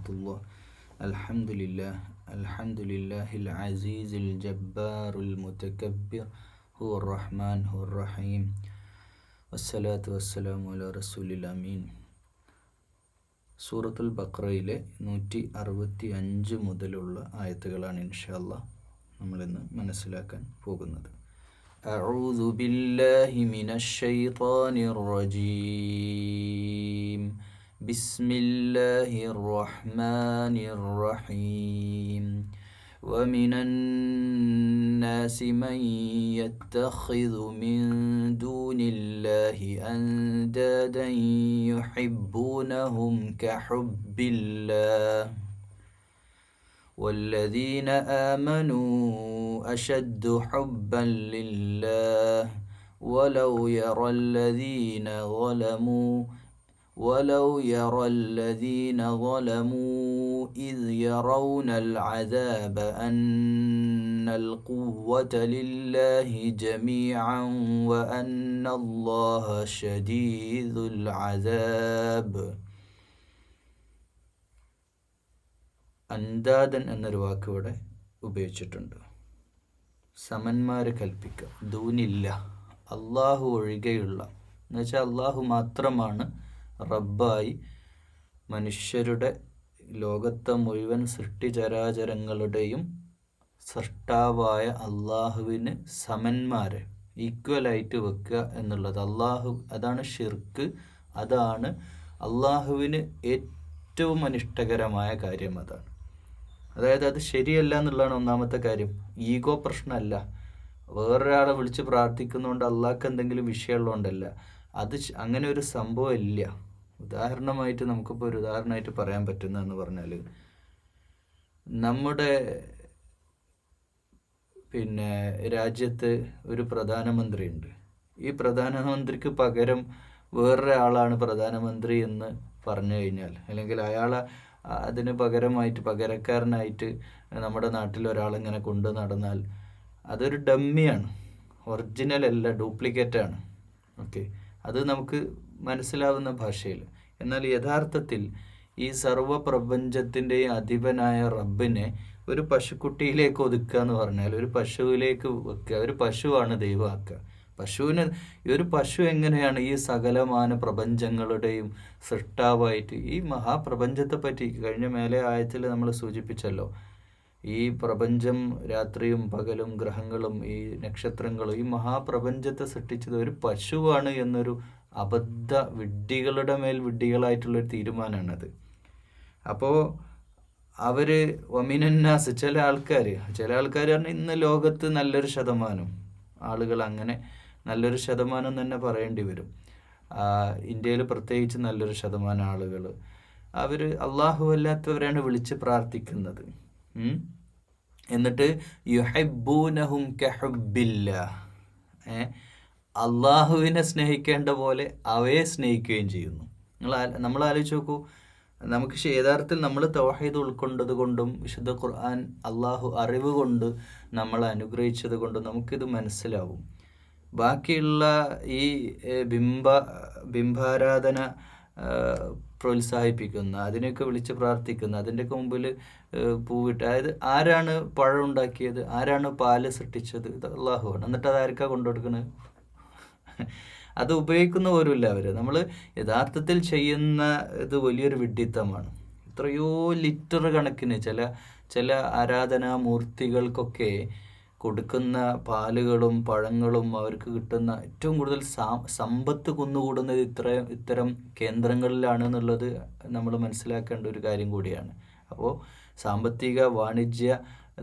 വറഹ്മത്തുള്ളാഹി. അൽഹംദുലില്ലാഹിൽ അസീസിൽ ജബ്ബാറുൽ മുതകബ്ബിർ ഹുവർ റഹ്മാൻ ഹുവർ റഹീം വസ്സലാത്തു വസ്സലാമു അലാ റസൂലിൽ അമീൻ. സൂറത്തുൽ ബഖറയിലെ 165 മുതലുള്ള ആയത്തുകളാണ് ഇൻഷാ അല്ലാഹ് നമ്മളിന്ന് മനസ്സിലാക്കാൻ പോകുന്നത്. അഊദു ബില്ലാഹി മിനശ് ശൈത്വാനിർ റജീം. ബിസ്മില്ലാഹിർ റഹ്മാനിർ റഹീം. വമിനൻ നാസി മൻ യത്തഖിദു മിൻ ദൂനില്ലാഹി അൻദാദൻ യുഹിബ്ബൂനഹും കഹുബ്ബില്ലാഹ് والذين آمنوا أشد حبا لله ولو يرى الذين ظلموا إذ يرون العذاب أن القوة لله جميعا وأن الله شديد العذاب. അന്താദൻ എന്നൊരു വാക്ക് ഇവിടെ ഉപയോഗിച്ചിട്ടുണ്ട്. സമന്മാരെ കൽപ്പിക്കുക. ദൂനില്ല, അള്ളാഹു ഒഴികെയുള്ള, എന്നുവെച്ചാൽ അള്ളാഹു മാത്രമാണ് റബ്ബായി മനുഷ്യരുടെ ലോകത്തെ മുഴുവൻ സൃഷ്ടിചരാചരങ്ങളുടെയും സൃഷ്ടാവായ അള്ളാഹുവിന് സമന്മാരെ ഈക്വലായിട്ട് വെക്കുക എന്നുള്ളത് അതാണ് ഷിർക്ക്. അതാണ് അള്ളാഹുവിന് ഏറ്റവും അനിഷ്ടകരമായ കാര്യം. അതായത് അത് ശരിയല്ല എന്നുള്ളതാണ് ഒന്നാമത്തെ കാര്യം. ഈഗോ പ്രശ്നമല്ല, വേറൊരാളെ വിളിച്ച് പ്രാർത്ഥിക്കുന്നതുകൊണ്ട് അള്ളാഹ്ക്ക് എന്തെങ്കിലും വിഷയമുള്ളതുകൊണ്ടല്ല. അത് അങ്ങനെ ഒരു സംഭവം ഇല്ല. ഉദാഹരണമായിട്ട് നമുക്കിപ്പോൾ ഒരു ഉദാഹരണമായിട്ട് പറയാൻ പറ്റുന്നതെന്ന് പറഞ്ഞാൽ, നമ്മുടെ രാജ്യത്ത് ഒരു പ്രധാനമന്ത്രിയുണ്ട്. ഈ പ്രധാനമന്ത്രിക്ക് പകരം വേറൊരാളാണ് പ്രധാനമന്ത്രി എന്ന് പറഞ്ഞു കഴിഞ്ഞാൽ, അല്ലെങ്കിൽ അയാളെ അതിന് പകരക്കാരനായിട്ട് നമ്മുടെ നാട്ടിൽ ഒരാളിങ്ങനെ കൊണ്ടു നടന്നാൽ അതൊരു ഡമ്മിയാണ്, ഒറിജിനൽ അല്ല, ഡ്യൂപ്ലിക്കേറ്റാണ്. ഓക്കെ, അത് നമുക്ക് മനസ്സിലാവുന്ന ഭാഷയിൽ. എന്നാൽ യഥാർത്ഥത്തിൽ ഈ സർവ്വപ്രപഞ്ചത്തിൻ്റെയും അധിപനായ റബ്ബിനെ ഒരു പശുക്കുട്ടിയിലേക്ക് ഒതുക്കുക എന്ന് പറഞ്ഞാൽ, ഒരു പശുവിലേക്ക് വെക്കുക. ഒരു പശുവാണ് ദൈവമാക്കുക. ഒരു പശു എങ്ങനെയാണ് ഈ സകലമാന പ്രപഞ്ചങ്ങളുടെയും സൃഷ്ടാവായിട്ട്, ഈ മഹാപ്രപഞ്ചത്തെ പറ്റി കഴിഞ്ഞ മേലെ ആയത്തിൽ നമ്മൾ സൂചിപ്പിച്ചല്ലോ. ഈ പ്രപഞ്ചം രാത്രിയും പകലും ഗ്രഹങ്ങളും ഈ നക്ഷത്രങ്ങളും ഈ മഹാപ്രപഞ്ചത്തെ സൃഷ്ടിച്ചത് ഒരു പശുവാണ് എന്നൊരു വിഡ്ഢികളുടെ മേൽ വിഡ്ഢികളായിട്ടുള്ളൊരു തീരുമാനമാണത്. അപ്പോൾ അവർ വമിനന്നാസ്, ചില ആൾക്കാർ പറഞ്ഞാൽ ഇന്ന് ലോകത്ത് നല്ലൊരു ശതമാനം ആളുകൾ, അങ്ങനെ നല്ലൊരു ശതമാനം തന്നെ പറയേണ്ടി വരും, ഇന്ത്യയിൽ പ്രത്യേകിച്ച് നല്ലൊരു ശതമാനം ആളുകൾ, അവർ അള്ളാഹു അല്ലാത്തവരാണ് വിളിച്ച് പ്രാർത്ഥിക്കുന്നത്. എന്നിട്ട് യുഹിബ്ബൂനഹും കഹുബ്ബില്ലാഹ്, അള്ളാഹുവിനെ സ്നേഹിക്കേണ്ട പോലെ അവയെ സ്നേഹിക്കുകയും ചെയ്യുന്നു. നമ്മൾ ആലോചിച്ച് നോക്കൂ. നമുക്ക് യഥാർത്ഥത്തിൽ നമ്മൾ തൗഹീദ് ഉൾക്കൊണ്ടത് കൊണ്ടും വിശുദ്ധ ഖുർആൻ അള്ളാഹു അറിവ് കൊണ്ട് നമ്മളെ അനുഗ്രഹിച്ചത് കൊണ്ടും നമുക്കിത് മനസ്സിലാവും. ബാക്കിയുള്ള ഈ ബിംബാരാധന പ്രോത്സാഹിപ്പിക്കുന്ന, അതിനെയൊക്കെ വിളിച്ച് പ്രാർത്ഥിക്കുന്ന, അതിൻ്റെയൊക്കെ മുമ്പിൽ പൂവിട്ട്, അതായത് ആരാണ് പഴം ഉണ്ടാക്കിയത്, ആരാണ് പാല് സൃഷ്ടിച്ചത്, ഇത് അള്ളാഹുവാണ്. എന്നിട്ട് അതാർക്കാണ് കൊണ്ടുകൊടുക്കുന്നത്? അത് ഉപയോഗിക്കുന്ന പോലുമില്ല അവർ. നമ്മൾ യഥാർത്ഥത്തിൽ ചെയ്യുന്ന ഇത് വലിയൊരു വിഡ്ഢിത്തമാണ്. എത്രയോ ലിറ്റർ കണക്കിന് ചില ആരാധനാമൂർത്തികൾക്കൊക്കെ കൊടുക്കുന്ന പാലുകളും പഴങ്ങളും അവർക്ക് കിട്ടുന്ന ഏറ്റവും കൂടുതൽ സമ്പത്ത് കുന്നുകൂടുന്നത് ഇത്തരം കേന്ദ്രങ്ങളിലാണ് എന്നുള്ളത് നമ്മൾ മനസ്സിലാക്കേണ്ട ഒരു കാര്യം കൂടിയാണ്. അപ്പോൾ സാമ്പത്തിക വാണിജ്യ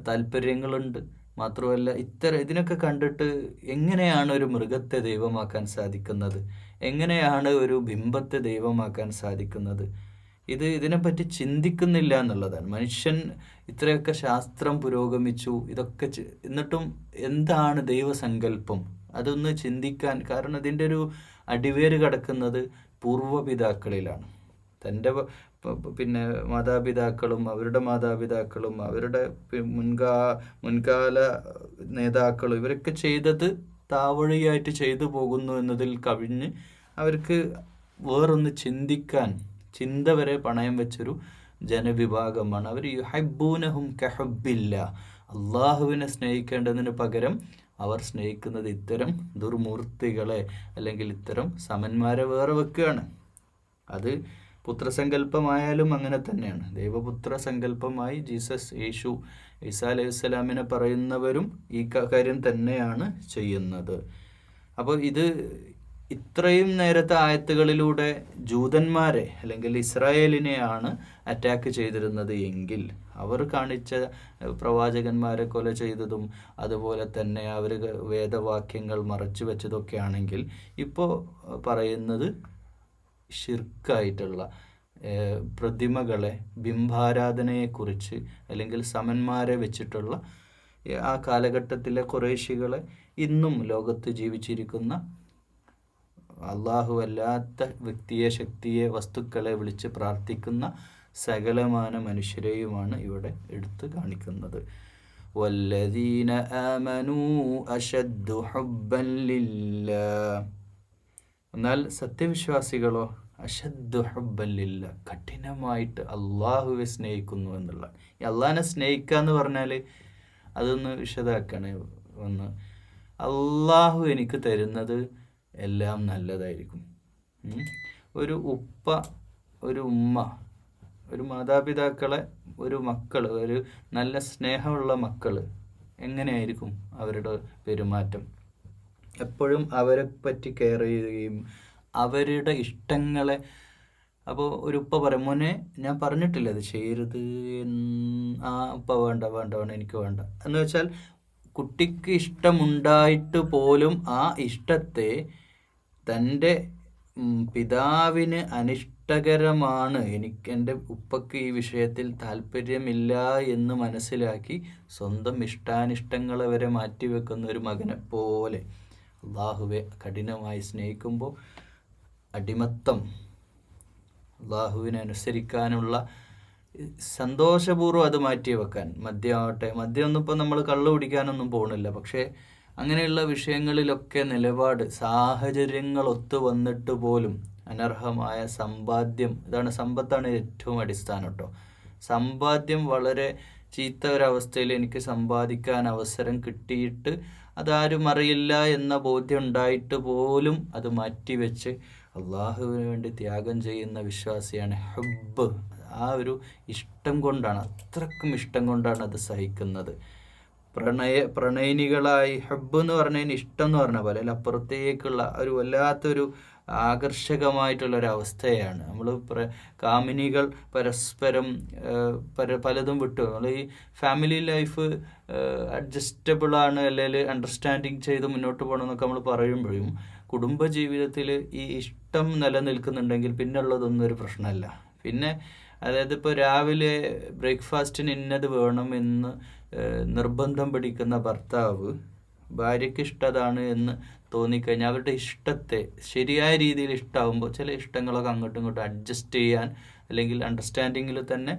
താല്പര്യങ്ങളുണ്ട്. മാത്രമല്ല ഇതിനൊക്കെ കണ്ടിട്ട് എങ്ങനെയാണ് ഒരു മൃഗത്തെ ദൈവമാക്കാൻ സാധിക്കുന്നത്, എങ്ങനെയാണ് ഒരു ബിംബത്തെ ദൈവമാക്കാൻ സാധിക്കുന്നത്, ഇതിനെപ്പറ്റി ചിന്തിക്കുന്നില്ല എന്നുള്ളതാണ്. മനുഷ്യൻ ഇത്രയൊക്കെ ശാസ്ത്രം പുരോഗമിച്ചു, ഇതൊക്കെ എന്നിട്ടും എന്താണ് ദൈവസങ്കല്പം, അതൊന്ന് ചിന്തിക്കാൻ. കാരണം ഇതിൻ്റെ ഒരു അടിവേര് കിടക്കുന്നത് പൂർവ്വപിതാക്കളിലാണ്. തൻ്റെ മാതാപിതാക്കളും അവരുടെ മാതാപിതാക്കളും അവരുടെ മുൻകാല നേതാക്കളും ഇവരൊക്കെ ചെയ്തത് താവഴിയായിട്ട് ചെയ്തു പോകുന്നു എന്നതിൽ കവിഞ്ഞ് അവർക്ക് വേറൊന്ന് ചിന്ത വരെ പണയം വെച്ചൊരു ജനവിഭാഗമാണ്. അവർ യുഹബ്ബൂനഹും കഹബ്ബില്ല, അള്ളാഹുവിനെ സ്നേഹിക്കേണ്ടതിന് പകരം അവർ സ്നേഹിക്കുന്നത് ഇത്തരം ദുർമൂർത്തികളെ അല്ലെങ്കിൽ ഇത്തരം സമന്മാരെ വേറെ വെക്കുകയാണ്. അത് പുത്രസങ്കല്പമായാലും അങ്ങനെ തന്നെയാണ്. ദൈവപുത്ര സങ്കല്പമായി യേശു ഈസാ അലൈഹി സ്വലാമിനെ പറയുന്നവരും ഈ കാര്യം തന്നെയാണ് ചെയ്യുന്നത്. അപ്പോൾ ഇത് ഇത്രയും നേരത്തെ ആയത്തുകളിലൂടെ ജൂതന്മാരെ അല്ലെങ്കിൽ ഇസ്രായേലിനെയാണ് അറ്റാക്ക് ചെയ്തിരുന്നത് എങ്കിൽ അവർ കാണിച്ച പ്രവാചകന്മാരെ കൊല ചെയ്തതും അതുപോലെ തന്നെ അവർ വേദവാക്യങ്ങൾ മറച്ചു വെച്ചതൊക്കെ ആണെങ്കിൽ ഇപ്പോൾ പറയുന്നത് ഷിർക്കായിട്ടുള്ള പ്രതിമകളെ, ബിംബാരാധനയെക്കുറിച്ച് അല്ലെങ്കിൽ സമന്മാരെ വെച്ചിട്ടുള്ള ആ കാലഘട്ടത്തിലെ ഖുറൈശികളെ ഇന്നും ലോകത്ത് ജീവിച്ചിരിക്കുന്ന അള്ളാഹു അല്ലാത്ത വ്യക്തിയെ, ശക്തിയെ, വസ്തുക്കളെ വിളിച്ച് പ്രാർത്ഥിക്കുന്ന സകലമാന മനുഷ്യരെയുമാണ് ഇവിടെ എടുത്തു കാണിക്കുന്നത്. വല്ലദീന ആമനൂ അശദ്ദു ഹുബ്ബൻ ലില്ലാഹ്. എന്നാൽ സത്യവിശ്വാസികളോ അശദ്ദു ഹുബ്ബൻ ലില്ലാഹ്, കഠിനമായിട്ട് അള്ളാഹുവെ സ്നേഹിക്കുന്നു എന്നുള്ള. ഈ അള്ളാഹിനെ സ്നേഹിക്കുക എന്ന് പറഞ്ഞാൽ അതൊന്ന് വിശദമാക്കണേ. ഒന്ന്, അള്ളാഹു എനിക്ക് തരുന്നത് എല്ലാം നല്ലതായിരിക്കും. ഒരു ഉപ്പ, ഒരു ഉമ്മ, ഒരു മാതാപിതാക്കളെ, ഒരു മക്കൾ, ഒരു നല്ല സ്നേഹമുള്ള മക്കൾ എങ്ങനെയായിരിക്കും അവരുടെ പെരുമാറ്റം? എപ്പോഴും അവരെ പറ്റി കെയർ ചെയ്യുകയും അവരുടെ ഇഷ്ടങ്ങളെ. അപ്പോൾ ഒരു ഉപ്പ പറയും, മോനെ ഞാൻ പറഞ്ഞിട്ടില്ല അത് ചെയ്യരുത്, ആ ഉപ്പ വേണ്ട വേണ്ട വേണ്ട എനിക്ക് വേണ്ട എന്ന് വെച്ചാൽ കുട്ടിക്ക് ഇഷ്ടമുണ്ടായിട്ട് പോലും ആ ഇഷ്ടത്തെ തൻ്റെ പിതാവിന് അനിഷ്ടകരമാണ്, എൻ്റെ ഉപ്പക്ക് ഈ വിഷയത്തിൽ താല്പര്യമില്ല എന്ന് മനസ്സിലാക്കി സ്വന്തം ഇഷ്ടാനിഷ്ടങ്ങളെ വരെ മാറ്റിവെക്കുന്ന ഒരു മകനെ പോലെ അള്ളാഹുവെ കഠിനമായി സ്നേഹിക്കുമ്പോൾ അടിമത്തം, അള്ളാഹുവിനെ അനുസരിക്കാനുള്ള സന്തോഷപൂർവ്വം അത് മാറ്റി വെക്കാൻ. മദ്യമാവട്ടെ, മദ്യമൊന്നും ഇപ്പോൾ നമ്മൾ കള്ളു കുടിക്കാനൊന്നും പോകണില്ല, പക്ഷേ അങ്ങനെയുള്ള വിഷയങ്ങളിലൊക്കെ നിലപാട്, സാഹചര്യങ്ങൾ ഒത്തു വന്നിട്ട് പോലും അനർഹമായ സമ്പാദ്യം, സമ്പത്താണ് ഏറ്റവും അടിസ്ഥാനം കേട്ടോ. സമ്പാദ്യം വളരെ ചീത്ത ഒരവസ്ഥയിൽ എനിക്ക് സമ്പാദിക്കാൻ അവസരം കിട്ടിയിട്ട് അതാരും അറിയില്ല എന്ന ബോധ്യം ഉണ്ടായിട്ട് പോലും അത് മാറ്റിവെച്ച് അള്ളാഹുവിന് വേണ്ടി ത്യാഗം ചെയ്യുന്ന വിശ്വാസിയാണ്. ഹബ്ബ്, ആ ഒരു ഇഷ്ടം കൊണ്ടാണ്, അത്രക്കും ഇഷ്ടം കൊണ്ടാണ് അത് സഹിക്കുന്നത്. പ്രണയിനികളായി ഹബ്ബ് എന്ന് പറഞ്ഞതിന് ഇഷ്ടം എന്ന് പറഞ്ഞ പോലെ അല്ല, അപ്പുറത്തേക്കുള്ള ഒരു വല്ലാത്തൊരു ആകർഷകമായിട്ടുള്ളൊരവസ്ഥയാണ്. നമ്മൾ കാമിനികൾ പരസ്പരം പലതും വിട്ടു. നമ്മൾ ഈ ഫാമിലി ലൈഫ് അഡ്ജസ്റ്റബിളാണ് അല്ലെങ്കിൽ അണ്ടർസ്റ്റാൻഡിങ് ചെയ്ത് മുന്നോട്ട് പോകണം എന്നൊക്കെ നമ്മൾ പറയുമ്പോഴും കുടുംബജീവിതത്തിൽ ഈ ഇഷ്ടം നിലനിൽക്കുന്നുണ്ടെങ്കിൽ പിന്നെ ഉള്ളതൊന്നും ഒരു പ്രശ്നമല്ല. പിന്നെ അതായത് ഇപ്പോൾ രാവിലെ ബ്രേക്ക്ഫാസ്റ്റിന് ഇന്നത് വേണമെന്ന് നിർബന്ധം പിടിക്കുന്ന ഭർത്താവ് ഭാര്യയ്ക്ക് ഇഷ്ടതാണ് എന്ന് തോന്നിക്കഴിഞ്ഞാൽ അവരുടെ ഇഷ്ടത്തെ ശരിയായ രീതിയിൽ ഇഷ്ടമാകുമ്പോൾ ചില ഇഷ്ടങ്ങളൊക്കെ അങ്ങോട്ടും ഇങ്ങോട്ടും അഡ്ജസ്റ്റ് ചെയ്യാൻ അല്ലെങ്കിൽ അണ്ടർസ്റ്റാൻഡിങ്ങിൽ തന്നെ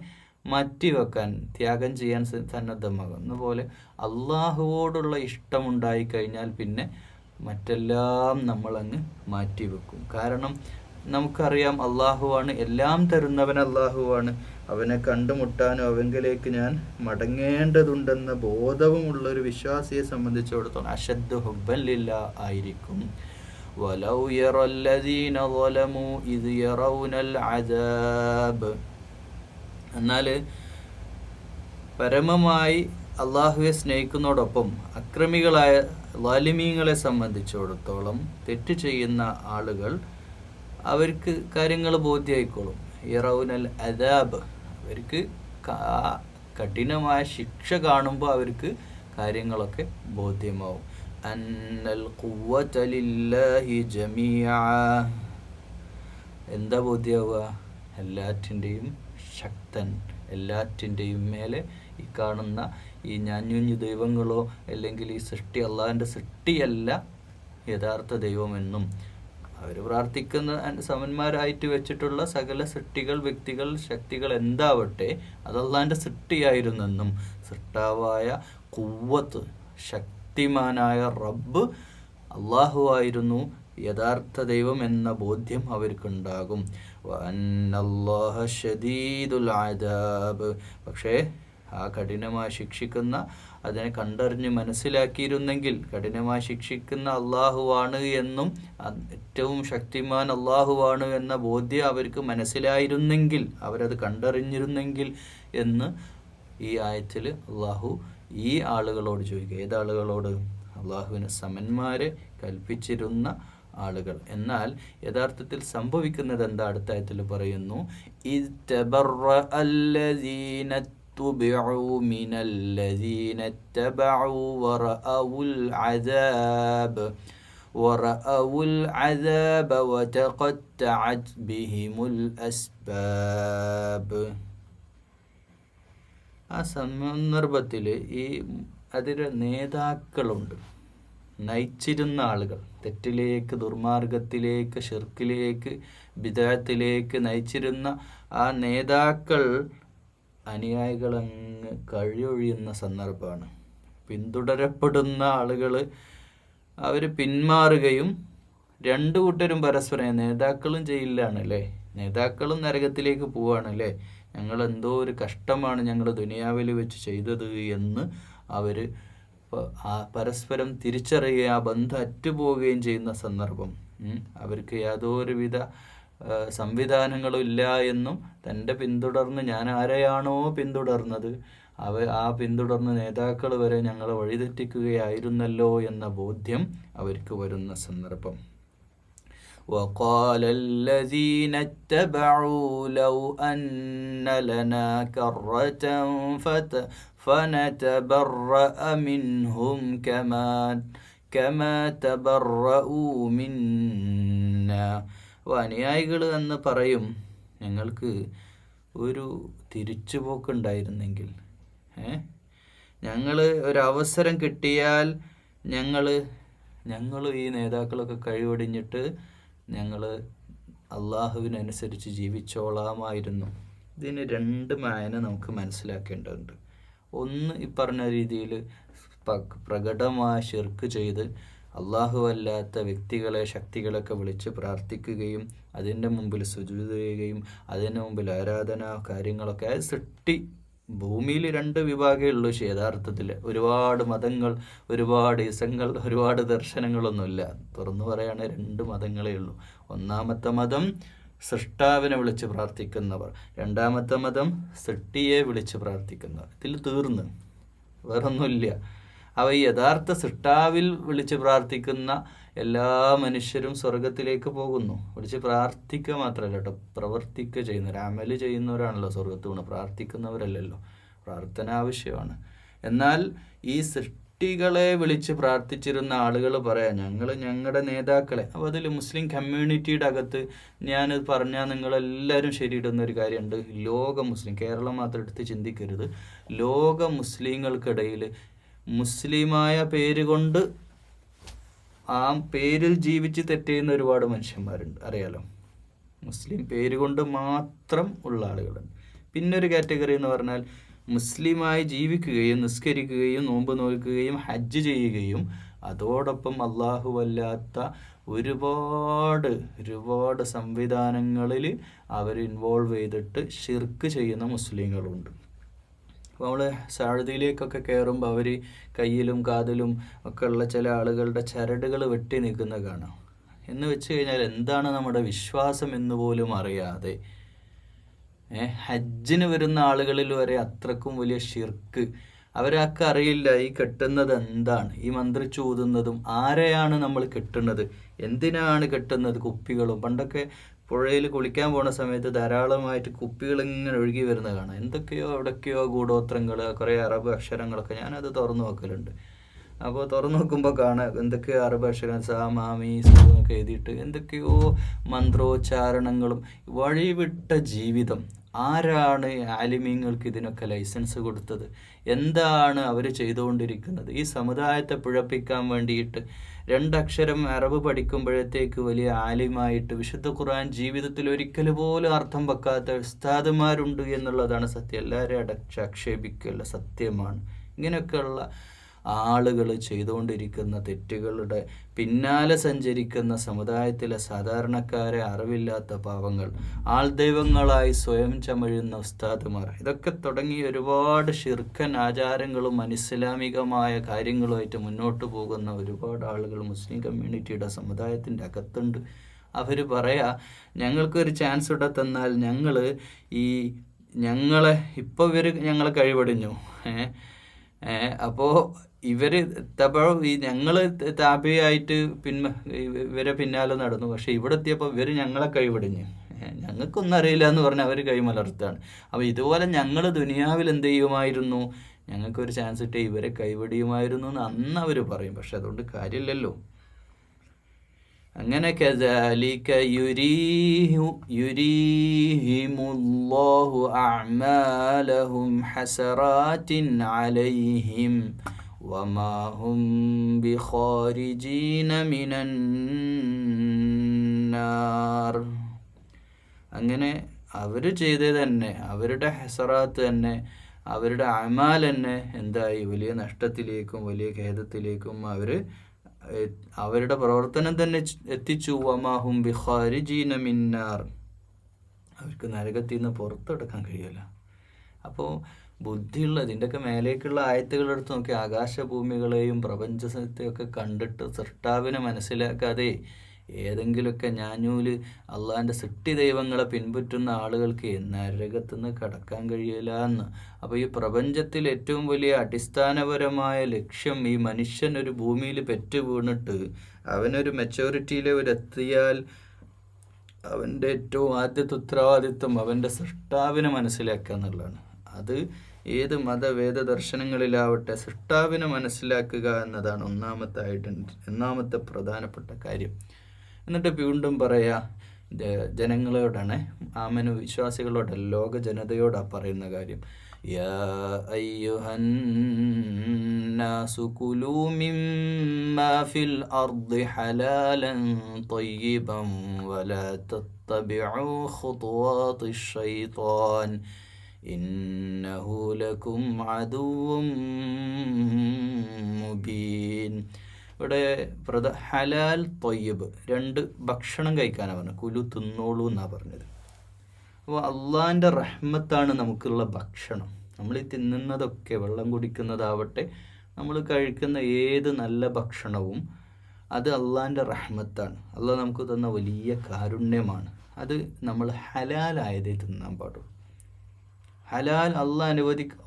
മാറ്റിവെക്കാൻ, ത്യാഗം ചെയ്യാൻ സന്നദ്ധമാകുന്ന പോലെ അള്ളാഹുവോടുള്ള ഇഷ്ടമുണ്ടായിക്കഴിഞ്ഞാൽ പിന്നെ മറ്റെല്ലാം നമ്മളങ്ങ് മാറ്റിവെക്കും. കാരണം നമുക്കറിയാം അള്ളാഹുവാണ്, എല്ലാം തരുന്നവൻ അള്ളാഹുവാണ്. അവനെ കണ്ടുമുട്ടാനും അവങ്കിലേക്ക് ഞാൻ മടങ്ങേണ്ടതുണ്ടെന്ന ബോധവുമുള്ളൊരു വിശ്വാസിയെ സംബന്ധിച്ചിടത്തോളം അശദ്ദു ഹുബ്ബൻ ലില്ലാഹ് ആയിരിക്കും. വലൗ യറല്ലദീന ളലമു ഇദ് യറൗനൽ അദാബ്. എന്നാൽ പരമമായി അള്ളാഹുവെ സ്നേഹിക്കുന്നതോടൊപ്പം അക്രമികളായ ളാലിമീങ്ങളെ സംബന്ധിച്ചിടത്തോളം തെറ്റ് ചെയ്യുന്ന ആളുകൾ അവർക്ക് കാര്യങ്ങൾ ബോധ്യമായിക്കോളും. യറൗനൽ അദാബ്, അവർക്ക് കഠിനമായ ശിക്ഷ കാണുമ്പോൾ അവർക്ക് കാര്യങ്ങളൊക്കെ ബോധ്യമാവും. അന്നൽ ഖുവ്വത ലില്ലാഹി ജമീഅ. എന്താ ബോധ്യമാവുക? എല്ലാറ്റിൻ്റെയും ശക്തൻ, എല്ലാറ്റിൻ്റെയും മേലെ ഈ കാണുന്ന ഈ ഞാഞ്ഞുഞ്ഞു ദൈവങ്ങളോ അല്ലെങ്കിൽ ഈ സൃഷ്ടി അള്ളാഹിൻ്റെ സൃഷ്ടിയല്ല യഥാർത്ഥ ദൈവമെന്നും അവർ പ്രാർത്ഥിക്കുന്ന സമന്മാരായിട്ട് വെച്ചിട്ടുള്ള സകല സൃഷ്ടികൾ, വ്യക്തികൾ, ശക്തികൾ എന്താവട്ടെ അത് അള്ളാഹിൻ്റെ സൃഷ്ടിയായിരുന്നെന്നും സൃഷ്ടാവായ ഖുവ്വത്ത്, ശക്തിമാനായ റബ്ബ് അള്ളാഹു ആയിരുന്നു യഥാർത്ഥ ദൈവം എന്ന ബോധ്യം അവർക്കുണ്ടാകും. വഅന്നല്ലാഹ ശദീദുൽ അദാബ്. പക്ഷേ ആ കഠിനമായി ശിക്ഷിക്കുന്ന, അതിനെ കണ്ടറിഞ്ഞ് മനസ്സിലാക്കിയിരുന്നെങ്കിൽ, കഠിനമായി ശിക്ഷിക്കുന്ന അള്ളാഹുവാണ് എന്നും ഏറ്റവും ശക്തിമാൻ അള്ളാഹുവാണ് എന്ന ബോധ്യം അവർക്ക് മനസ്സിലായിരുന്നെങ്കിൽ, അവരത് കണ്ടറിഞ്ഞിരുന്നെങ്കിൽ എന്ന് ഈ ആയത്തിൽ അള്ളാഹു ഈ ആളുകളോട് ചോദിക്കുക. ഏതാളുകളോട്? അള്ളാഹുവിന് സമന്മാരെ കൽപ്പിച്ചിരുന്ന ആളുകൾ. എന്നാൽ യഥാർത്ഥത്തിൽ സംഭവിക്കുന്നത് എന്താ? അടുത്ത ആയത്തിൽ പറയുന്നു, اتبعوا من الذين اتبعوا ورأوا العذاب وتقطعت بهم الأسباب. ആ സന്ദർഭത്തിൽ അതിലെ നേതാക്കളുണ്ട്, നയിച്ചിരുന്ന ആളുകൾ, തെറ്റിലേക്ക്, ദുർമാർഗത്തിലേക്ക്, ഷിർക്കിലേക്ക്, ബിദഅത്തിലേക്ക് നയിച്ചിരുന്ന ആ നേതാക്കൾ അനുയായികളങ്ങ് കഴിയൊഴിയുന്ന സന്ദർഭമാണ്. പിന്തുടരപ്പെടുന്ന ആളുകൾ അവർ പിന്മാറുകയും രണ്ടു കൂട്ടരും പരസ്പരം, നേതാക്കളും ജയിലിലാണല്ലേ, നേതാക്കളും നരകത്തിലേക്ക് പോവുകയാണല്ലേ, ഞങ്ങൾ എന്തോ ഒരു കഷ്ടമാണ് ഞങ്ങൾ ദുനിയാവിൽ വെച്ച് ചെയ്തത് എന്ന് അവർ പരസ്പരം തിരിച്ചറിയുക, ആ ബന്ധം അറ്റുപോവുകയും ചെയ്യുന്ന സന്ദർഭം. അവർക്ക് യാതൊരുവിധ സംവിധാനങ്ങളും ഇല്ല എന്നും, തൻ്റെ പിന്തുടർന്ന്, ഞാൻ ആരെയാണോ പിന്തുടർന്നത് ആ പിന്തുടർന്ന നേതാക്കൾ വരെ ഞങ്ങളെ വഴിതെറ്റിക്കുകയായിരുന്നല്ലോ എന്ന ബോധ്യം അവർക്ക് വരുന്ന സന്ദർഭം. وقال الذين اتبعوا لو أن لنا كرة فنتبرأ منهم كما تبرؤوا منا. അനുയായികൾ എന്ന് പറയും, ഞങ്ങൾക്ക് ഒരു തിരിച്ചുപോക്കുണ്ടായിരുന്നെങ്കിൽ, ഞങ്ങൾ ഒരവസരം കിട്ടിയാൽ ഞങ്ങൾ ഈ നേതാക്കളൊക്കെ കഴിവൊടിഞ്ഞിട്ട് ഞങ്ങൾ അള്ളാഹുവിനനുസരിച്ച് ജീവിച്ചോളാമായിരുന്നു. ഇതിന് രണ്ട് മായന നമുക്ക് മനസ്സിലാക്കേണ്ടതുണ്ട്. ഒന്ന്, ഈ പറഞ്ഞ രീതിയിൽ പ്രകടമായ ശിർക്ക് ചെയ്ത് അള്ളാഹു അല്ലാത്ത വ്യക്തികളെ, ശക്തികളൊക്കെ വിളിച്ച് പ്രാർത്ഥിക്കുകയും അതിൻ്റെ മുമ്പിൽ സുജൂദ് ചെയ്യുകയും അതിൻ്റെ മുമ്പിൽ ആരാധന കാര്യങ്ങളൊക്കെ. സൃഷ്ടി ഭൂമിയിൽ രണ്ട് വിഭാഗമേ ഉള്ളൂ യഥാർത്ഥത്തിൽ. ഒരുപാട് മതങ്ങൾ, ഒരുപാട് ഇസങ്ങൾ, ഒരുപാട് ദർശനങ്ങളൊന്നുമില്ല. തുറന്നു പറയുകയാണെങ്കിൽ രണ്ട് മതങ്ങളേ ഉള്ളൂ. ഒന്നാമത്തെ മതം സൃഷ്ടാവിനെ വിളിച്ച് പ്രാർത്ഥിക്കുന്നവർ, രണ്ടാമത്തെ മതം സൃഷ്ടിയെ വിളിച്ച് പ്രാർത്ഥിക്കുന്നവർ. ഇതിൽ തീർന്ന് വേറൊന്നുമില്ല. അവ ഈ യഥാർത്ഥ സൃഷ്ടാവിൽ വിളിച്ച് പ്രാർത്ഥിക്കുന്ന എല്ലാ മനുഷ്യരും സ്വർഗത്തിലേക്ക് പോകുന്നു. വിളിച്ച് പ്രാർത്ഥിക്കുക മാത്രമല്ല കേട്ടോ, പ്രവർത്തിക്കുക ചെയ്യുന്നവർ, അമല് ചെയ്യുന്നവരാണല്ലോ സ്വർഗത്ത് പോകുന്നത്, പ്രാർത്ഥിക്കുന്നവരല്ലല്ലോ. പ്രാർത്ഥന ആവശ്യമാണ്. എന്നാൽ ഈ സൃഷ്ടികളെ വിളിച്ച് പ്രാർത്ഥിച്ചിരുന്ന ആളുകൾ പറയാം, ഞങ്ങളുടെ നേതാക്കളെ. അപ്പോൾ അതിൽ മുസ്ലിം കമ്മ്യൂണിറ്റിയുടെ അകത്ത് ഞാനിത് പറഞ്ഞാൽ നിങ്ങളെല്ലാവരും ശരിയിടുന്ന ഒരു കാര്യമുണ്ട്. ലോക മുസ്ലിം, കേരളം മാത്രം എടുത്ത് ചിന്തിക്കരുത്. ലോക മുസ്ലിങ്ങൾക്കിടയിൽ മുസ്ലിമായ പേര് കൊണ്ട് ആ പേരിൽ ജീവിച്ച് തെറ്റെയ്യുന്ന ഒരുപാട് മനുഷ്യന്മാരുണ്ട്, അറിയാലോ. മുസ്ലിം പേര് കൊണ്ട് മാത്രം ഉള്ള ആളുകളുണ്ട്. പിന്നെ ഒരു കാറ്റഗറി എന്ന് പറഞ്ഞാൽ മുസ്ലിമായി ജീവിക്കുകയും നിസ്കരിക്കുകയും നോമ്പ് നോക്കുകയും ഹജ്ജ് ചെയ്യുകയും അതോടൊപ്പം അല്ലാത്ത ഒരുപാട് സംവിധാനങ്ങളിൽ അവർ ഇൻവോൾവ് ചെയ്തിട്ട് ഷിർക്ക് ചെയ്യുന്ന മുസ്ലിങ്ങളുണ്ട്. അപ്പോൾ നമ്മൾ സഅദിയിലേക്കൊക്കെ കയറുമ്പോൾ അവർ കയ്യിലും കാതിലും ഒക്കെ ഉള്ള ചില ആളുകളുടെ ചരടുകൾ വെട്ടി നിൽക്കുന്ന കാണാം. എന്ന് വെച്ച് കഴിഞ്ഞാൽ എന്താണ് നമ്മുടെ വിശ്വാസം എന്ന് പോലും അറിയാതെ ഹജ്ജിന് വരുന്ന ആളുകളിൽ വരെ അത്രക്കും വലിയ ഷിർക്ക്. അവരൊക്കെ അറിയില്ല ഈ കെട്ടുന്നത് എന്താണ്, ഈ മന്ത്രിച്ചൂതുന്നതും ആരെയാണ് നമ്മൾ കെട്ടുന്നത്, എന്തിനാണ് കെട്ടുന്നത്. കുപ്പികളും, പണ്ടൊക്കെ പുഴയിൽ കുളിക്കാൻ പോണ സമയത്ത് ധാരാളമായിട്ട് കുപ്പികൾ ഇങ്ങനെ ഒഴുകി വരുന്ന കാണാം. എന്തൊക്കെയോ എവിടൊക്കെയോ ഗൂഢോത്രങ്ങൾ, കുറേ അറബ് അക്ഷരങ്ങളൊക്കെ. ഞാനത് തുറന്നു നോക്കലുണ്ട്. അപ്പോൾ തുറന്നു നോക്കുമ്പോൾ കാണാം എന്തൊക്കെയോ അറബ് അക്ഷരം, സാമാമി എന്നൊക്കെ എഴുതിയിട്ട് എന്തൊക്കെയോ മന്ത്രോച്ചാരണങ്ങളും. വഴിവിട്ട ജീവിതം. ആരാണ് ആലിമീങ്ങൾക്ക് ഇതിനൊക്കെ ലൈസൻസ് കൊടുത്തത്? എന്താണ് അവർ ചെയ്തുകൊണ്ടിരിക്കുന്നത്? ഈ സമുദായത്തെ പിഴപ്പിക്കാൻ വേണ്ടിയിട്ട് രണ്ടക്ഷരം അറബ് പഠിക്കുമ്പോഴത്തേക്ക് വലിയ ആലിമായിട്ട് വിശുദ്ധ ഖുർആൻ ജീവിതത്തിൽ ഒരിക്കൽ പോലും അർത്ഥം വെക്കാത്ത ഉസ്താദുമാരുണ്ട് എന്നുള്ളതാണ് സത്യം. എല്ലാവരെയും ആക്ഷേപിക്കുകയല്ല, സത്യമാണ്. ഇങ്ങനെയൊക്കെയുള്ള ആളുകൾ ചെയ്തുകൊണ്ടിരിക്കുന്ന തെറ്റുകളുടെ പിന്നാലെ സഞ്ചരിക്കുന്ന സമുദായത്തിലെ സാധാരണക്കാരെ, അറിവില്ലാത്ത പാവങ്ങൾ, ആൾദൈവങ്ങളായി സ്വയം ചമഴുന്ന ഉസ്താദുമാർ, ഇതൊക്കെ തുടങ്ങി ഒരുപാട് ശിർക്കൻ ആചാരങ്ങളും അനിസ്ലാമികമായ കാര്യങ്ങളുമായിട്ട് മുന്നോട്ട് പോകുന്ന ഒരുപാട് ആളുകൾ മുസ്ലിം കമ്മ്യൂണിറ്റിയുടെ സമുദായത്തിൻ്റെ അകത്തുണ്ട്. അവർ പറയാ, ഞങ്ങൾക്കൊരു ചാൻസ് ഇവിടെ തന്നാൽ ഞങ്ങളെ ഇപ്പോൾ ഞങ്ങളെ കഴിവടിഞ്ഞു, അപ്പോൾ ഇവർ ഞങ്ങൾ താപയായിട്ട് ഇവരെ പിന്നാലെ നടന്നു. പക്ഷെ ഇവിടെ എത്തിയപ്പോൾ ഇവർ ഞങ്ങളെ കഴിവടിഞ്ഞു, ഞങ്ങൾക്കൊന്നും അറിയില്ല എന്ന് പറഞ്ഞാൽ അവർ കൈമലർത്താണ്. അപ്പോൾ ഇതുപോലെ ഞങ്ങൾ ദുനിയാവിൽ എന്ത് ചെയ്യുമായിരുന്നു, ഞങ്ങൾക്കൊരു ചാൻസ് ഇട്ടേ ഇവരെ കൈവടിയുമായിരുന്നു എന്ന് അന്ന് അവർ പറയും. പക്ഷെ അതുകൊണ്ട് കാര്യമില്ലല്ലോ. അങ്ങനെ കദാലിക യുരീഹിമുല്ലാഹു അഅമാലഹും ഹസറാത്തിൻ അലൈഹിം വമാ ഹും ബിഖാരിജീന മിനന്നാർ. അങ്ങനെ അവർ ചെയ്തത് തന്നെ, അവരുടെ ഹസറാത്ത് തന്നെ, അവരുടെ അമാൽ തന്നെ എന്തായി, വലിയ നഷ്ടത്തിലേക്കും വലിയ ഖേദത്തിലേക്കും അവരുടെ പ്രവർത്തനം തന്നെ എത്തിച്ചു. വമാഹും ബിഖാരിജീന മിന്നാർ, അവർക്ക് നരകത്തിൽ നിന്ന് പുറത്തെടുക്കാൻ കഴിയില്ല. അപ്പോൾ ബുദ്ധിയുള്ള, ഇതിൻ്റെയൊക്കെ മേലേക്കുള്ള ആയത്തുകൾ എടുത്ത് നോക്കി, ആകാശഭൂമികളെയും പ്രപഞ്ചത്തെയൊക്കെ കണ്ടിട്ട് സൃഷ്ടാവിനെ മനസ്സിലാക്കാതെ ഏതെങ്കിലുമൊക്കെ ഞാഞ്ഞൂല് അള്ളാഹിൻ്റെ സൃഷ്ടി ദൈവങ്ങളെ പിൻപറ്റുന്ന ആളുകൾക്ക് നരകത്തുനിന്ന് കടക്കാൻ കഴിയില്ല എന്ന്. അപ്പോൾ ഈ പ്രപഞ്ചത്തിൽ ഏറ്റവും വലിയ അടിസ്ഥാനപരമായ ലക്ഷ്യം, ഈ മനുഷ്യൻ ഒരു ഭൂമിയിൽ പെറ്റു വീണിട്ട് അവനൊരു മെച്ചോറിറ്റി ലെവലെത്തിയാൽ അവൻ്റെ ഏറ്റവും ആദ്യത്തെ ഉത്തരവാദിത്വം അവൻ്റെ സൃഷ്ടാവിനെ മനസ്സിലാക്കുക എന്നുള്ളതാണ്. അത് ഏത് മതവേദ ദർശനങ്ങളിലാവട്ടെ, സൃഷ്ടാവിനെ മനസ്സിലാക്കുക എന്നതാണ് ഒന്നാമത്തെ പ്രധാനപ്പെട്ട കാര്യം. എന്നിട്ട് വീണ്ടും പറയാ, ജനങ്ങളോടാണ്, ആമനു വിശ്വാസികളോടല്ല, ലോക ജനതയോടാ പറയുന്ന കാര്യം. യാ അയ്യുഹന്നാസു കുലൂ മിമ്മാ ഫിൽ അർദി ഹലാലൻ ത്വയ്യിബൻ വലാ തത്തബിഉ ഖുതുവാതിശ് ശൈത്വാൻ ഇന്നഹു ലക്കും അദുവ്വും മുബീൻ. ഇവിടെ ഹലാൽ ത്വയ്യിബ്, രണ്ട് ഭക്ഷണം കഴിക്കാനാണ് പറഞ്ഞത്. കുലു, തിന്നോളൂ എന്നാണ് പറഞ്ഞത്. അപ്പോൾ അള്ളാഹിൻ്റെ റഹ്മത്താണ് നമുക്കുള്ള ഭക്ഷണം. നമ്മൾ ഈ തിന്നുന്നതൊക്കെ, വെള്ളം കുടിക്കുന്നതാവട്ടെ, നമ്മൾ കഴിക്കുന്ന ഏത് നല്ല ഭക്ഷണവും അത് അള്ളാഹിൻ്റെ റഹ്മത്താണ്. അള്ളാഹ് നമുക്ക് തന്ന വലിയ കാരുണ്യമാണ്. അത് നമ്മൾ ഹലാലായതേ തിന്നാൻ പാടുള്ളൂ. ഹലാൽ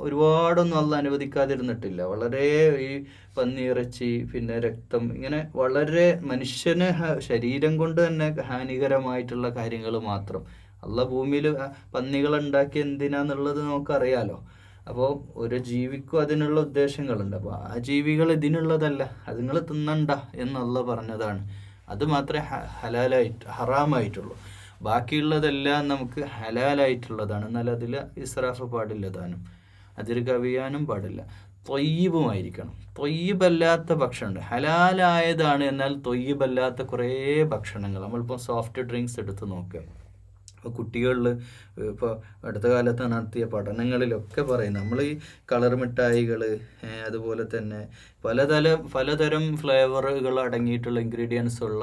ഒരുപാടൊന്നും അള്ളാഹ് അനുവദിക്കാതിരുന്നിട്ടില്ല. വളരെ ഈ പന്നിയിറച്ചി, പിന്നെ രക്തം, ഇങ്ങനെ വളരെ മനുഷ്യന് ശരീരം കൊണ്ട് തന്നെ ഹാനികരമായിട്ടുള്ള കാര്യങ്ങൾ മാത്രം. അള്ളാഹ് ഭൂമിയിൽ പന്നികളുണ്ടാക്കി എന്തിനാന്നുള്ളത് നമുക്കറിയാലോ. അപ്പോൾ ഒരു ജീവിക്കും അതിനുള്ള ഉദ്ദേശങ്ങളുണ്ട്. അപ്പോൾ ആ ജീവികൾ ഇതിനുള്ളതല്ല, അത് നിങ്ങൾ തിന്നണ്ട എന്ന് അള്ളാഹ് പറഞ്ഞതാണ്. അത് മാത്രമേ ഹറാമായിട്ടുള്ളൂ. ബാക്കിയുള്ളതെല്ലാം നമുക്ക് ഹലാലായിട്ടുള്ളതാണ്. എന്നാൽ അതിൽ ഇസ്രാഫ് പാടില്ലതാനും, അതിൽ കവിയാനും പാടില്ല. ത്വയ്യിബുമായിരിക്കണം. ത്വയ്യിബല്ലാത്ത ഭക്ഷണമുണ്ട്, ഹലാലായതാണ് എന്നാൽ ത്വയ്യിബല്ലാത്ത കുറേ ഭക്ഷണങ്ങൾ. നമ്മളിപ്പോൾ സോഫ്റ്റ് ഡ്രിങ്ക്സ് എടുത്ത് നോക്കുക. അപ്പോൾ കുട്ടികളിൽ ഇപ്പോൾ അടുത്ത കാലത്ത് നടത്തിയ പഠനങ്ങളിലൊക്കെ പറയും, നമ്മൾ ഈ കളർ മിഠായികൾ, അതുപോലെ തന്നെ പലതരം ഫ്ലേവറുകൾ അടങ്ങിയിട്ടുള്ള ഇൻഗ്രീഡിയൻസ് ഉള്ള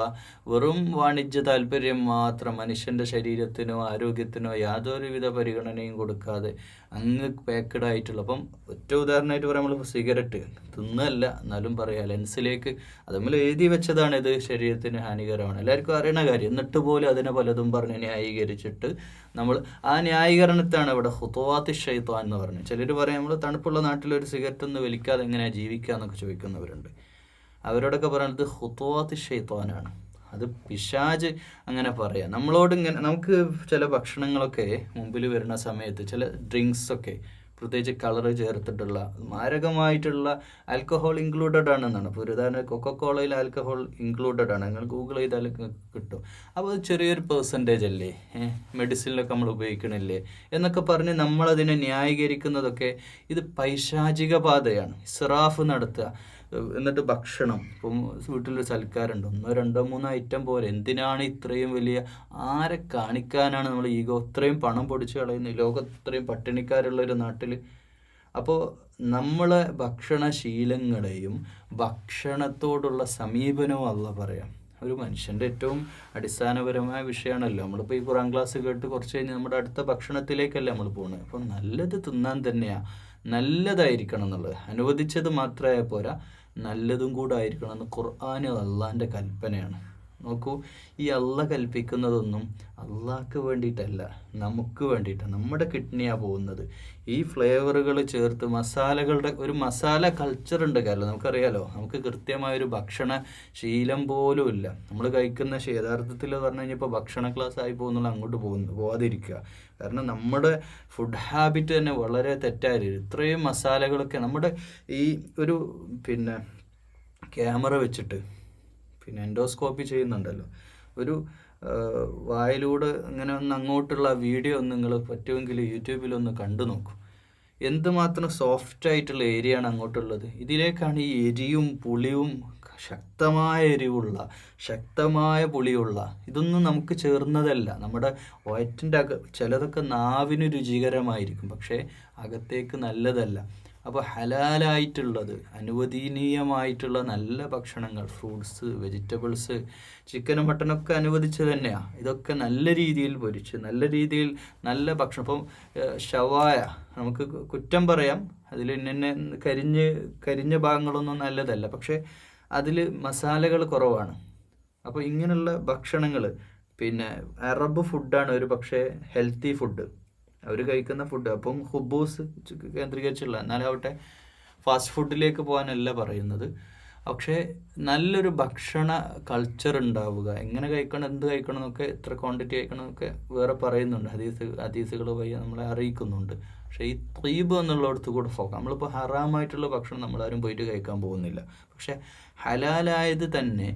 വെറും വാണിജ്യ താല്പര്യം മാത്രം, മനുഷ്യൻ്റെ ശരീരത്തിനോ ആരോഗ്യത്തിനോ യാതൊരുവിധ പരിഗണനയും കൊടുക്കാതെ അങ്ങ് പാക്കഡ് ആയിട്ടുള്ള. അപ്പം ഒറ്റ ഉദാഹരണമായിട്ട് പറയാം, നമ്മൾ സിഗരറ്റ് തിന്നല്ല എന്നാലും പറയാം, ലെൻസിലേക്ക് അത് നമ്മൾ എഴുതി വെച്ചതാണ് ഇത് ശരീരത്തിന് ഹാനികരമാണ്, എല്ലാവർക്കും അറിയണ കാര്യം. എന്നിട്ട് പോലും അതിനെ പലതും പറഞ്ഞ് ന്യായീകരിച്ചിട്ട് നമ്മൾ ആ ന്യായീകരണത്താണ് ഇവിടെ ഖുതുവാതിശ് ശൈത്വാൻ എന്ന് പറഞ്ഞത്. ചിലർ പറയും നമ്മൾ തണുപ്പുള്ള നാട്ടിലൊരു സിഗരറ്റ് ഒന്ന് വലിക്കാതെ എങ്ങനെയാണ് ജീവിക്കുക എന്നൊക്കെ ചോദിക്കുന്നവരുണ്ട്. അവരോടൊക്കെ പറയുന്നത് ഖുതുവാതിശ് ശൈത്വാനാണ്. അത് പിശാച് അങ്ങനെ പറയാം നമ്മളോട്. ഇങ്ങനെ നമുക്ക് ചില ഭക്ഷണങ്ങളൊക്കെ മുമ്പിൽ വരുന്ന സമയത്ത്, ചില ഡ്രിങ്ക്സൊക്കെ പ്രത്യേകിച്ച് കളറ് ചേർത്തിട്ടുള്ള മാരകമായിട്ടുള്ള ആൽക്കഹോൾ ഇൻക്ലൂഡഡ് ആണെന്നാണ്. ഇപ്പോൾ ഒരു ഉദാഹരണം, കൊക്കക്കോളയിൽ ആൽക്കഹോൾ ഇൻക്ലൂഡഡ് ആണ്, നിങ്ങൾ ഗൂഗിൾ ചെയ്താൽ കിട്ടും. അപ്പോൾ അത് ചെറിയൊരു പെർസെൻറ്റേജ് അല്ലേ, മെഡിസിനിലൊക്കെ നമ്മൾ ഉപയോഗിക്കണില്ലേ എന്നൊക്കെ പറഞ്ഞ് നമ്മളതിനെ ന്യായീകരിക്കുന്നതൊക്കെ ഇത് പൈശാചിക പാതയാണ്. ഇസ്രാഫ് നടത്തുക. എന്നിട്ട് ഭക്ഷണം, ഇപ്പം വീട്ടിലൊരു സൽക്കാരുണ്ട്, 1, 2, 3 ഐറ്റം പോലെ എന്തിനാണ് ഇത്രയും വലിയ, ആരെ കാണിക്കാനാണ് നമ്മൾ ഈഗോ ഇത്രയും പണം പൊടിച്ച് കളയുന്നത്? ലോകം ഇത്രയും പട്ടിണിക്കാരുള്ള ഒരു നാട്ടിൽ അപ്പോൾ നമ്മളെ ഭക്ഷണശീലങ്ങളെയും ഭക്ഷണത്തോടുള്ള സമീപനവും അള്ളാഹ് പറയാം. ഒരു മനുഷ്യൻ്റെ ഏറ്റവും അടിസ്ഥാനപരമായ വിഷയമാണല്ലോ. നമ്മളിപ്പോൾ ഈ ഖുർആൻ ക്ലാസ് കേട്ട് കുറച്ച് കഴിഞ്ഞ് നമ്മുടെ അടുത്ത ഭക്ഷണത്തിലേക്കല്ല നമ്മൾ പോകുന്നത്. അപ്പോൾ നല്ലത് തിന്നാൻ തന്നെയാണ്, നല്ലതായിരിക്കണം എന്നുള്ളത്. അനുവദിച്ചത് മാത്രമായ പോരാ, നല്ലതും കൂടെ ആയിരിക്കണം എന്ന് ഖുർആൻ അള്ളാഹിൻ്റെ കൽപ്പനയാണ്. നോക്കൂ, ഈ അള്ളാഹ് കൽപ്പിക്കുന്നതൊന്നും അള്ളാഹ്ക്ക് വേണ്ടിയിട്ടല്ല, നമുക്ക് വേണ്ടിയിട്ടാണ്. നമ്മുടെ കിഡ്നിയാണ് പോകുന്നത്. ഈ ഫ്ലേവറുകൾ ചേർത്ത് മസാലകളുടെ ഒരു മസാല കൾച്ചർ ഉണ്ട് കേരളം, നമുക്കറിയാലോ. നമുക്ക് കൃത്യമായൊരു ഭക്ഷണ ശീലം പോലും ഇല്ല. നമ്മൾ കഴിക്കുന്ന യഥാർത്ഥത്തിൽ പറഞ്ഞു കഴിഞ്ഞാൽ ഇപ്പോൾ ഭക്ഷണ ക്ലാസ് ആയി പോകുന്നുള്ള അങ്ങോട്ട് പോകാതിരിക്കുക. കാരണം നമ്മുടെ ഫുഡ് ഹാബിറ്റ് തന്നെ വളരെ തെറ്റായിരുന്നു. ഇത്രയും മസാലകളൊക്കെ നമ്മുടെ ഈ ഒരു ക്യാമറ വെച്ചിട്ട് എൻഡോസ്കോപ്പി ചെയ്യുന്നുണ്ടല്ലോ, ഒരു വായിലൂടെ ഇങ്ങനെ ഒന്ന് അങ്ങോട്ടുള്ള വീഡിയോ ഒന്ന് നിങ്ങൾ പറ്റുമെങ്കിൽ യൂട്യൂബിലൊന്ന് കണ്ടു നോക്കൂ. എന്തുമാത്രം സോഫ്റ്റ് ആയിട്ടുള്ള ഏരിയയാണ് അങ്ങോട്ടുള്ളത്. ഇതിലേക്കാണ് ഈ എരിയും പുളിയും, ശക്തമായ എരിവുള്ള ശക്തമായ പുളിയുള്ള ഇതൊന്നും നമുക്ക് ചേർന്നതല്ല. നമ്മുടെ വയറ്റിൻ്റെ ചിലതൊക്കെ നാവിന് രുചികരമായിരിക്കും, പക്ഷേ അകത്തേക്ക് നല്ലതല്ല. അപ്പോൾ ഹലാലായിട്ടുള്ളത്, അനുവദനീയമായിട്ടുള്ള നല്ല ഭക്ഷണങ്ങൾ, ഫ്രൂട്ട്സ്, വെജിറ്റബിൾസ്, ചിക്കനും മട്ടനൊക്കെ അനുവദിച്ച് തന്നെയാണ്. ഇതൊക്കെ നല്ല രീതിയിൽ പൊരിച്ച് നല്ല രീതിയിൽ നല്ല ഭക്ഷണം. ഇപ്പം ഷവായ നമുക്ക് കുറ്റം പറയാം, അതിൽ ഇന്നെ കരിഞ്ഞ ഭാഗങ്ങളൊന്നും നല്ലതല്ല, പക്ഷേ അതിൽ മസാലകൾ കുറവാണ്. അപ്പോൾ ഇങ്ങനെയുള്ള ഭക്ഷണങ്ങൾ അറബ് ഫുഡാണ് ഒരു പക്ഷേ ഹെൽത്തി ഫുഡ്, അവർ കഴിക്കുന്ന ഫുഡ്. അപ്പം ഹുബൂസ് കേന്ദ്രീകരിച്ചുള്ള, എന്നാലാവട്ടെ ഫാസ്റ്റ് ഫുഡിലേക്ക് പോകാനല്ല പറയുന്നത്. പക്ഷേ നല്ലൊരു ഭക്ഷണ കൾച്ചർ ഉണ്ടാവുക, എങ്ങനെ കഴിക്കണം, എന്ത് കഴിക്കണം എന്നൊക്കെ, എത്ര ക്വാണ്ടിറ്റി കഴിക്കണം എന്നൊക്കെ വേറെ പറയുന്നുണ്ട്. ഹദീസുകൾ വഴി നമ്മളെ അറിയിക്കുന്നുണ്ട്. പക്ഷേ ഈ ത്വയ്ബ് എന്നുള്ളിടത്ത് കൂടെ നമ്മളിപ്പോൾ ഹറാമായിട്ടുള്ള ഭക്ഷണം നമ്മളാരും പോയിട്ട് കഴിക്കാൻ പോകുന്നില്ല. പക്ഷേ ഹലാലായത് തന്നെ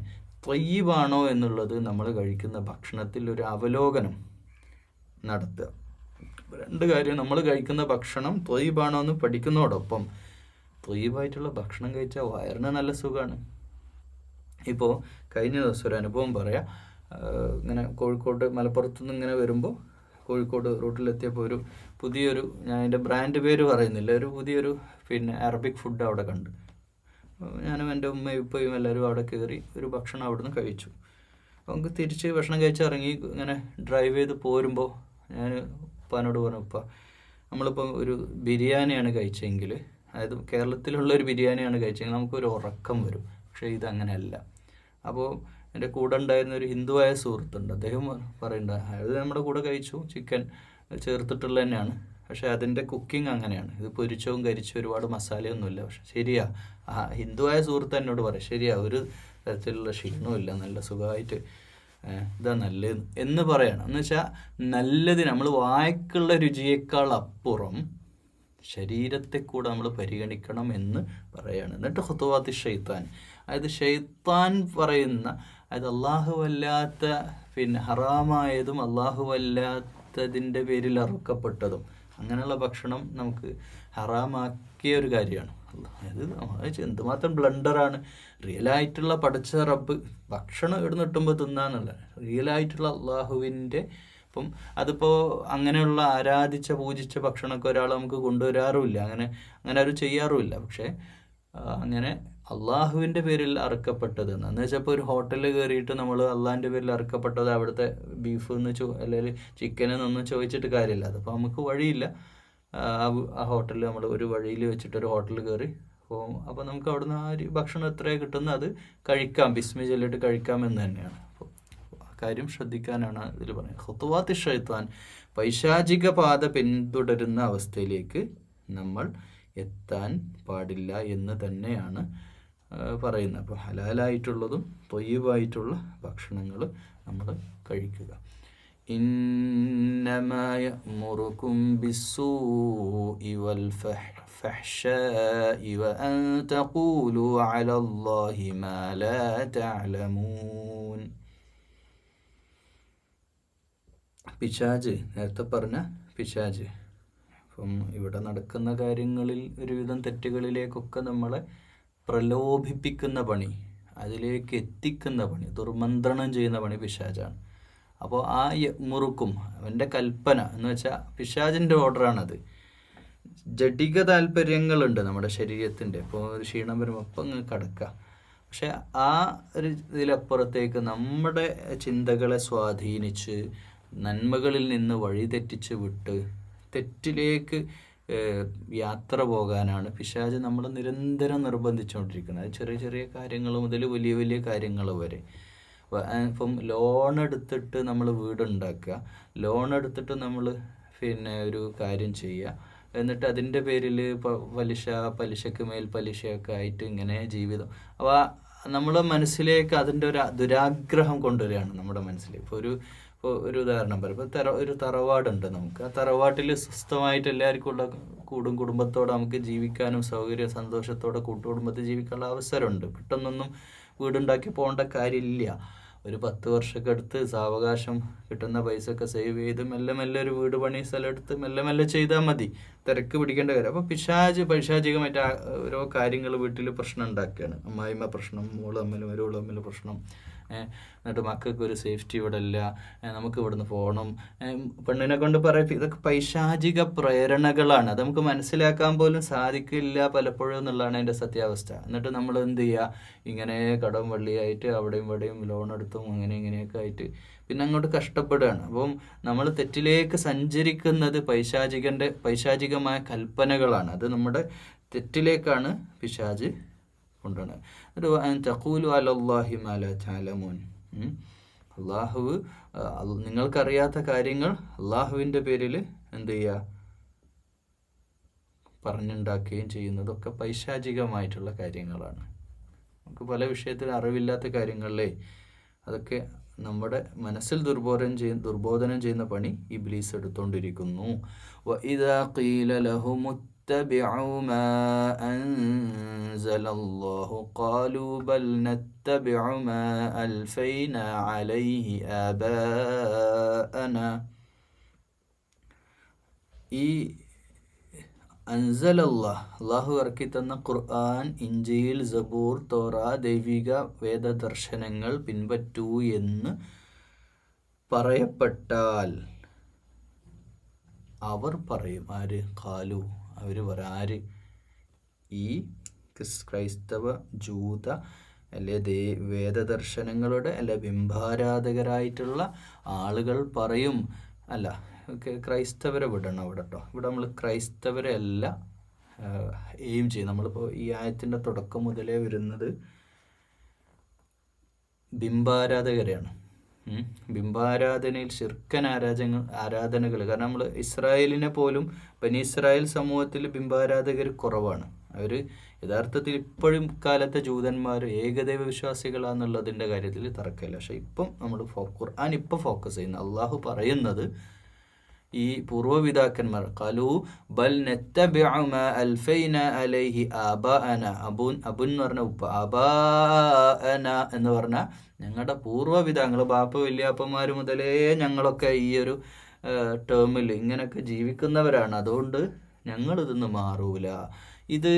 ത്വയ്ബാണോ എന്നുള്ളത് നമ്മൾ കഴിക്കുന്ന ഭക്ഷണത്തിൽ ഒരു അവലോകനം നടത്തുക. രണ്ട് കാര്യം, നമ്മൾ കഴിക്കുന്ന ഭക്ഷണം ത്വയ്ബാണോ എന്ന് പഠിക്കുന്നതോടൊപ്പം ത്വയ്ബായിട്ടുള്ള ഭക്ഷണം കഴിച്ചാൽ വയറിന് നല്ല സുഖമാണ്. ഇപ്പോൾ കഴിഞ്ഞ ദിവസം ഒരു അനുഭവം പറയാം. ഇങ്ങനെ കോഴിക്കോട് മലപ്പുറത്തുനിന്ന് ഇങ്ങനെ വരുമ്പോൾ കോഴിക്കോട് റൂട്ടിലെത്തിയപ്പോൾ ഒരു പുതിയൊരു, ഞാൻ അതിൻ്റെ ബ്രാൻഡ് പേര് പറയുന്നില്ല, ഒരു പുതിയൊരു അറബിക് ഫുഡ് അവിടെ കണ്ട്. ഞാനും എൻ്റെ ഉമ്മയും ഉപ്പയും എല്ലാവരും അവിടെ കയറി ഒരു ഭക്ഷണം അവിടെ നിന്ന് കഴിച്ചു. അപ്പോൾ നമുക്ക് തിരിച്ച് ഭക്ഷണം കഴിച്ച് ഇറങ്ങി ഇങ്ങനെ ഡ്രൈവ് ചെയ്ത് പോരുമ്പോൾ ഞാൻ ഉപ്പാനോട് പറഞ്ഞു, ഉപ്പ നമ്മളിപ്പോൾ ഒരു ബിരിയാണിയാണ് കഴിച്ചെങ്കിൽ, അതായത് കേരളത്തിലുള്ളൊരു ബിരിയാണിയാണ് കഴിച്ചെങ്കിൽ നമുക്കൊരു ഉറക്കം വരും. പക്ഷേ ഇതങ്ങനെയല്ല. അപ്പോൾ എൻ്റെ കൂടെ ഉണ്ടായിരുന്ന ഒരു ഹിന്ദുവായ സുഹൃത്തുണ്ട്, അദ്ദേഹം പറയുന്നുണ്ട്, അത് നമ്മുടെ കൂടെ കഴിച്ചു, ചിക്കൻ ചേർത്തിട്ടുള്ള തന്നെയാണ്, പക്ഷേ അതിൻ്റെ കുക്കിംഗ് അങ്ങനെയാണ്, ഇത് പൊരിച്ചവും കരിച്ചും ഒരുപാട് മസാലയൊന്നുമില്ല. പക്ഷെ ശരിയാ, ആ ഹിന്ദുവായ സുഹൃത്ത് എന്നോട് പറയും, ശരിയാ, ഒരു തരത്തിലുള്ള ക്ഷീണമില്ല, നല്ല സുഖമായിട്ട് ഇതാ നല്ലത് എന്ന് പറയണം. എന്ന് വെച്ചാൽ നല്ലത് നമ്മൾ വായ്ക്കുള്ള രുചിയേക്കാൾ അപ്പുറം ശരീരത്തെ കൂടെ നമ്മൾ പരിഗണിക്കണം എന്ന് പറയാണ്. എന്നിട്ട് ഖുതുവാത്തി ഷൈത്താൻ, അതായത് ഷൈത്താൻ പറയുന്ന, അതായത് അല്ലാഹുവല്ലാത്ത ഹറാമായതും അല്ലാഹുവല്ലാത്തതിൻ്റെ പേരിൽ അറുക്കപ്പെട്ടതും അങ്ങനെയുള്ള ഭക്ഷണം നമുക്ക് ഹറാമാക്കിയ ഒരു കാര്യമാണ്. അത് എന്തുമാത്രം ബ്ലണ്ടറാണ്. റിയലായിട്ടുള്ള പടച്ച റബ്ബ് ഭക്ഷണം ഇടുന്ന് കിട്ടുമ്പോൾ തിന്നാന്നല്ല, റിയലായിട്ടുള്ള അള്ളാഹുവിൻ്റെ. അപ്പം അതിപ്പോൾ അങ്ങനെയുള്ള ആരാധിച്ച പൂജിച്ച ഭക്ഷണമൊക്കെ ഒരാൾ നമുക്ക് കൊണ്ടുവരാറുമില്ല, അങ്ങനെ ആരും ചെയ്യാറുമില്ല. പക്ഷേ അങ്ങനെ അള്ളാഹുവിൻ്റെ പേരിൽ അറുക്കപ്പെട്ടത് എന്ന് വെച്ചാൽ ഇപ്പോൾ ഒരു ഹോട്ടലിൽ കയറിയിട്ട് നമ്മൾ അള്ളാഹിൻ്റെ പേരിൽ അറുക്കപ്പെട്ടത് അവിടുത്തെ ബീഫ് എന്ന് അല്ലെങ്കിൽ ചിക്കൻ എന്നൊന്നും ചോദിച്ചിട്ട് കാര്യമില്ല. അതിപ്പോൾ നമുക്ക് വഴിയില്ല, ആ ഹോട്ടലിൽ നമ്മൾ ഒരു വഴിയിൽ വെച്ചിട്ടൊരു ഹോട്ടലിൽ കയറി പോകും. അപ്പോൾ നമുക്ക് അവിടുന്ന് ആ ഒരു ഭക്ഷണം എത്രയാണ് കിട്ടുന്നത് അത് കഴിക്കാം, ബിസ്മി ചൊല്ലിട്ട് കഴിക്കാമെന്ന് തന്നെയാണ്. അപ്പോൾ ആ കാര്യം ശ്രദ്ധിക്കാനാണ് ഇതിൽ പറയുന്നത്. ഖുതുവാത്തി ഷൈത്താൻ, പൈശാചിക പാത പിന്തുടരുന്ന അവസ്ഥയിലേക്ക് നമ്മൾ എത്താൻ പാടില്ല എന്ന് തന്നെയാണ് പറയുന്നത്. അപ്പോൾ ഹലാലായിട്ടുള്ളതും ത്വയ്യിബായിട്ടുള്ള ഭക്ഷണങ്ങൾ നമ്മൾ കഴിക്കുക. ഇന്നമാ യഅ്മുറുകും ബിസ്സൂഇ വൽ ഫഹ്ശാഇ വഅൻ തഖൂലു അലല്ലാഹി മാ ലാ തഅലമൂൻ. പിശാച്, നേരത്തെ പറഞ്ഞ പിശാച്, അപ്പം ഇവിടെ നടക്കുന്ന കാര്യങ്ങളിൽ ഒരുവിധം തെറ്റുകളിലേക്കൊക്കെ നമ്മളെ പ്രലോഭിപ്പിക്കുന്ന പണി, അതിലേക്ക് എത്തിക്കുന്ന പണി, ദുർമന്ത്രണം ചെയ്യുന്ന പണി പിശാചാണ്. അപ്പോൾ ആ മുറുക്കും അവൻ്റെ കൽപ്പന എന്ന് വെച്ചാൽ പിശാചിൻ്റെ ഓർഡറാണത്. ജഡിക താല്പര്യങ്ങളുണ്ട് നമ്മുടെ ശരീരത്തിൻ്റെ. ഇപ്പോൾ ഒരു ക്ഷീണം വരുമ്പോൾ അപ്പം അങ്ങ് കിടക്കുക. പക്ഷെ ആ ഒരു ഇതിലപ്പുറത്തേക്ക് നമ്മുടെ ചിന്തകളെ സ്വാധീനിച്ച് നന്മകളിൽ നിന്ന് വഴിതെറ്റിച്ച് വിട്ട് തെറ്റിലേക്ക് യാത്ര പോകാനാണ് പിശാച് നമ്മൾ നിരന്തരം നിർബന്ധിച്ചുകൊണ്ടിരിക്കുന്നത്. അത് ചെറിയ ചെറിയ കാര്യങ്ങൾ മുതൽ വലിയ വലിയ കാര്യങ്ങൾ വരെ. ഇപ്പം ലോൺ എടുത്തിട്ട് നമ്മൾ വീടുണ്ടാക്കുക, ലോൺ എടുത്തിട്ട് നമ്മൾ ഒരു കാര്യം ചെയ്യുക, എന്നിട്ട് അതിൻ്റെ പേരിൽ പലിശക്ക് മേൽ പലിശയൊക്കെ ആയിട്ട് ഇങ്ങനെ ജീവിതം. അപ്പോൾ നമ്മുടെ മനസ്സിലേക്ക് അതിൻ്റെ ഒരു ദുരാഗ്രഹം കൊണ്ടുവരികയാണ് നമ്മുടെ മനസ്സിൽ. ഇപ്പോൾ ഒരു ഉദാഹരണം പറയും. ഇപ്പോൾ ഒരു തറവാടുണ്ട് നമുക്ക്. ആ തറവാട്ടിൽ സ്വസ്ഥമായിട്ട് എല്ലാവർക്കും ഉള്ള കുടുംബത്തോടെ നമുക്ക് ജീവിക്കാനും സന്തോഷത്തോടെ കൂട്ടുകുടുംബത്തിൽ ജീവിക്കാനുള്ള അവസരമുണ്ട്. പെട്ടെന്നൊന്നും വീടുണ്ടാക്കി പോകേണ്ട കാര്യമില്ല. ഒരു 10 വർഷമൊക്കെ എടുത്ത് സാവകാശം കിട്ടുന്ന പൈസ ഒക്കെ സേവ് ചെയ്ത് മെല്ലെ മെല്ലെ ഒരു വീട് പണി സ്ഥലം എടുത്ത് മെല്ലെ മെല്ലെ ചെയ്താൽ മതി. തിരക്ക് പിടിക്കേണ്ട കാര്യം. അപ്പോൾ പൈശാചികമായിട്ട് ഓരോ കാര്യങ്ങൾ വീട്ടിൽ പ്രശ്നം ഉണ്ടാക്കുകയാണ്. അമ്മായിമ്മ പ്രശ്നം, മോള് തമ്മിലും ഒരു തമ്മിൽ പ്രശ്നം. എന്നിട്ട് മക്കൾക്ക് ഒരു സേഫ്റ്റി ഇവിടെ ഇല്ല, നമുക്ക് ഇവിടുന്ന് പോകണം, പെണ്ണിനെ കൊണ്ട് പറയും. ഇതൊക്കെ പൈശാചിക പ്രേരണകളാണ്. അത് നമുക്ക് മനസ്സിലാക്കാൻ പോലും സാധിക്കില്ല പലപ്പോഴും എന്നുള്ളതാണ് അതിൻ്റെ സത്യാവസ്ഥ. എന്നിട്ട് നമ്മൾ എന്ത് ചെയ്യുക, ഇങ്ങനെ കടം വള്ളിയായിട്ട് അവിടെയും ഇവിടെയും ലോൺ എടുത്തും ഇങ്ങനെയൊക്കെ ആയിട്ട് പിന്നെ അങ്ങോട്ട് കഷ്ടപ്പെടുകയാണ്. അപ്പം നമ്മൾ തെറ്റിലേക്ക് സഞ്ചരിക്കുന്നത് പൈശാചികമായ കൽപ്പനകളാണ്. അത് നമ്മുടെ തെറ്റിലേക്കാണ് പിശാച് കൊണ്ടുവന്നത്. തഖൂലു അലല്ലാഹി മാ ലാ തഅലമൂൻ. നിങ്ങൾക്കറിയാത്ത കാര്യങ്ങൾ അള്ളാഹുവിൻ്റെ പേരിൽ എന്ത് ചെയ്യുക, പറഞ്ഞുണ്ടാക്കുകയും ചെയ്യുന്നതൊക്കെ പൈശാചികമായിട്ടുള്ള കാര്യങ്ങളാണ്. നമുക്ക് പല വിഷയത്തിൽ അറിവില്ലാത്ത കാര്യങ്ങളിലേ അതൊക്കെ നമ്മുടെ മനസ്സിൽ ദുർബോധനം ചെയ്യുന്ന പണി ഇബ്ലീസ് എടുത്തുകൊണ്ടിരിക്കുന്നു. വഇദാ ഖീല ലഹും اتبعوا ما أنزل الله قالوا بل نتبع ما ألفينا عليه آباءنا. ഈ അള്ളാഹു ഇറക്കി തന്ന ഖുർആൻ, ഇഞ്ചീൽ, സബൂർ, തോറ, ദൈവിക വേദദർശനങ്ങൾ പിൻപറ്റൂ എന്ന് പറയപ്പെട്ടാൽ അവർ പറയും. ആര്? ഖാലു, അവർ ആര്? ഈ ക്രൈസ്തവ ജൂത വേദദർശനങ്ങളുടെ ബിംബാരാധകരായിട്ടുള്ള ആളുകൾ പറയും. ക്രൈസ്തവരെ വിടണം ഇവിടെ കേട്ടോ. ഇവിടെ നമ്മൾ ക്രൈസ്തവരെ അല്ല എയിം ചെയ്യും. നമ്മളിപ്പോൾ ഈ ആയത്തിൻ്റെ തുടക്കം മുതലേ വരുന്നത് ബിംബാരാധകരെയാണ്. ബിംബാരാധനയിൽ ശിർക്കൻ ആരാധനകൾ. കാരണം നമ്മൾ ഇസ്രായേലിനെ പോലും, ബനി ഇസ്രായേൽ സമൂഹത്തിൽ ബിംബാരാധകർ കുറവാണ്. അവർ യഥാർത്ഥത്തിൽ ഇപ്പോഴും കാലത്തെ ജൂതന്മാർ ഏകദൈവ വിശ്വാസികളാണെന്നുള്ളതിൻ്റെ കാര്യത്തിൽ തർക്കമില്ല. പക്ഷെ ഇപ്പം നമ്മൾ ഖുർആൻ ഇപ്പം ഫോക്കസ് ചെയ്യുന്ന, അള്ളാഹു പറയുന്നത് ഈ പൂർവ്വപിതാക്കന്മാർ ഖാലൂ ബൽ നത്തബിഉ മാ അൽഫൈന അലൈഹി ആബാഅന. അബുൻ എന്ന് പറഞ്ഞ ഉപ്പ, ആബാഅന എന്ന് പറഞ്ഞാൽ ഞങ്ങളുടെ പൂർവ്വപിതാക്കൾ, ബാപ്പ വല്യാപ്പന്മാർ മുതലേ ഞങ്ങളൊക്കെ ഈ ഒരു ടേമിൽ ഇങ്ങനെയൊക്കെ ജീവിക്കുന്നവരാണ്. അതുകൊണ്ട് ഞങ്ങളിതൊന്നും മാറൂല. ഇത്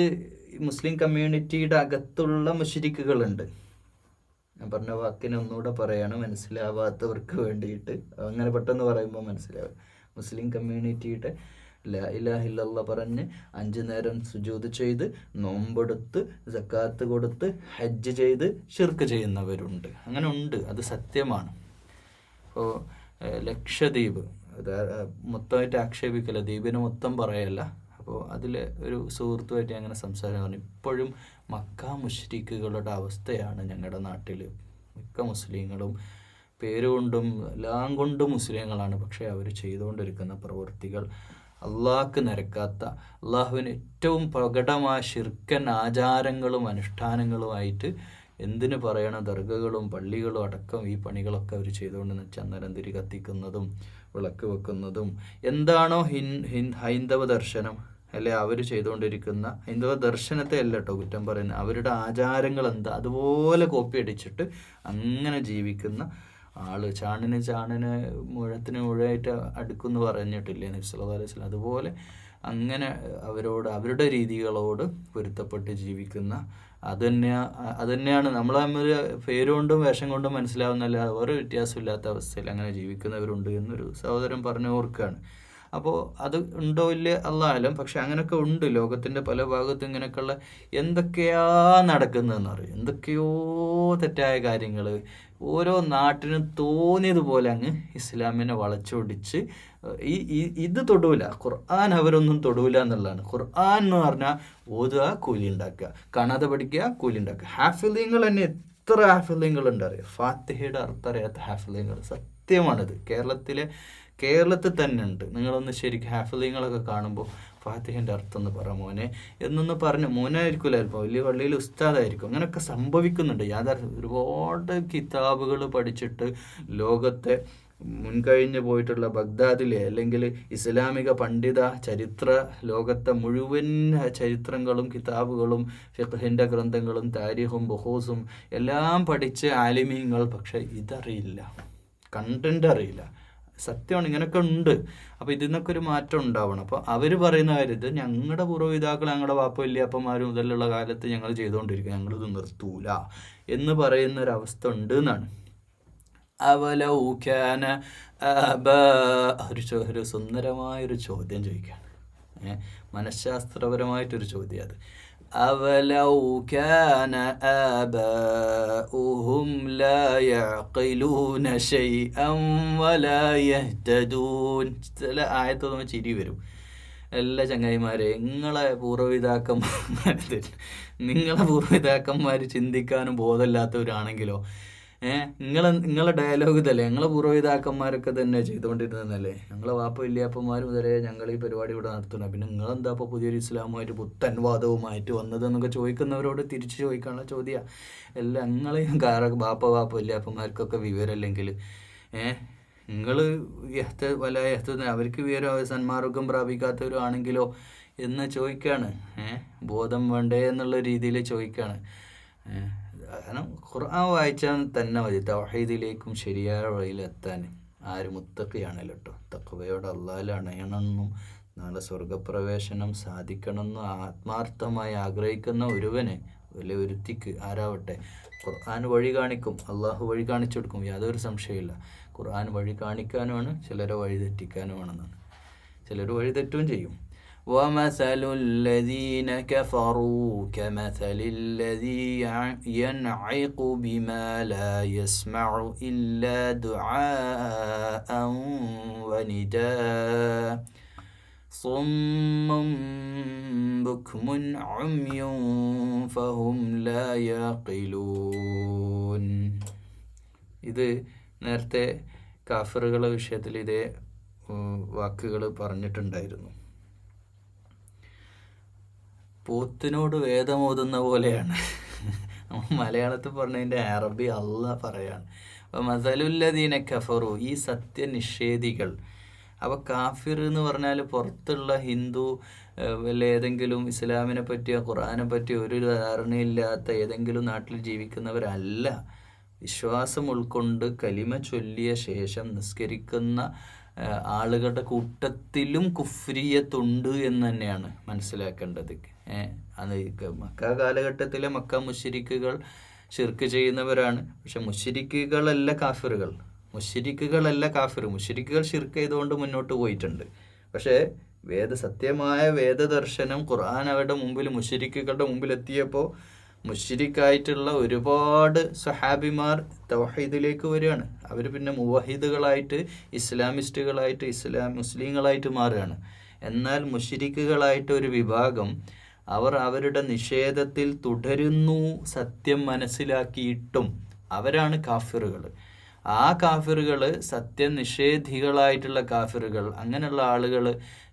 മുസ്ലിം കമ്മ്യൂണിറ്റിയുടെ അകത്തുള്ള മുശ്രിക്കുകളുണ്ട്. ഞാൻ പറഞ്ഞ വാക്കിനെ ഒന്നുകൂടെ പറയാണ് മനസ്സിലാവാത്തവർക്ക് വേണ്ടിയിട്ട്. അങ്ങനെ പെട്ടെന്ന് പറയുമ്പോൾ മനസ്സിലാവും. മുസ്ലിം കമ്മ്യൂണിറ്റിയുടെ ലാ ഇലാഹ ഇല്ലല്ലാഹ് പറഞ്ഞ് 5 നേരം സുജൂദ് ചെയ്ത് നോമ്പെടുത്ത് സക്കാത്ത് കൊടുത്ത് ഹജ്ജ് ചെയ്ത് ശിർക്ക് ചെയ്യുന്നവരുണ്ട്. അങ്ങനെ ഉണ്ട്, അത് സത്യമാണ്. ഇപ്പോൾ ലക്ഷദ്വീപ് മൊത്തമായിട്ട് ആക്ഷേപിക്കല, ദ്വീപിനെ മൊത്തം പറയല്ല. അപ്പോൾ അതിൽ ഒരു സുഹൃത്തുമായിട്ട് അങ്ങനെ സംസാരം പറഞ്ഞു. ഇപ്പോഴും മക്ക മുശ്രിക്കുകളുടെ അവസ്ഥയാണ് ഞങ്ങളുടെ നാട്ടിൽ. മിക്ക മുസ്ലിങ്ങളും പേരുകൊണ്ടും എല്ലാം കൊണ്ടും മുസ്ലിങ്ങളാണ്. പക്ഷേ അവർ ചെയ്തുകൊണ്ടിരിക്കുന്ന പ്രവൃത്തികൾ അള്ളാഹ്ക്ക് നിരക്കാത്ത, അള്ളാഹുവിന് ഏറ്റവും പ്രകടമായ ശിർക്കൻ ആചാരങ്ങളും അനുഷ്ഠാനങ്ങളുമായിട്ട് എന്തിനു പറയണം, ദർഗകളും പള്ളികളും അടക്കം ഈ പണികളൊക്കെ അവർ ചെയ്തുകൊണ്ടെന്ന് വെച്ചാൽ അന്നേരം തിരി കത്തിക്കുന്നതും വിളക്ക് വെക്കുന്നതും എന്താണോ ഹൈന്ദവ ദർശനം അവർ ചെയ്തുകൊണ്ടിരിക്കുന്ന ഹൈന്ദവ ദർശനത്തെ അല്ല കേട്ടോ കുറ്റം പറയുന്നത്, അവരുടെ ആചാരങ്ങൾ എന്താ അതുപോലെ കോപ്പി അടിച്ചിട്ട് അങ്ങനെ ജീവിക്കുന്ന ആള്. ചാണിന് മുഴത്തിന് മുഴയായിട്ട് അടുക്കുമെന്ന് പറഞ്ഞിട്ടില്ലേ നബി സല്ലല്ലാഹു അലൈഹി വസല്ലം? അതുപോലെ അങ്ങനെ അവരുടെ രീതികളോട് പൊരുത്തപ്പെട്ട് ജീവിക്കുന്ന അത് തന്നെയാണ് നമ്മൾ തമ്മിൽ പേരുകൊണ്ടും വേഷം കൊണ്ടും മനസ്സിലാവുന്നല്ല, ഓരോ വ്യത്യാസമില്ലാത്ത അവസ്ഥയിൽ അങ്ങനെ ജീവിക്കുന്നവരുണ്ട് എന്നൊരു സഹോദരൻ പറഞ്ഞു ഓർക്കുകയാണ്. അപ്പോൾ അത് ഉണ്ടോ ഇല്ലേ അല്ലാലും, പക്ഷെ അങ്ങനെയൊക്കെ ഉണ്ട്. ലോകത്തിൻ്റെ പല ഭാഗത്തും ഇങ്ങനെയൊക്കെയുള്ള എന്തൊക്കെയാ നടക്കുന്നതെന്ന് അറിയാം. എന്തൊക്കെയോ തെറ്റായ കാര്യങ്ങൾ ഓരോ നാട്ടിനും തോന്നിയതുപോലെ അങ്ങ് ഇസ്ലാമിനെ വളച്ചൊടിച്ച് ഇത് തൊടൂല. ഖുർആൻ അവരൊന്നും തൊടൂല എന്നുള്ളതാണ്. ഖുർആൻ എന്ന് പറഞ്ഞാൽ ഓതുക, കൂലി ഉണ്ടാക്കുക, കാണാതെ പഠിക്കുക, കൂലി ഉണ്ടാക്കുക. ഹാഫിളീങ്ങൾ തന്നെ എത്ര ഹാഫിളീങ്ങൾ ഉണ്ടറിയാം. ഫാത്തിഹയുടെ അർത്ഥം അറിയാത്ത ഹാഫിളീങ്ങൾ. സത്യമാണിത്. കേരളത്തിൽ തന്നെ ഉണ്ട്. നിങ്ങളൊന്ന് ശരിക്കും ഹാഫിളീങ്ങളൊക്കെ കാണുമ്പോൾ ഫാത്തിഹേൻ്റെ അർത്ഥം എന്ന് പറ മോനെ എന്നൊന്ന് പറഞ്ഞു. മോനായിരിക്കില്ല, ചിലപ്പോൾ വലിയ പള്ളിയിൽ ഉസ്താദായിരിക്കും. അങ്ങനെയൊക്കെ സംഭവിക്കുന്നുണ്ട്. ഒരുപാട് കിതാബുകൾ പഠിച്ചിട്ട് ലോകത്തെ മുൻകഴിഞ്ഞ് പോയിട്ടുള്ള ബഗ്ദാദിലെ അല്ലെങ്കിൽ ഇസ്ലാമിക പണ്ഡിത ചരിത്ര ലോകത്തെ മുഴുവൻ ചരിത്രങ്ങളും കിതാബുകളും ഫിഖ്ഹിൻ്റെ ഗ്രന്ഥങ്ങളും താരീഖും ബുഹൂസും എല്ലാം പഠിച്ച് ആലിമീങ്ങൾ, പക്ഷെ ഇതറിയില്ല, കണ്ടന്റ് അറിയില്ല. സത്യമാണ്, ഇങ്ങനെയൊക്കെ ഉണ്ട്. അപ്പോൾ ഇതിൽ നിന്നൊക്കെ ഒരു മാറ്റം ഉണ്ടാവണം. അപ്പോൾ അവർ പറയുന്ന കാര്യം ഇത് ഞങ്ങളുടെ പൂർവ്വപിതാക്കൾ, ഞങ്ങളുടെ വാപ്പ വല്യാപ്പന്മാർ മുതലുള്ള കാലത്ത് ഞങ്ങൾ ചെയ്തുകൊണ്ടിരിക്കുക, ഞങ്ങളിത് നിർത്തൂല എന്ന് പറയുന്നൊരവസ്ഥ ഉണ്ട് എന്നാണ്. അവലൗകാന ഒരു സുന്ദരമായൊരു ചോദ്യം ചോദിക്കുകയാണ്. മനഃശാസ്ത്രപരമായിട്ടൊരു ചോദ്യം അത്. അവലൗകാന ആബാഉഹും ലാ യഅഖിലൂന ശൈഅൻ വലാ യഹ്തദൂൻ. ചില ആയത്ത് നമ്മൾ ചിരി വരും. എല്ലാ ചങ്ങായിമാരെ, നിങ്ങളെ പൂർവ്വപിതാക്കന്മാർ ചിന്തിക്കാനും ബോധമില്ലാത്തവരാണെങ്കിലോ, നിങ്ങളെ ഡയലോഗ് ഇതല്ലേ, ഞങ്ങളെ പൂർവ്വപിതാക്കന്മാരൊക്കെ തന്നെ ചെയ്തുകൊണ്ടിരുന്നതല്ലേ, ഞങ്ങളെ വാപ്പ വല്യാപ്പന്മാർ മുതലേ ഞങ്ങൾ ഈ പരിപാടി ഇവിടെ നടത്തുന്നത്, പിന്നെ നിങ്ങളെന്താ ഇപ്പോൾ പുതിയൊരു ഇസ്ലാമുമായിട്ട് പുത്തൻവാദവുമായിട്ട് വന്നതെന്നൊക്കെ ചോദിക്കുന്നവരോട് തിരിച്ച് ചോദിക്കാനുള്ള ചോദ്യമാണ്. എല്ലാം നിങ്ങളെയും വാപ്പ വല്യാപ്പന്മാർക്കൊക്കെ വിവരമല്ലെങ്കിൽ നിങ്ങൾ അവർക്ക് വിവരം സന്മാർഗം പ്രാപിക്കാത്തവരാണെങ്കിലോ എന്ന് ചോദിക്കുകയാണ്. ബോധം വേണ്ടേ എന്നുള്ള രീതിയിൽ ചോദിക്കുകയാണ്. കാരണം ഖുർആൻ വായിച്ചാൽ തന്നെ മതി തൗഹീദിലേക്കും ശരിയായ വഴിയിലെത്താൻ. ആര് മുത്തഖിയാണല്ലോ കേട്ടോ. തഖ്വയോടെ അല്ലാഹുവിൽ അണയണമെന്നും നാളെ സ്വർഗപ്രവേശനം സാധിക്കണമെന്നും ആത്മാർത്ഥമായി ആഗ്രഹിക്കുന്ന ഒരുവന്, വലിയ ഒരുത്തിക്ക് ആരാവട്ടെ, ഖുർആൻ വഴി കാണിക്കും, അള്ളാഹു വഴി കാണിച്ചു കൊടുക്കും, യാതൊരു സംശയമില്ല. ഖുർആൻ വഴി കാണിക്കാനുമാണ്, ചിലരെ വഴി തെറ്റിക്കാനുമാണെന്നാണ്. ചിലർ വഴി തെറ്റുകയും ചെയ്യും. وَمَثَلُ الَّذِينَ كَفَرُوا كَمَثَلِ الَّذِي يَنْعِقُ بِمَا لَا يَسْمَعُ إِلَّا دُعَاءً وَنِدَاءً صُمٌّ بُكْمٌ عُمْيٌ فَهُمْ لَا يَعْقِلُونَ. ഇത് നേരത്തെ കാഫിറുകളുടെ വിഷയത്തിൽ ഇതേ വാക്കുകൾ പറഞ്ഞിട്ടുണ്ടായിരുന്നു. പോത്തിനോട് വേദമോതുന്ന പോലെയാണ്. മലയാളത്തിൽ പറഞ്ഞതിൻ്റെ അറബി അള്ളാഹ് പറയാണ്. അപ്പോൾ മസലുല്ലദീന കഫറു, ഈ സത്യനിഷേധികൾ. അപ്പോൾ കാഫിർ എന്ന് പറഞ്ഞാൽ പുറത്തുള്ള ഹിന്ദു വല്ല ഏതെങ്കിലും ഇസ്ലാമിനെ പറ്റിയോ ഖുർആനെ പറ്റിയോ ഒരു ധാരണയില്ലാത്ത ഏതെങ്കിലും നാട്ടിൽ ജീവിക്കുന്നവരല്ല. വിശ്വാസം ഉൾക്കൊണ്ട് കലിമ ചൊല്ലിയ ശേഷം നിസ്കരിക്കുന്ന ആളുകളുടെ കൂട്ടത്തിലും കുഫ്രിയത്തുണ്ട് എന്ന് തന്നെയാണ് മനസ്സിലാക്കേണ്ടത്. അത് മക്ക കാലഘട്ടത്തിലെ മക്ക മുശ്രിക്കുകൾ ഷിർക്ക് ചെയ്യുന്നവരാണ്. പക്ഷെ മുശ്രിക്കുകളല്ല കാഫിറുകൾ. മുശ്രിക്കുകൾ ഷിർക്ക് ചെയ്തുകൊണ്ട് മുന്നോട്ട് പോയിട്ടുണ്ട്. പക്ഷേ സത്യമായ വേദദർശനം ഖുർആൻ അവരുടെ മുമ്പിൽ, മുശ്രിക്കുകളുടെ മുമ്പിൽ എത്തിയപ്പോൾ മുശ്രിക്കായിട്ടുള്ള ഒരുപാട് സഹാബിമാർ തൗഹീദിലേക്ക് വരികയാണ്. അവർ പിന്നെ മുവഹിദുകളായിട്ട്, ഇസ്ലാമിസ്റ്റുകളായിട്ട്, മുസ്ലിങ്ങളായിട്ട് മാറുകയാണ്. എന്നാൽ മുശ്രിക്കുകളായിട്ട് ഒരു വിഭാഗം അവരുടെ നിഷേധത്തിൽ തുടരുന്നു, സത്യം മനസ്സിലാക്കിയിട്ടും. അവരാണ് കാഫിറുകൾ. ആ കാഫിറുകൾ, സത്യനിഷേധികളായിട്ടുള്ള കാഫിറുകൾ, അങ്ങനെയുള്ള ആളുകൾ,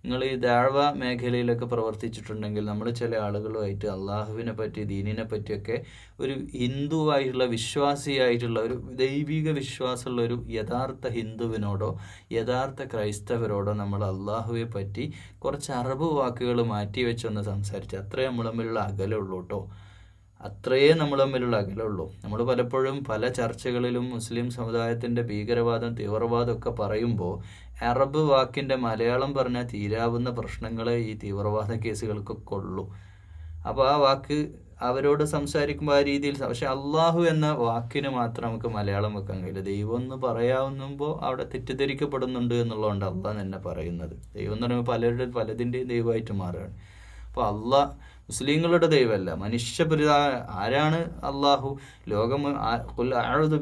നിങ്ങൾ ഈ ദഅവ മേഖലയിലൊക്കെ പ്രവർത്തിച്ചിട്ടുണ്ടെങ്കിൽ നമ്മൾ ചില ആളുകളുമായിട്ട് അള്ളാഹുവിനെ പറ്റി, ദീനിനെ പറ്റിയൊക്കെ ഒരു ഹിന്ദുവായിട്ടുള്ള വിശ്വാസിയായിട്ടുള്ള ഒരു ദൈവിക വിശ്വാസമുള്ള ഒരു യഥാർത്ഥ ഹിന്ദുവിനോടോ യഥാർത്ഥ ക്രൈസ്തവരോടോ നമ്മൾ അള്ളാഹുവെ പറ്റി കുറച്ച് അറബ് വാക്കുകൾ മാറ്റി വെച്ചൊന്ന് സംസാരിച്ച് അത്രേ നമ്മൾ തമ്മിലുള്ള അകലമുള്ളൂ കേട്ടോ. നമ്മൾ പലപ്പോഴും പല ചർച്ചകളിലും മുസ്ലിം സമുദായത്തിൻ്റെ ഭീകരവാദം, തീവ്രവാദം ഒക്കെ പറയുമ്പോൾ അറബ് വാക്കിൻ്റെ മലയാളം പറഞ്ഞാൽ തീരാവുന്ന പ്രശ്നങ്ങളെ ഈ തീവ്രവാദ കേസുകൾക്കൊക്കെ ഉള്ളൂ. അപ്പോൾ ആ വാക്ക് അവരോട് സംസാരിക്കുമ്പോൾ ആ രീതിയിൽ, പക്ഷെ അള്ളാഹു എന്ന വാക്കിന് മാത്രം നമുക്ക് മലയാളം വെക്കാൻ കഴിയില്ല. ദൈവം എന്ന് പറയാവുമ്പോൾ അവിടെ തെറ്റിദ്ധരിക്കപ്പെടുന്നുണ്ട് എന്നുള്ളതുകൊണ്ട് അള്ളാഹ് തന്നെ പറയുന്നത്. ദൈവം എന്ന് പറയുമ്പോൾ പലതിൻ്റെയും ദൈവമായിട്ട് മാറുകയാണ്. അപ്പോൾ അള്ളാഹ് മുസ്ലിങ്ങളുടെ ദൈവമല്ല, ആരാണ് അള്ളാഹു?